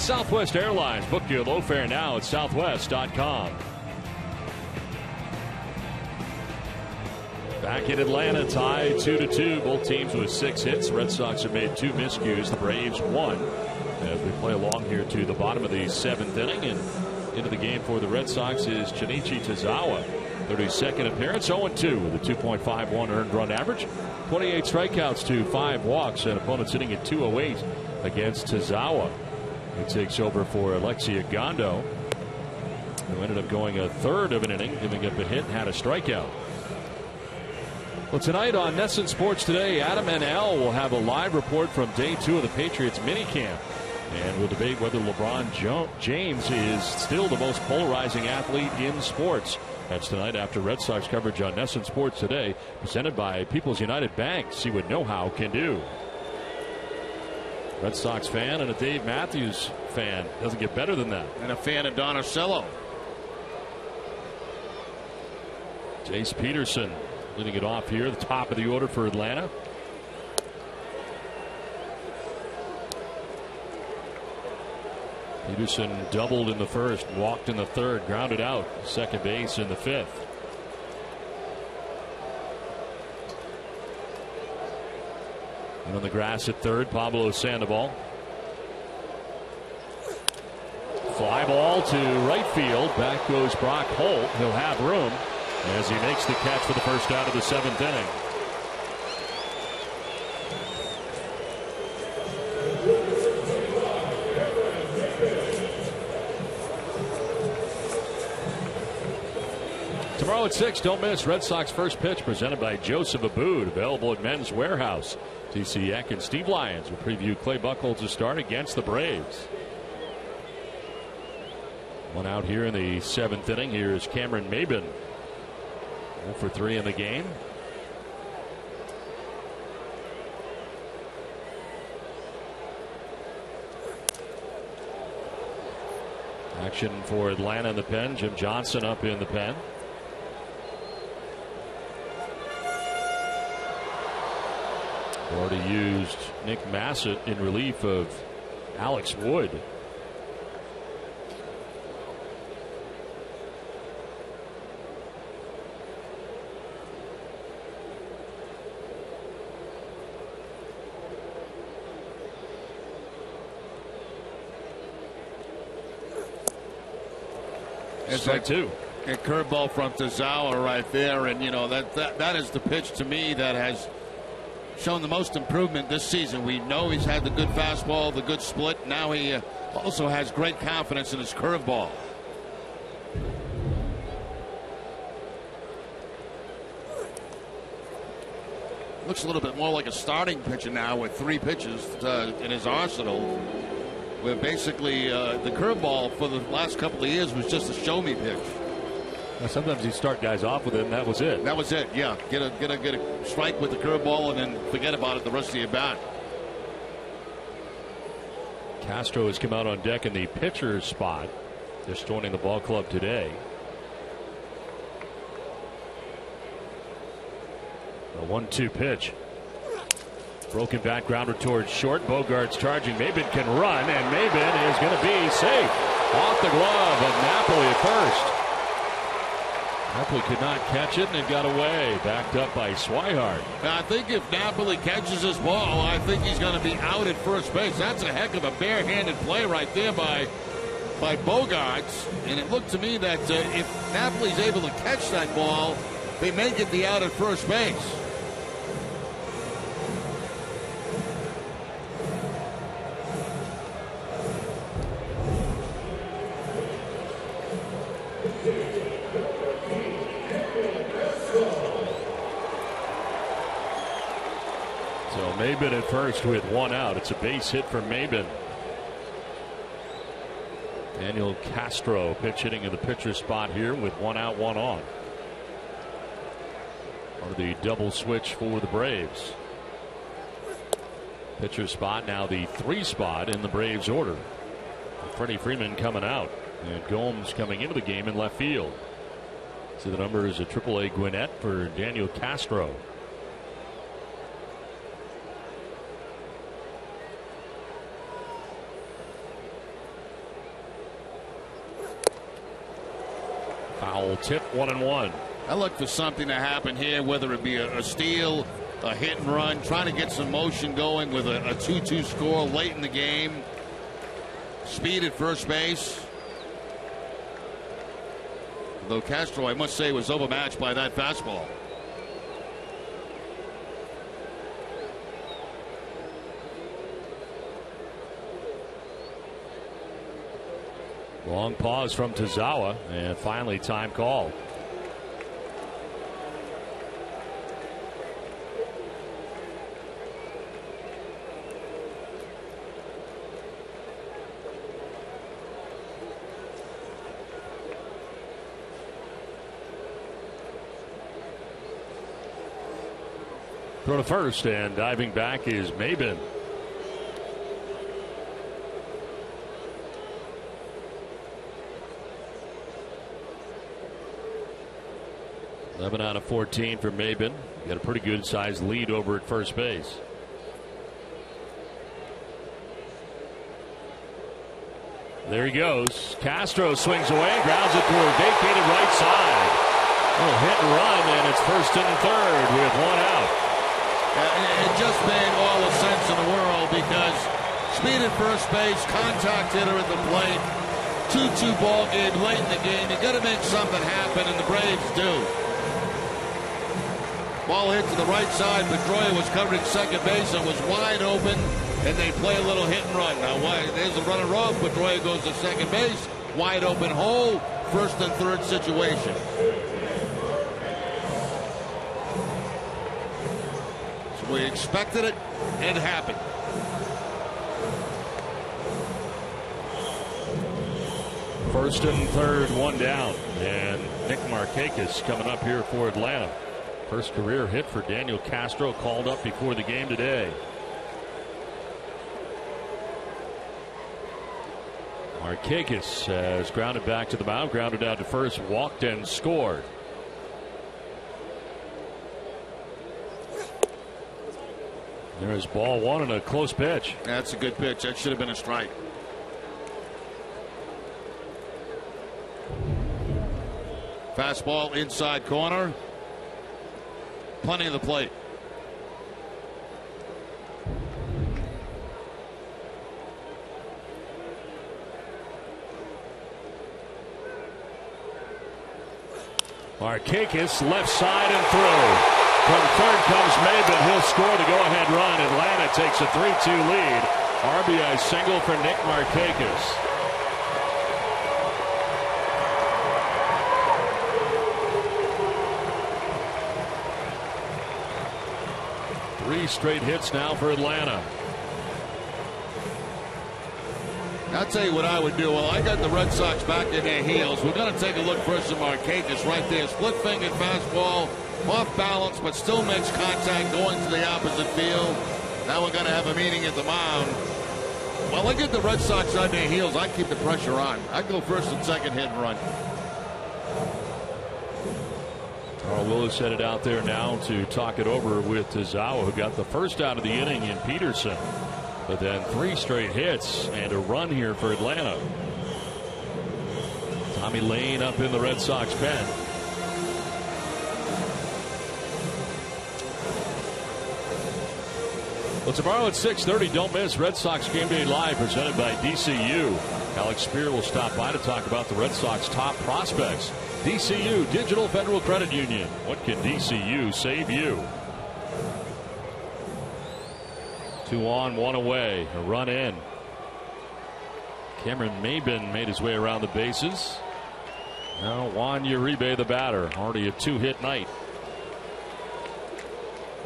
Southwest Airlines. Book your low fare now at southwest.com. Back in Atlanta, tied 2-2. Both teams with 6 hits. Red Sox have made 2 miscues. The Braves 1. As we play along here to the bottom of the 7th inning, and into the game for the Red Sox is Shinichi Tozawa. 32nd appearance, 0-2 with a 2.51 earned run average. 28 strikeouts to 5 walks, and opponents hitting at 208 against Tozawa. He takes over for Alexia Gondo, who ended up going a third of an inning, giving up a hit and had a strikeout. Well, tonight on NESN Sports Today, Adam and Al will have a live report from day 2 of the Patriots minicamp. And we'll debate whether LeBron James is still the most polarizing athlete in sports. That's tonight after Red Sox coverage on NESN Sports Today, presented by People's United Bank. See what know-how can do. Red Sox fan and a Dave Matthews fan. Doesn't get better than that. And a fan of Don Orsillo. Jace Peterson leading it off here, the top of the order for Atlanta. Peterson doubled in the first, walked in the third, grounded out second base in the 5th. And on the grass at third, Pablo Sandoval. Fly ball to right field. Back goes Brock Holt. He'll have room as he makes the catch for the first out of the 7th inning. Tomorrow at 6, don't miss Red Sox first pitch presented by Joseph Abboud, available at Men's Warehouse. TC Eck and Steve Lyons will preview Clay Buchholz's start against the Braves. One out here in the 7th inning. Here's Cameron Maybin. 0 for 3 in the game. Action for Atlanta in the pen. Jim Johnson up in the pen. Already used Nick Massett in relief of Alex Wood. Strike 2. A curveball from Tozawa right there, and you know that is the pitch to me that has shown the most improvement this season. We know he's had the good fastball, the good split. Now he also has great confidence in his curveball. Looks a little bit more like a starting pitcher now with 3 pitches in his arsenal. Where basically the curveball for the last couple of years was just a show me pitch. Well, sometimes you start guys off with it and that was it. That was it, yeah. Get a strike with the curveball and then forget about it the rest of your bat. Castro has come out on deck in the pitcher's spot, just joining the ball club today. A 1-2 pitch. Broken back grounder towards short. Bogart's charging. Maybin can run, and Maybin is going to be safe. Off the glove of Napoli at first. Napoli could not catch it, and it got away. Backed up by Swihart. Now, I think if Napoli catches this ball, I think he's going to be out at first base. That's a heck of a barehanded play right there by Bogarts. And it looked to me that if Napoli's able to catch that ball, they may get the out at first base. Maybin at first with 1 out. It's a base hit for Maybin. Daniel Castro pitch hitting in the pitcher spot here with 1 out, 1 on. Part of the double switch for the Braves. Pitcher spot now the 3 spot in the Braves order. Freddie Freeman coming out and Gomes coming into the game in left field. So the number is a AAA Gwinnett for Daniel Castro. Foul tip, 1-1. I look for something to happen here, whether it be a steal, a hit and run, trying to get some motion going with a 2-2 score late in the game. Speed at first base. Though Castro, I must say, was overmatched by that fastball. Long pause from Tazawa, and finally time called. Throw to first, and diving back is Maben. Eleven out of 14 for Maben. Got a pretty good sized lead over at first base. There he goes. Castro swings away, grounds it toward vacated right side. A little hit and run, and it's first and third with one out. It just made all the sense in the world because speed at first base, contact hitter at the plate, 2-2 ball game late in the game. You got to make something happen, and the Braves do. Ball hit to the right side. Pedroia was covering second base and was wide open, and they play a little hit and run. Now, there's a runner off. Pedroia goes to second base, wide open hole, first and third situation. So we expected it, and it happened. First and third, one down, and Nick Markakis coming up here for Atlanta. First career hit for Daniel Castro, called up before the game today. Markakis has grounded back to the mound, grounded out to first, walked and scored. There's ball one and a close pitch. That's a good pitch. That should have been a strike. Fastball inside corner. Plenty of the plate. Markakis left side and through. From third comes Maben. He'll score the go-ahead run. Atlanta takes a 3-2 lead. RBI single for Nick Markakis. Three straight hits now for Atlanta. I'll tell you what I would do. Well, I got the Red Sox back in their heels. We're going to take a look first at Markakis right there. Split-fingered fastball, off balance, but still makes contact going to the opposite field. Now we're going to have a meeting at the mound. Well, I get the Red Sox on their heels. I keep the pressure on. I go first and second, hit and run. Carl Willis headed out there now to talk it over with Tazawa, who got the first out of the inning in Peterson. But then three straight hits and a run here for Atlanta. Tommy Lane up in the Red Sox pen. Well, tomorrow at 6:30, don't miss Red Sox Game Day Live presented by DCU. Alex Spear will stop by to talk about the Red Sox top prospects. DCU, Digital Federal Credit Union. What can DCU save you? 2 on, 1 away. A run in. Cameron Maben made his way around the bases. Now Juan Uribe, the batter. Already a 2-hit night.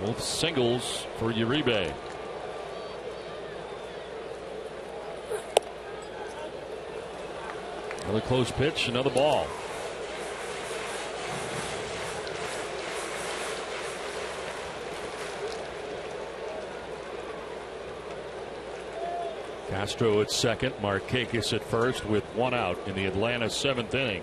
Both singles for Uribe. Another close pitch, another ball. Castro at second, Markakis at first with one out in the Atlanta 7th inning.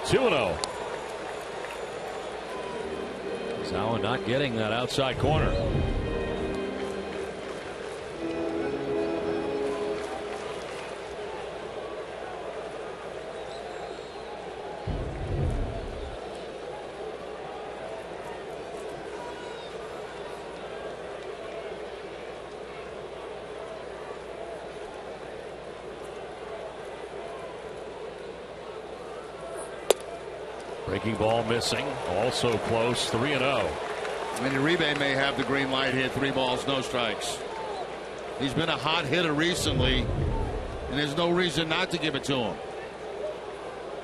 Two 2-0. Zawa not getting that outside corner. Breaking ball missing. Also close. 3-0. Uribe may have the green light here. 3 balls, no strikes. He's been a hot hitter recently, and there's no reason not to give it to him.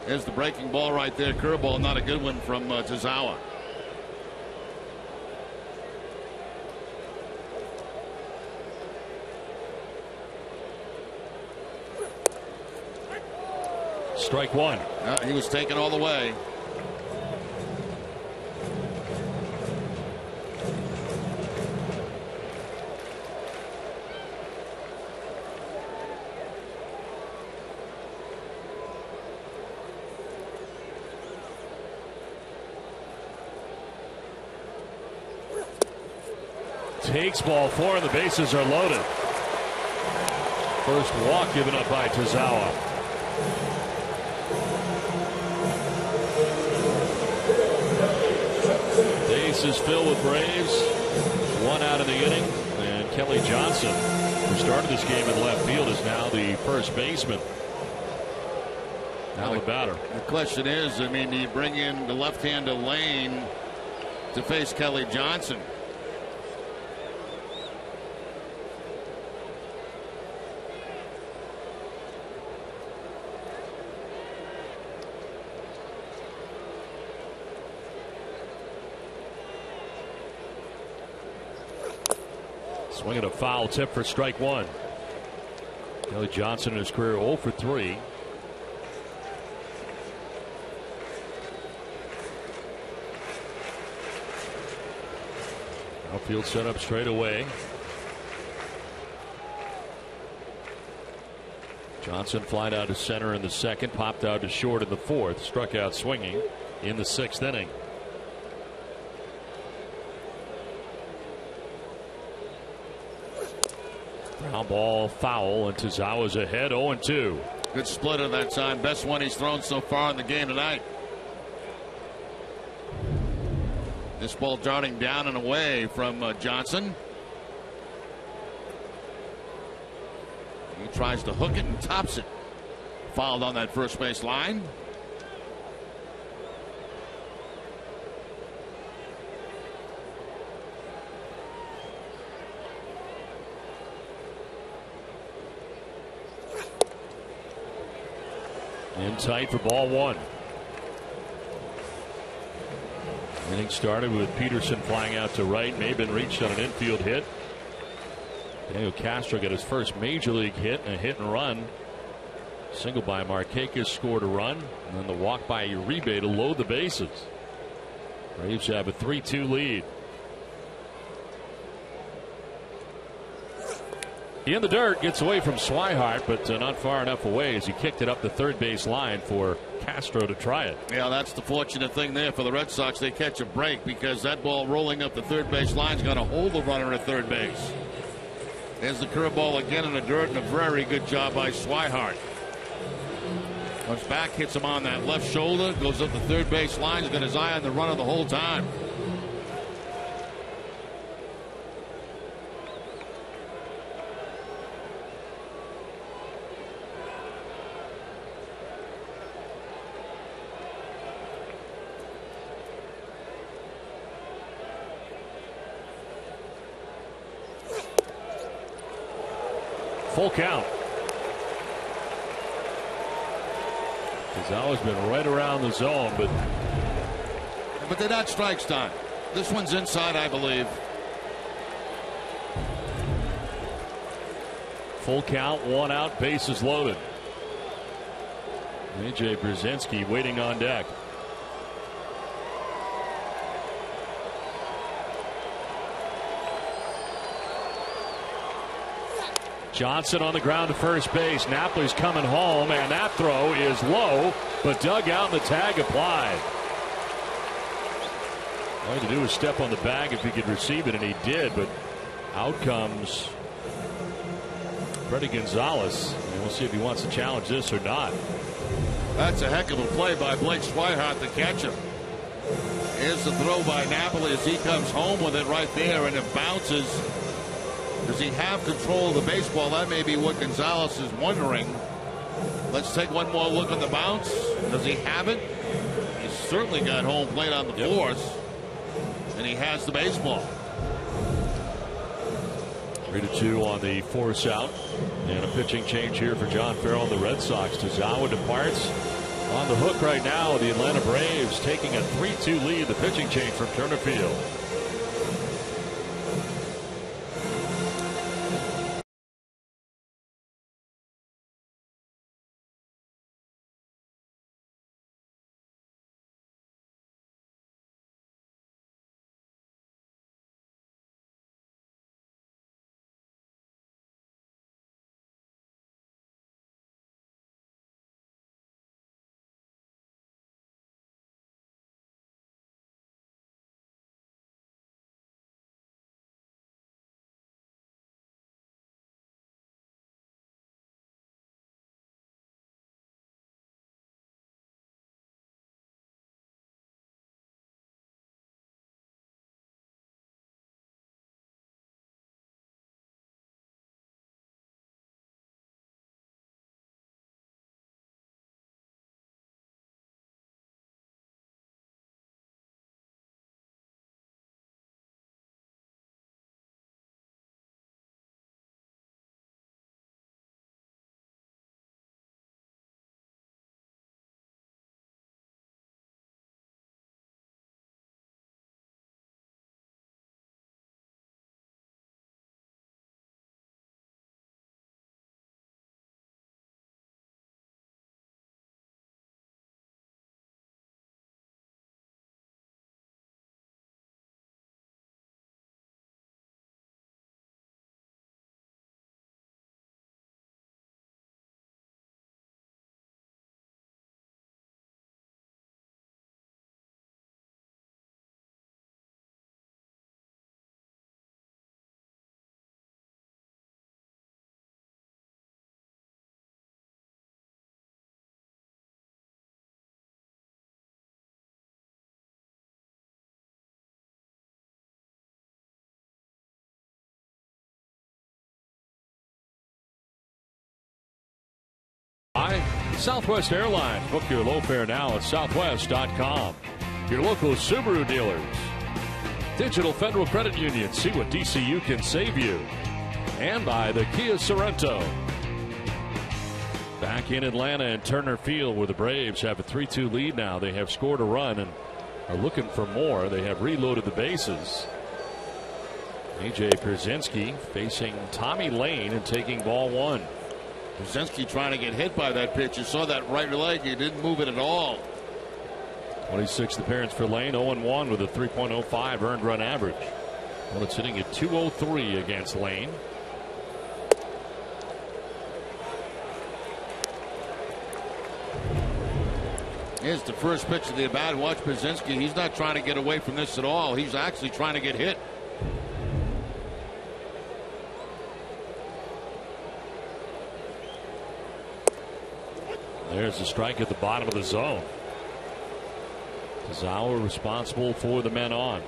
There's the breaking ball right there. Curveball, not a good one from Tazawa. Strike 1. He was taken all the way. Takes ball 4 and the bases are loaded. First walk given up by Tazawa. Bases filled with Braves. 1 out of the inning. And Kelly Johnson, who started this game in left field, is now the first baseman. Now the batter. The question is, do you bring in the left-hander Lane to face Kelly Johnson? Swinging a foul tip for strike 1. Kelly Johnson in his career 0 for 3. Outfield set up straight away. Johnson flied out to center in the 2nd, popped out to short in the 4th, struck out swinging in the 6th inning. Ground ball foul, and Tazawa's ahead 0-2. Good splitter that time. Best one he's thrown so far in the game tonight. This ball darting down and away from Johnson. He tries to hook it and tops it. Fouled on that first base line. In tight for ball 1. Inning started with Peterson flying out to right. Maben reached on an infield hit. Daniel Castro got his first major league hit, and a hit and run. Single by Markakis scored a run, and then the walk by Uribe to load the bases. Braves have a 3-2 lead. In the dirt, gets away from Swihart, but not far enough away as he kicked it up the third base line for Castro to try it. Yeah, that's the fortunate thing there for the Red Sox. They catch a break because that ball rolling up the third base line is going to hold the runner at third base. There's the curveball again in the dirt, and a very good job by Swihart. Comes back, hits him on that left shoulder, goes up the third base line. He's got his eye on the runner the whole time. Full count. Tazawa's been right around the zone, but they're not strikes time. This one's inside, I believe. Full count, 1 out, bases loaded. A.J. Brzezinski waiting on deck. Johnson on the ground to first base. Napoli's coming home, and that throw is low, but dug out and the tag applied. All he had to do was step on the bag if he could receive it, and he did, but out comes Freddie Gonzalez. And we'll see if he wants to challenge this or not. That's a heck of a play by Blake Swihart, the catcher. Here's the throw by Napoli as he comes home with it right there, and it bounces. Does he have control of the baseball? That may be what Gonzalez is wondering. Let's take one more look at the bounce. Does he have it? He certainly got home plate on the fourth, and he has the baseball. 3-2 on the force out, and a pitching change here for John Farrell and the Red Sox. Tazawa departs. On the hook right now, the Atlanta Braves taking a 3-2 lead. The pitching change from Turner Field. Southwest Airlines. Book your low fare now at southwest.com. Your local Subaru dealers. Digital Federal Credit Union. See what DCU can save you. And by the Kia Sorrento. Back in Atlanta and Turner Field, where the Braves have a 3-2 lead now. They have scored a run and are looking for more. They have reloaded the bases. A.J. Pierzynski facing Tommy Lane and taking ball one. Pierzynski trying to get hit by that pitch. You saw that right leg. He didn't move it at all. 26th appearance for Lane. 0-1 with a 3.05 earned run average. Well, it's hitting at 203 against Lane. Here's the first pitch of the at-bat. Watch Pierzynski. He's not trying to get away from this at all. He's actually trying to get hit. There's a strike at the bottom of the zone. Tazawa responsible for the men on.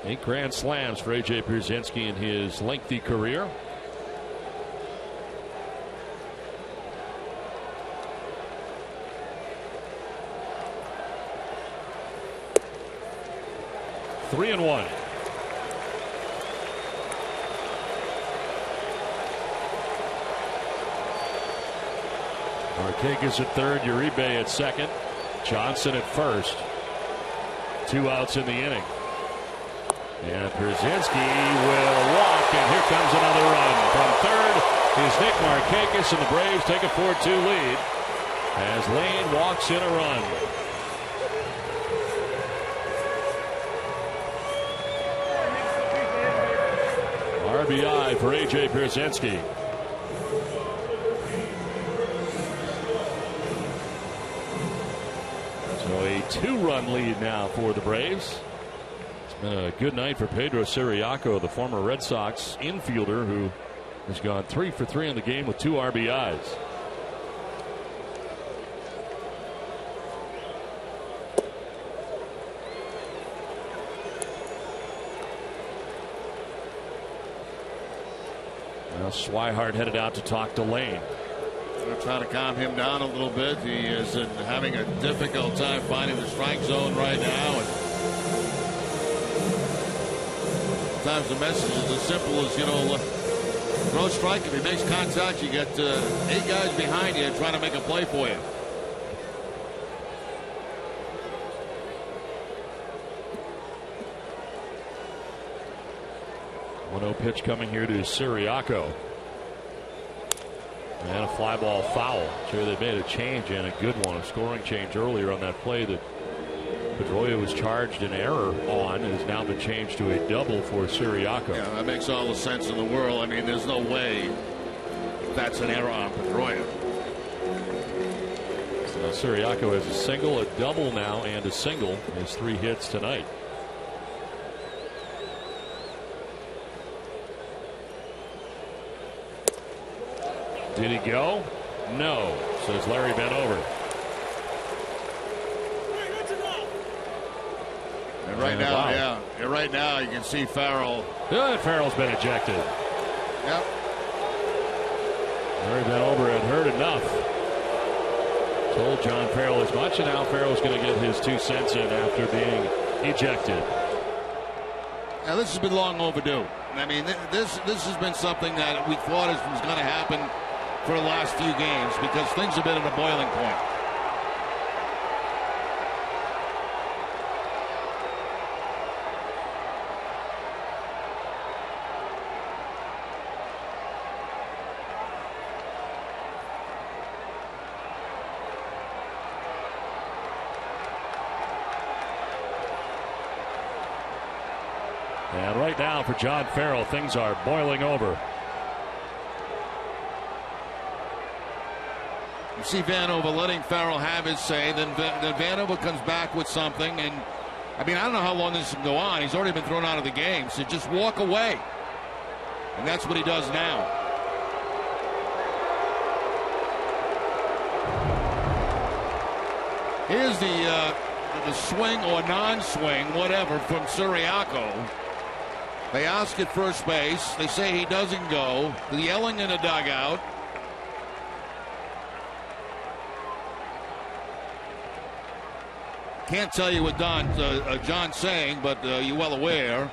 8 grand slams for A.J. Pierzynski in his lengthy career. Three and one. Marquez at third, Uribe at second, Johnson at first. 2 outs in the inning. And Pierzynski will walk, and here comes another run. From third is Nick Marquez, and the Braves take a 4-2 lead as Lane walks in a run. RBI for A.J. Pierzynski. So a 2-run lead now for the Braves. It's been a good night for Pedro Siriaco, the former Red Sox infielder who has gone 3 for 3 in the game with 2 RBIs. Now Swihart headed out to talk to Lane. They're trying to calm him down a little bit. He is having a difficult time finding the strike zone right now. And sometimes the message is as simple as, throw a strike. If he makes contact, you get 8 guys behind you trying to make a play for you. One-0 pitch coming here to Siriaco. And a fly ball foul. Sure, they made a change, and a good one. A scoring change earlier on that play that Pedroia was charged in error on, and has now been changed to a double for Siriaco. Yeah, that makes all the sense in the world. I mean, there's no way that's an error on Pedroia. So Siriaco has a single, a double now, and a single. His 3 hits tonight. Did he go? No, says Larry Vanover. And right now, wow. And right now you can see Farrell. Farrell's been ejected. Yep. Larry Vanover had heard enough. Told John Farrell as much, and now Farrell's going to get his 2 cents in after being ejected. Now this has been long overdue. I mean, this has been something that we thought was going to happen for the last few games because things have been at a boiling point. And right now for John Farrell, things are boiling over. You see Vanover letting Farrell have his say, then Vanover comes back with something, and I mean, I don't know how long this can go on. He's already been thrown out of the game, so just walk away. And that's what he does now. Here's the swing or non-swing, whatever, from Siriaco. They ask at first base. They say he doesn't go. The yelling in the dugout. Can't tell you what John's saying, but you're well aware.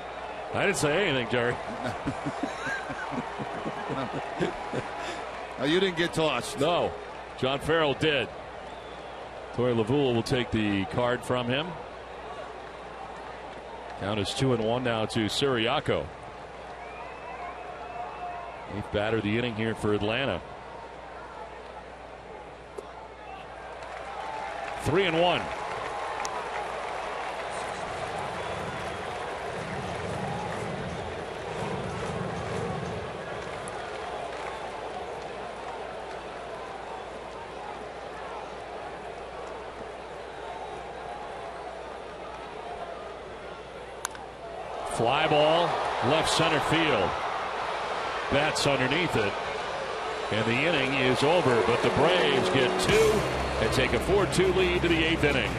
I didn't say anything, Jerry. No, you didn't get tossed. No, John Farrell did. Torey Lovula will take the card from him. Count is 2-1 now to Siriaco. 8th batter of the inning here for Atlanta. 3-1. Fly ball, left center field. Bats underneath it. And the inning is over, but the Braves get 2 and take a 4-2 lead to the 8th inning.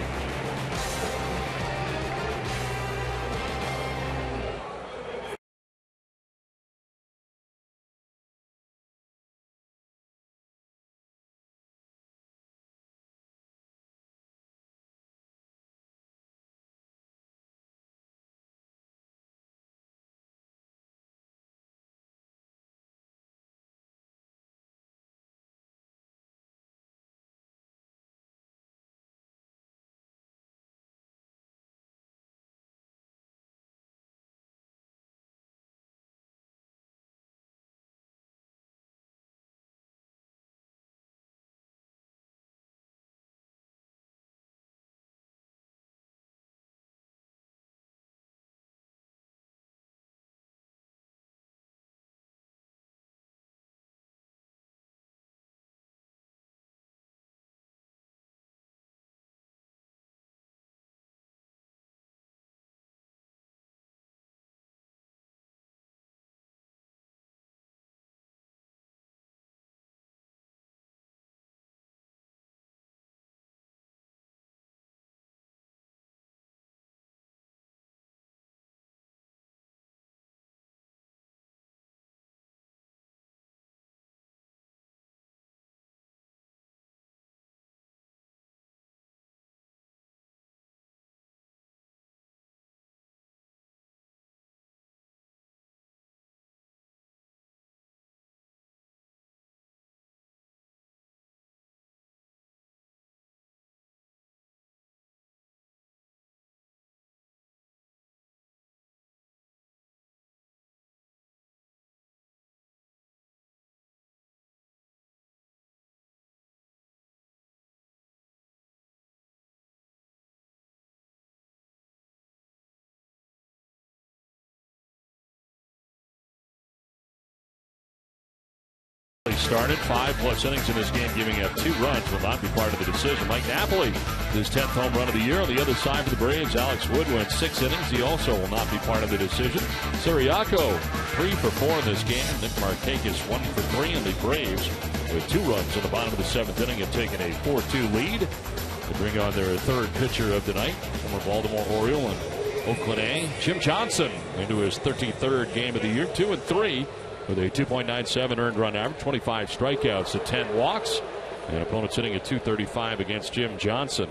started. 5+ innings in this game, giving up 2 runs. Will not be part of the decision. Mike Napoli, his 10th home run of the year. On the other side for the Braves, Alex Wood went 6 innings. He also will not be part of the decision. Siriaco, 3 for 4 in this game. Nick Markakis, 1 for 3 in the Braves, with 2 runs in the bottom of the 7th inning, have taken a 4-2 lead to bring on their 3rd pitcher of the night, former Baltimore Oriole and Oakland A, Jim Johnson, into his 33rd game of the year, 2-3 with a 2.97 earned run average, 25 strikeouts to 10 walks, and opponents hitting at .235 against Jim Johnson.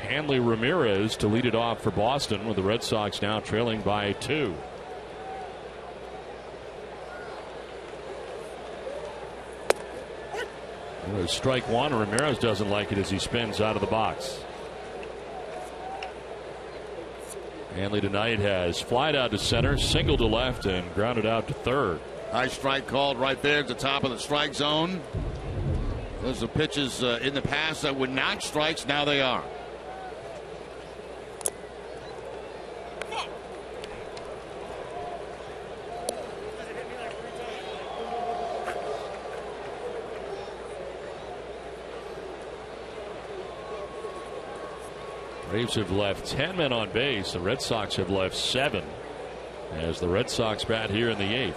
Hanley Ramirez to lead it off for Boston, with the Red Sox now trailing by 2. There's strike 1. Ramirez doesn't like it as he spins out of the box. Hanley tonight has flied out to center, singled to left, and grounded out to third. High strike called right there at the top of the strike zone. Those are pitches in the past that were not strikes. Now they are. Braves have left 10 men on base. The Red Sox have left 7 as the Red Sox bat here in the 8th.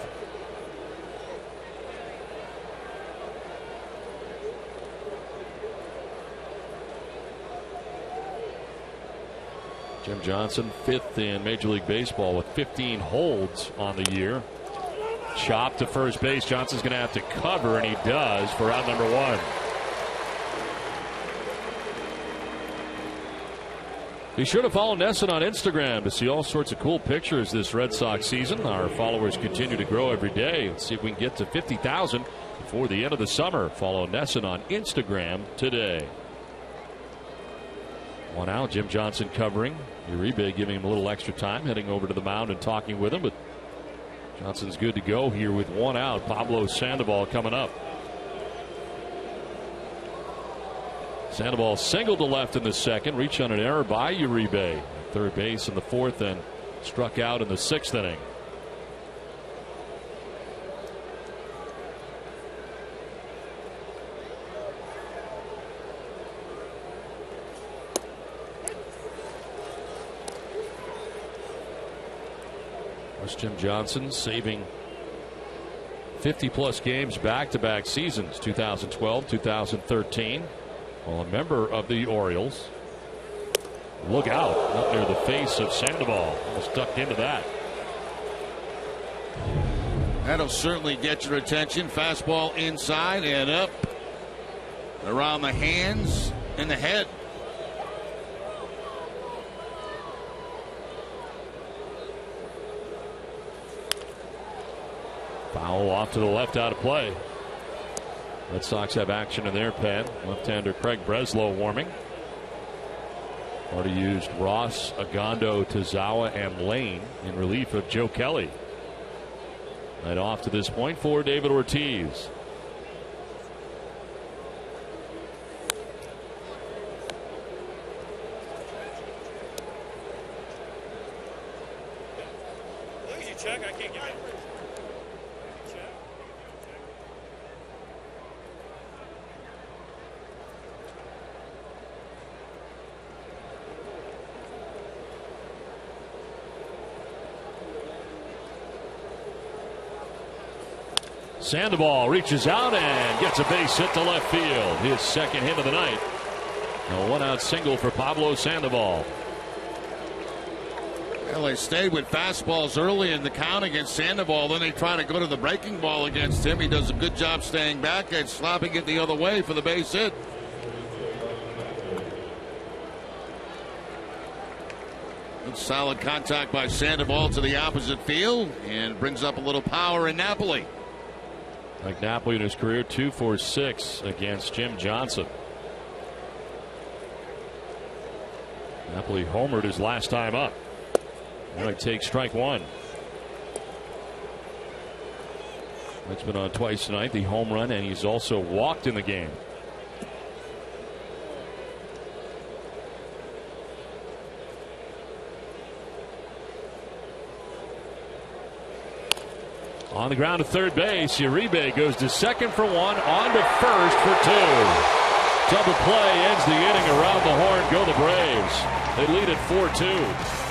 Jim Johnson, 5th in Major League Baseball with 15 holds on the year. Chop to first base. Johnson's going to have to cover, and he does for out number 1. Be sure to follow Nesson on Instagram to see all sorts of cool pictures this Red Sox season. Our followers continue to grow every day. Let's see if we can get to 50,000 before the end of the summer. Follow Nesson on Instagram today. 1 out. Jim Johnson covering. Uribe giving him a little extra time, heading over to the mound and talking with him. But Johnson's good to go here with 1 out. Pablo Sandoval coming up. Sandoval singled to left in the 2nd, reached on an error by Uribe at third base in the 4th, and struck out in the 6th inning. There's Jim Johnson saving 50+ games back-to-back seasons, 2012, 2013. Well, a member of the Orioles. Look out, up near the face of Sandoval. Almost ducked into that. That'll certainly get your attention. Fastball inside and up. Around the hands and the head. Foul off to the left, out of play. Red Sox have action in their pen. Left-hander Craig Breslow warming. Already used Ross, Agondo, Tazawa, and Lane in relief of Joe Kelly. Right off to this point for David Ortiz. Look at you, Chuck. I can't give it. Sandoval reaches out and gets a base hit to left field. His 2nd hit of the night. A 1-out single for Pablo Sandoval. Well, they stayed with fastballs early in the count against Sandoval. Then they try to go to the breaking ball against him. He does a good job staying back and slapping it the other way for the base hit. Good solid contact by Sandoval to the opposite field and brings up a little power in Napoli. Like Napoli in his career, 2 for 6 against Jim Johnson. Napoli homered his last time up. Now he takes strike 1. That's been on twice tonight, the home run, and he's also walked in the game. On the ground to third base, Uribe goes to second for one, on to first for two. Double play ends the inning. Around the horn go the Braves. They lead at 4-2.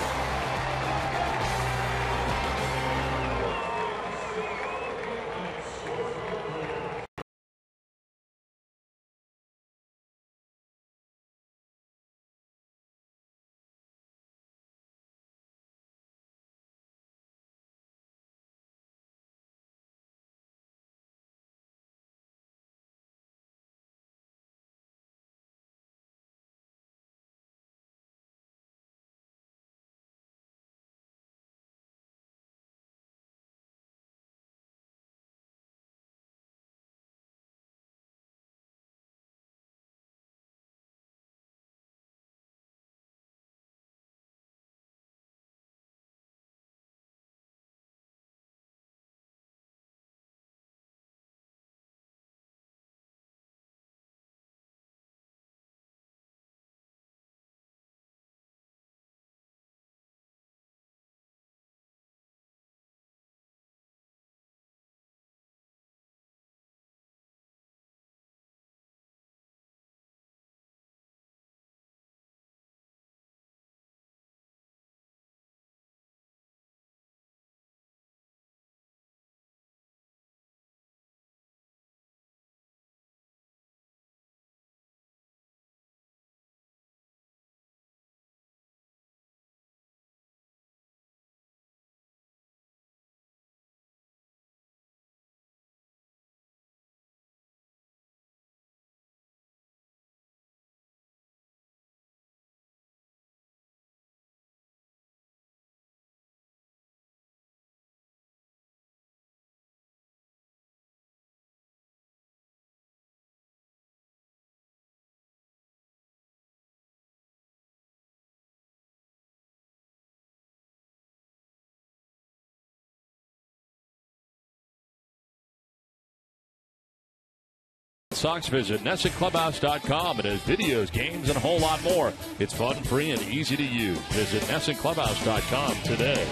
Sox, visit NessonClubhouse.com. It has videos, games, and a whole lot more. It's fun, free, and easy to use. Visit NessonClubhouse.com today.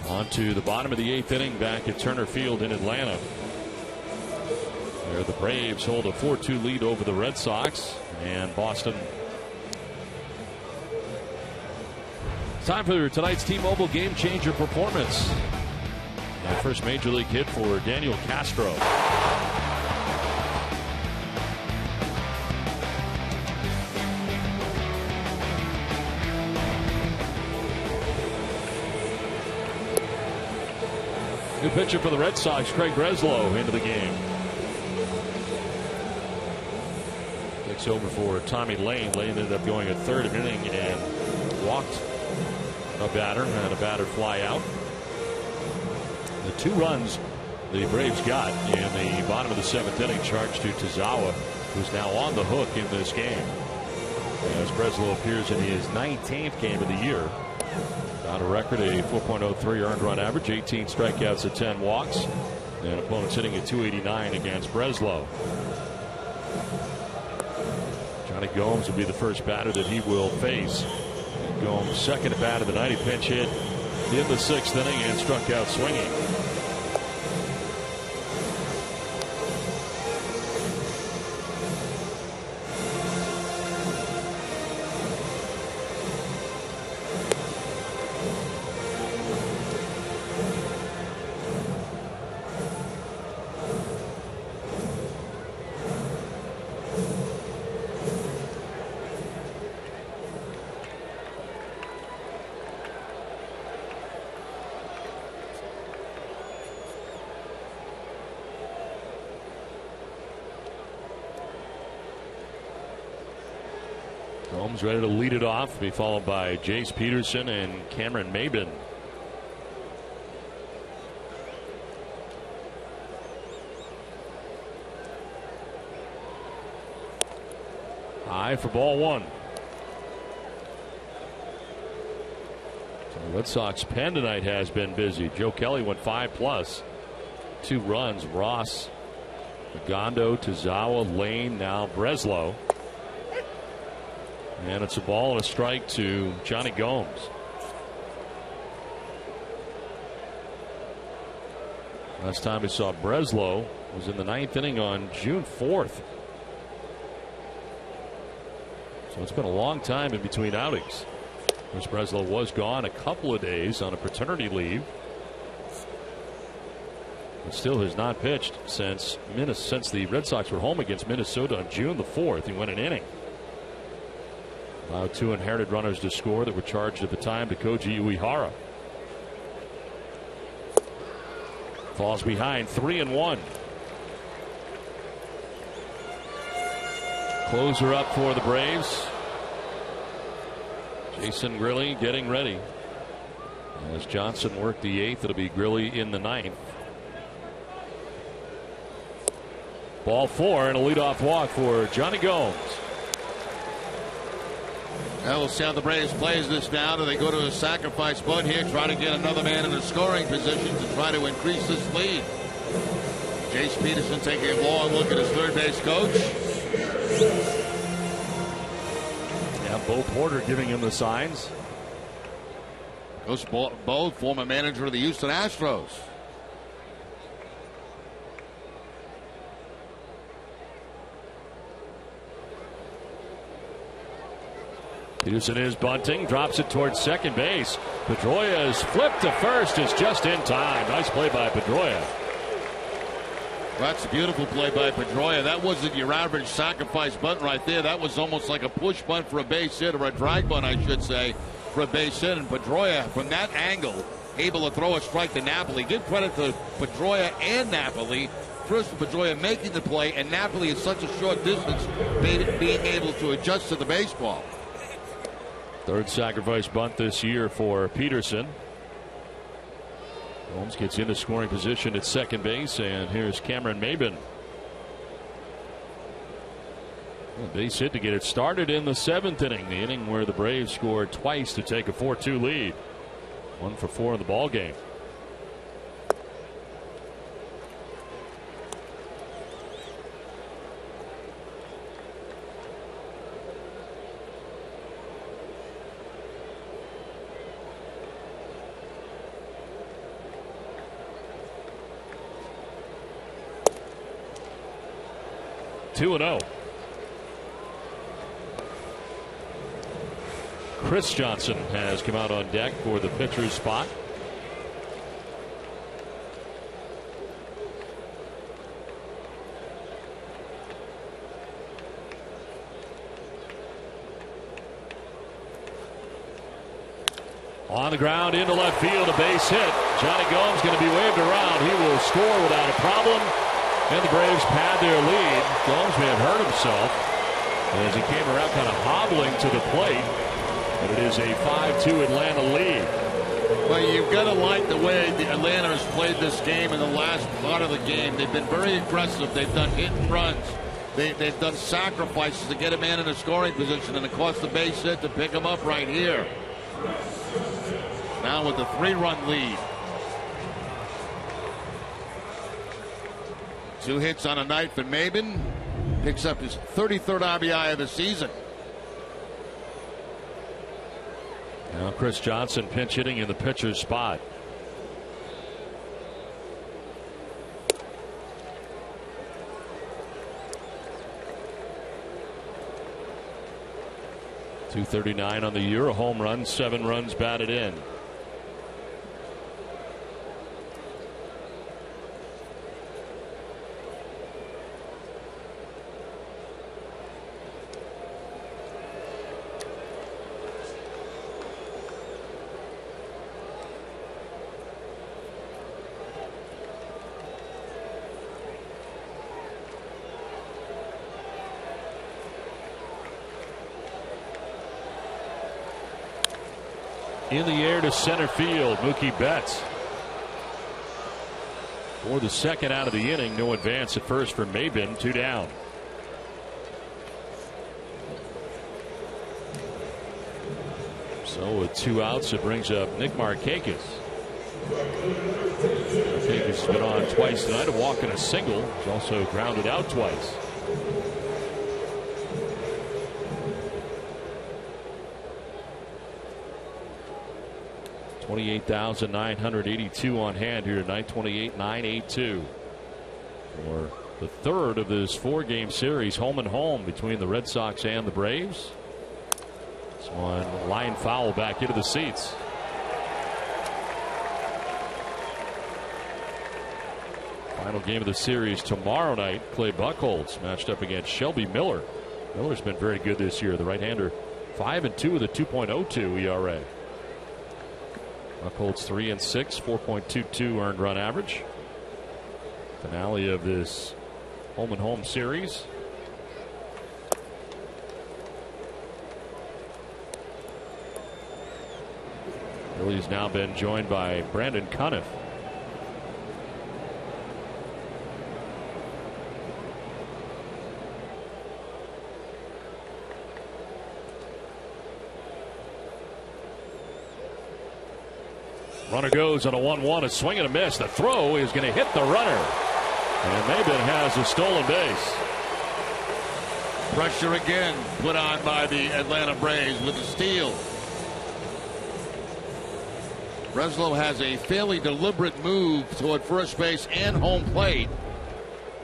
On to the bottom of the eighth inning back at Turner Field in Atlanta. There the Braves hold a 4-2 lead over the Red Sox. And Boston. Time for tonight's T-Mobile Game Changer performance. That first major league hit for Daniel Castro. New pitcher for the Red Sox, Craig Breslow, into the game. Takes over for Tommy Lane. Lane ended up going a third inning and walked a batter, and a batter fly out. The 2 runs the Braves got in the bottom of the 7th inning charged to Tazawa, who's now on the hook in this game. As Breslow appears in his 19th game of the year. On a record, a 4.03 earned run average, 18 strikeouts at 10 walks. And opponents hitting at 289 against Breslow. Johnny Gomes will be the first batter that he will face. Gomes' second at bat of the night. He pinch hit in the 6th inning and struck out swinging. Gomes ready to lead it off, be followed by Jace Peterson and Cameron Maybin. High for ball 1. So the Red Sox pen tonight has been busy. Joe Kelly went 5+. 2 runs. Ross, Gondo, Tazawa, Lane, now Breslow. And it's a ball and a strike to Johnny Gomes. Last time we saw Breslow was in the 9th inning on June 4th. So it's been a long time in between outings. Chris Breslow was gone a couple of days on a paternity leave, but still has not pitched since the Red Sox were home against Minnesota on June the 4th. He went an inning. Allowed 2 inherited runners to score that were charged at the time to Koji Uehara. Falls behind 3-1. Closer up for the Braves. Jason Grilli getting ready. As Johnson worked the 8th, it'll be Grilli in the 9th. Ball 4 and a leadoff walk for Johnny Gomes. Now we'll see how the Braves plays this down. Do they go to a sacrifice bunt here, try to get another man in a scoring position to try to increase this lead? Jace Peterson taking a long look at his third base coach. Yeah, Bo Porter giving him the signs. Coach Bo, former manager of the Houston Astros. Peterson is bunting, drops it towards second base. Pedroia is flipped to first, is just in time. Nice play by Pedroia. That's a beautiful play by Pedroia. That wasn't your average sacrifice bunt right there. That was almost like a push bunt for a base hit, or a drag bunt, I should say, for a base hit. And Pedroia, from that angle, able to throw a strike to Napoli. Give credit to Pedroia and Napoli. First, Pedroia making the play, and Napoli at such a short distance, being able to adjust to the baseball. Third sacrifice bunt this year for Peterson. Holmes gets into scoring position at second base, and here's Cameron Maybin. A base hit to get it started in the 7th inning, the inning where the Braves scored twice to take a 4-2 lead. 1 for 4 in the ball game. Two and 0. Chris Johnson has come out on deck for the pitcher's spot. On the ground into left field, a base hit. Johnny Gomes going to be waved around. He will score without a problem. And the Braves pad their lead. Gomes may have hurt himself as he came around kind of hobbling to the plate. But it is a 5-2 Atlanta lead. Well, you've got to like the way the Atlanta has played this game in the last part of the game. They've been very aggressive. They've done hit and runs. They've done sacrifices to get a man in a scoring position, and it cost the base hit to pick him up right here. Now with the 3-run lead. 2 hits on a night for Maybin. Picks up his 33rd RBI of the season. Now Chris Johnson pinch hitting in the pitcher's spot. .239 on the year, a home run, 7 runs batted in. In the air to center field, Mookie Betts. For the second out of the inning, no advance at first for Maybin, 2 down. So with 2 outs, it brings up Nick Markakis. Markakis has been on twice tonight, a walk and a single. He's also grounded out twice. 28,982 on hand here tonight. 28,982 for the third of this 4-game series, home and home, between the Red Sox and the Braves. This one line foul back into the seats. Final game of the series tomorrow night. Clay Buchholz matched up against Shelby Miller. Miller's been very good this year. The right-hander 5-2 with a 2.02 ERA. Buchholz 3-6, 4.22 earned run average. Finale of this home and home series. Phillies now been joined by Brandon Cuniff. Runner goes on a 1-1, a swing and a miss. The throw is going to hit the runner. And Maben has a stolen base. Pressure again put on by the Atlanta Braves with the steal. Breslow has a fairly deliberate move toward first base and home plate.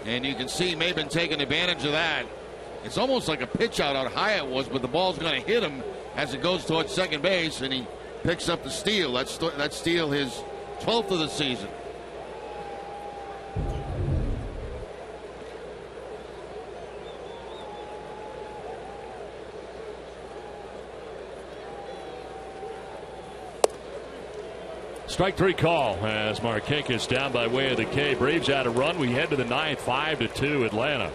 And you can see Maben taking advantage of that. It's almost like a pitch out how high it was, but the ball's going to hit him as it goes towards second base, and he picks up the steal. That's steal his 12th of the season. Strike three call as Markakis down by way of the K. Braves out a run. We head to the ninth, 5-2 Atlanta.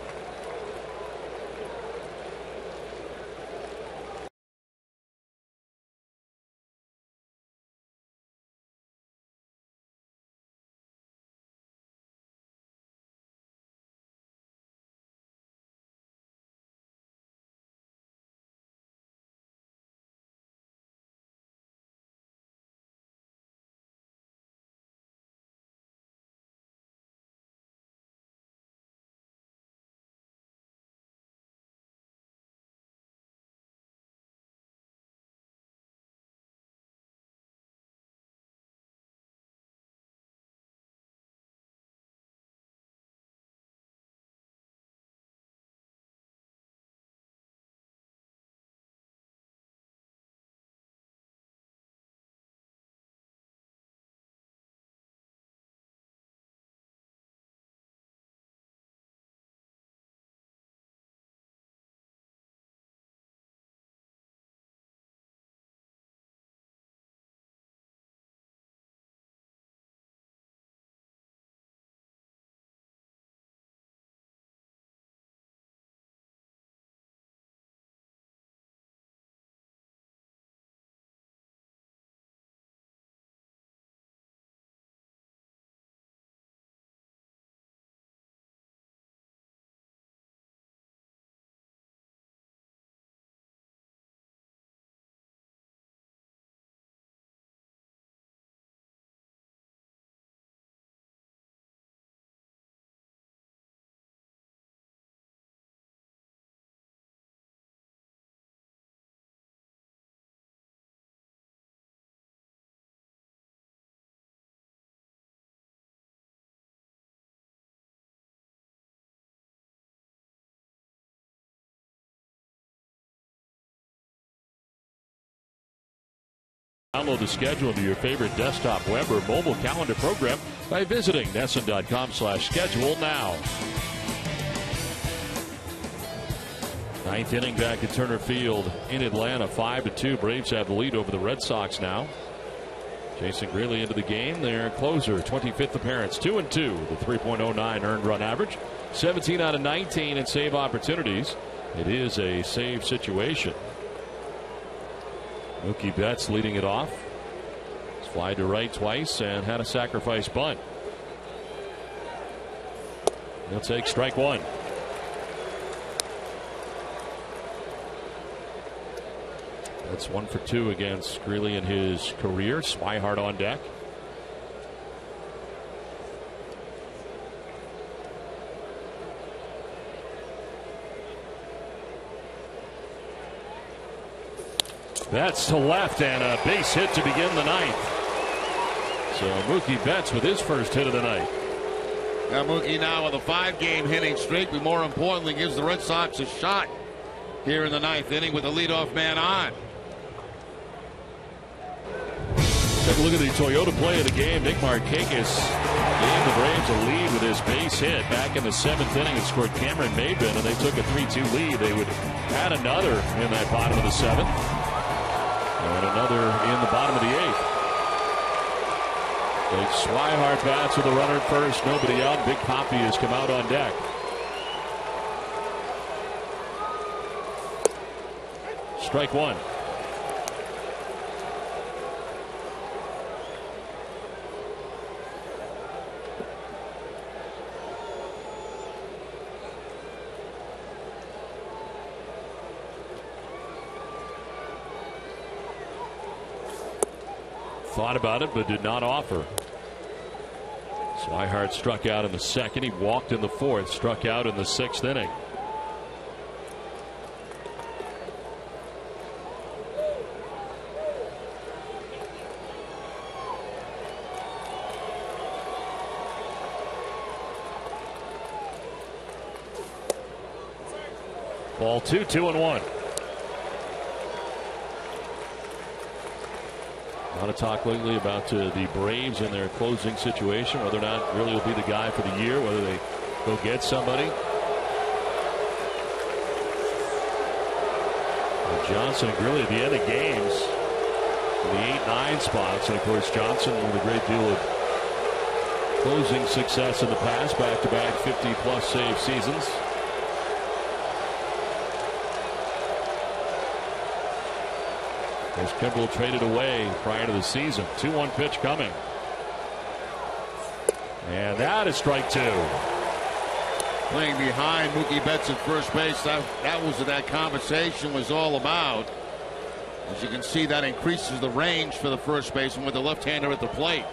Download the schedule to your favorite desktop, web, or mobile calendar program by visiting NESN.com/schedule now. Ninth inning back at Turner Field in Atlanta, 5-2. Braves have the lead over the Red Sox now. Jason Greeley into the game. Their closer, 25th appearance, 2-2 with 3.09 earned run average, 17 out of 19 in save opportunities. It is a save situation. Mookie Betts leading it off. He's flied to right twice and had a sacrifice bunt. He'll take strike one. That's 1 for 2 against Greeley in his career. Swihart on deck. That's to left and a base hit to begin the ninth. So Mookie Betts with his first hit of the night. Now Mookie now with a 5-game hitting streak, but more importantly gives the Red Sox a shot here in the 9th inning with the leadoff man on. Take a look at the Toyota play of the game. Nick Markakis gave the Braves a lead with his base hit back in the 7th inning and scored Cameron Maybin, and they took a 3-2 lead. They would add another in that bottom of the 7th and another in the bottom of the 8th. Big Swihart bats with a runner at first, nobody out. Big Poppy has come out on deck. Strike one. Thought about it, but did not offer. Swihart struck out in the 2nd. He walked in the 4th, struck out in the 6th inning. Ball 2, 2-1. A lot of talk lately about the Braves and their closing situation, whether or not really will be the guy for the year, whether they go get somebody. And Johnson and Grilli at the end of games in the 8-9 spots, and of course Johnson with a great deal of closing success in the past, back-to-back 50-plus save seasons. As Kimbrel traded away prior to the season. 2-1 pitch coming. And that is strike 2. Playing behind Mookie Betts at first base. That was what that conversation was all about. As you can see, that increases the range for the first baseman with the left-hander at the plate.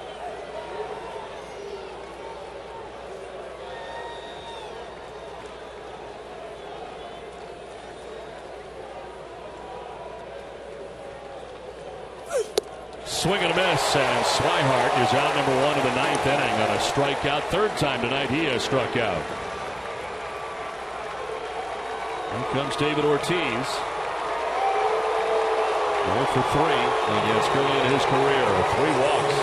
Swing and a miss, and Swihart is out number 1 of the 9th inning on a strikeout. 3rd time tonight he has struck out. Here comes David Ortiz. 0 for 3 against Grilli in his career. 3 walks.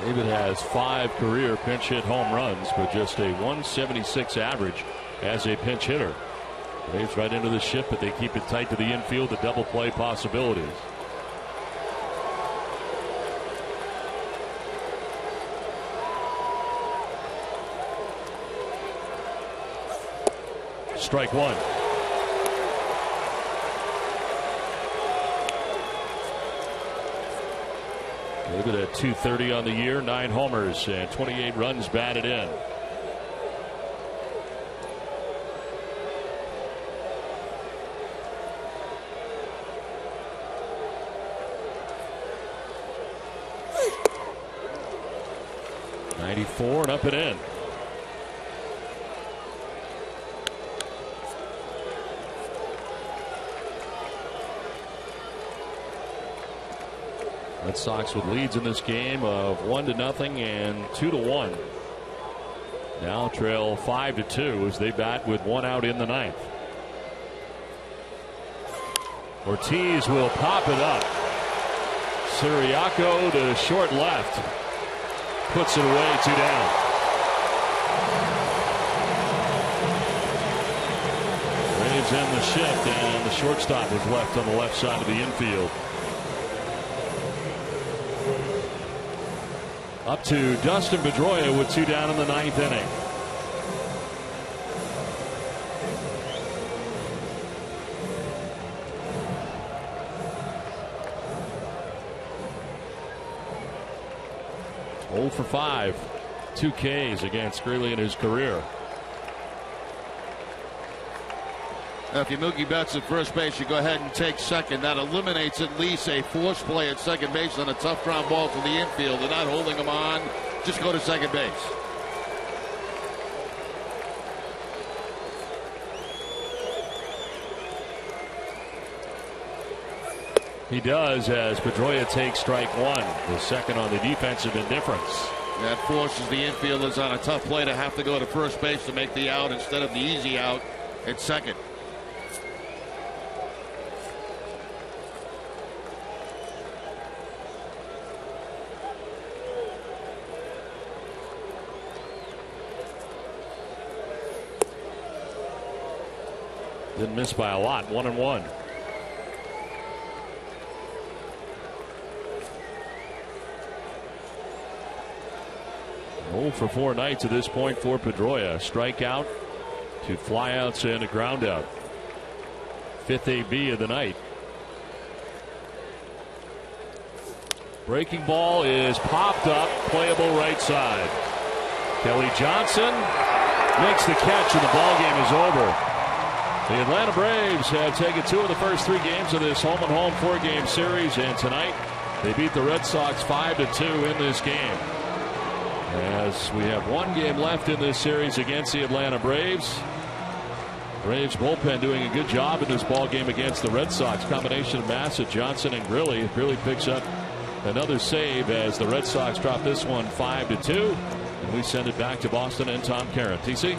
David has 5 career pinch hit home runs, but just a 176 average as a pinch hitter. Braves right into the ship, but they keep it tight to the infield, the double play possibilities. Strike 1. David at .230 on the year, 9 homers and 28 runs batted in. .94 and up and in. Red Sox with leads in this game of 1-0 and 2-1. Now trail 5-2 as they bat with 1 out in the 9th. Ortiz will pop it up. Siriaco to short left. Puts it away, 2 down. Braves in the shift, and the shortstop is left on the left side of the infield. Up to Dustin Pedroia with 2 down in the 9th inning. Old for 5, 2 Ks against Grilli in his career. Now, if you're Mookie Betts at first base, you go ahead and take second. That eliminates at least a force play at second base on a tough ground ball to the infield. They're not holding him on. Just go to second base. He does as Pedroia takes strike one, the second on the defensive indifference. That forces the infielders on a tough play to have to go to first base to make the out instead of the easy out at second. Didn't miss by a lot, 1-1. For 4 nights at this point for Pedroia. Strikeout, 2 flyouts, and a groundout. 5th AB of the night. Breaking ball is popped up, playable right side. Kelly Johnson makes the catch, and the ball game is over. The Atlanta Braves have taken 2 of the first 3 games of this home-and-home 4-game series, and tonight they beat the Red Sox 5-2 in this game. As we have 1 game left in this series against the Atlanta Braves. Braves bullpen doing a good job in this ball game against the Red Sox. Combination of Bassett, Johnson, and Grilly. Grilly picks up another save as the Red Sox drop this one 5-2. And we send it back to Boston and Tom Caron. TC?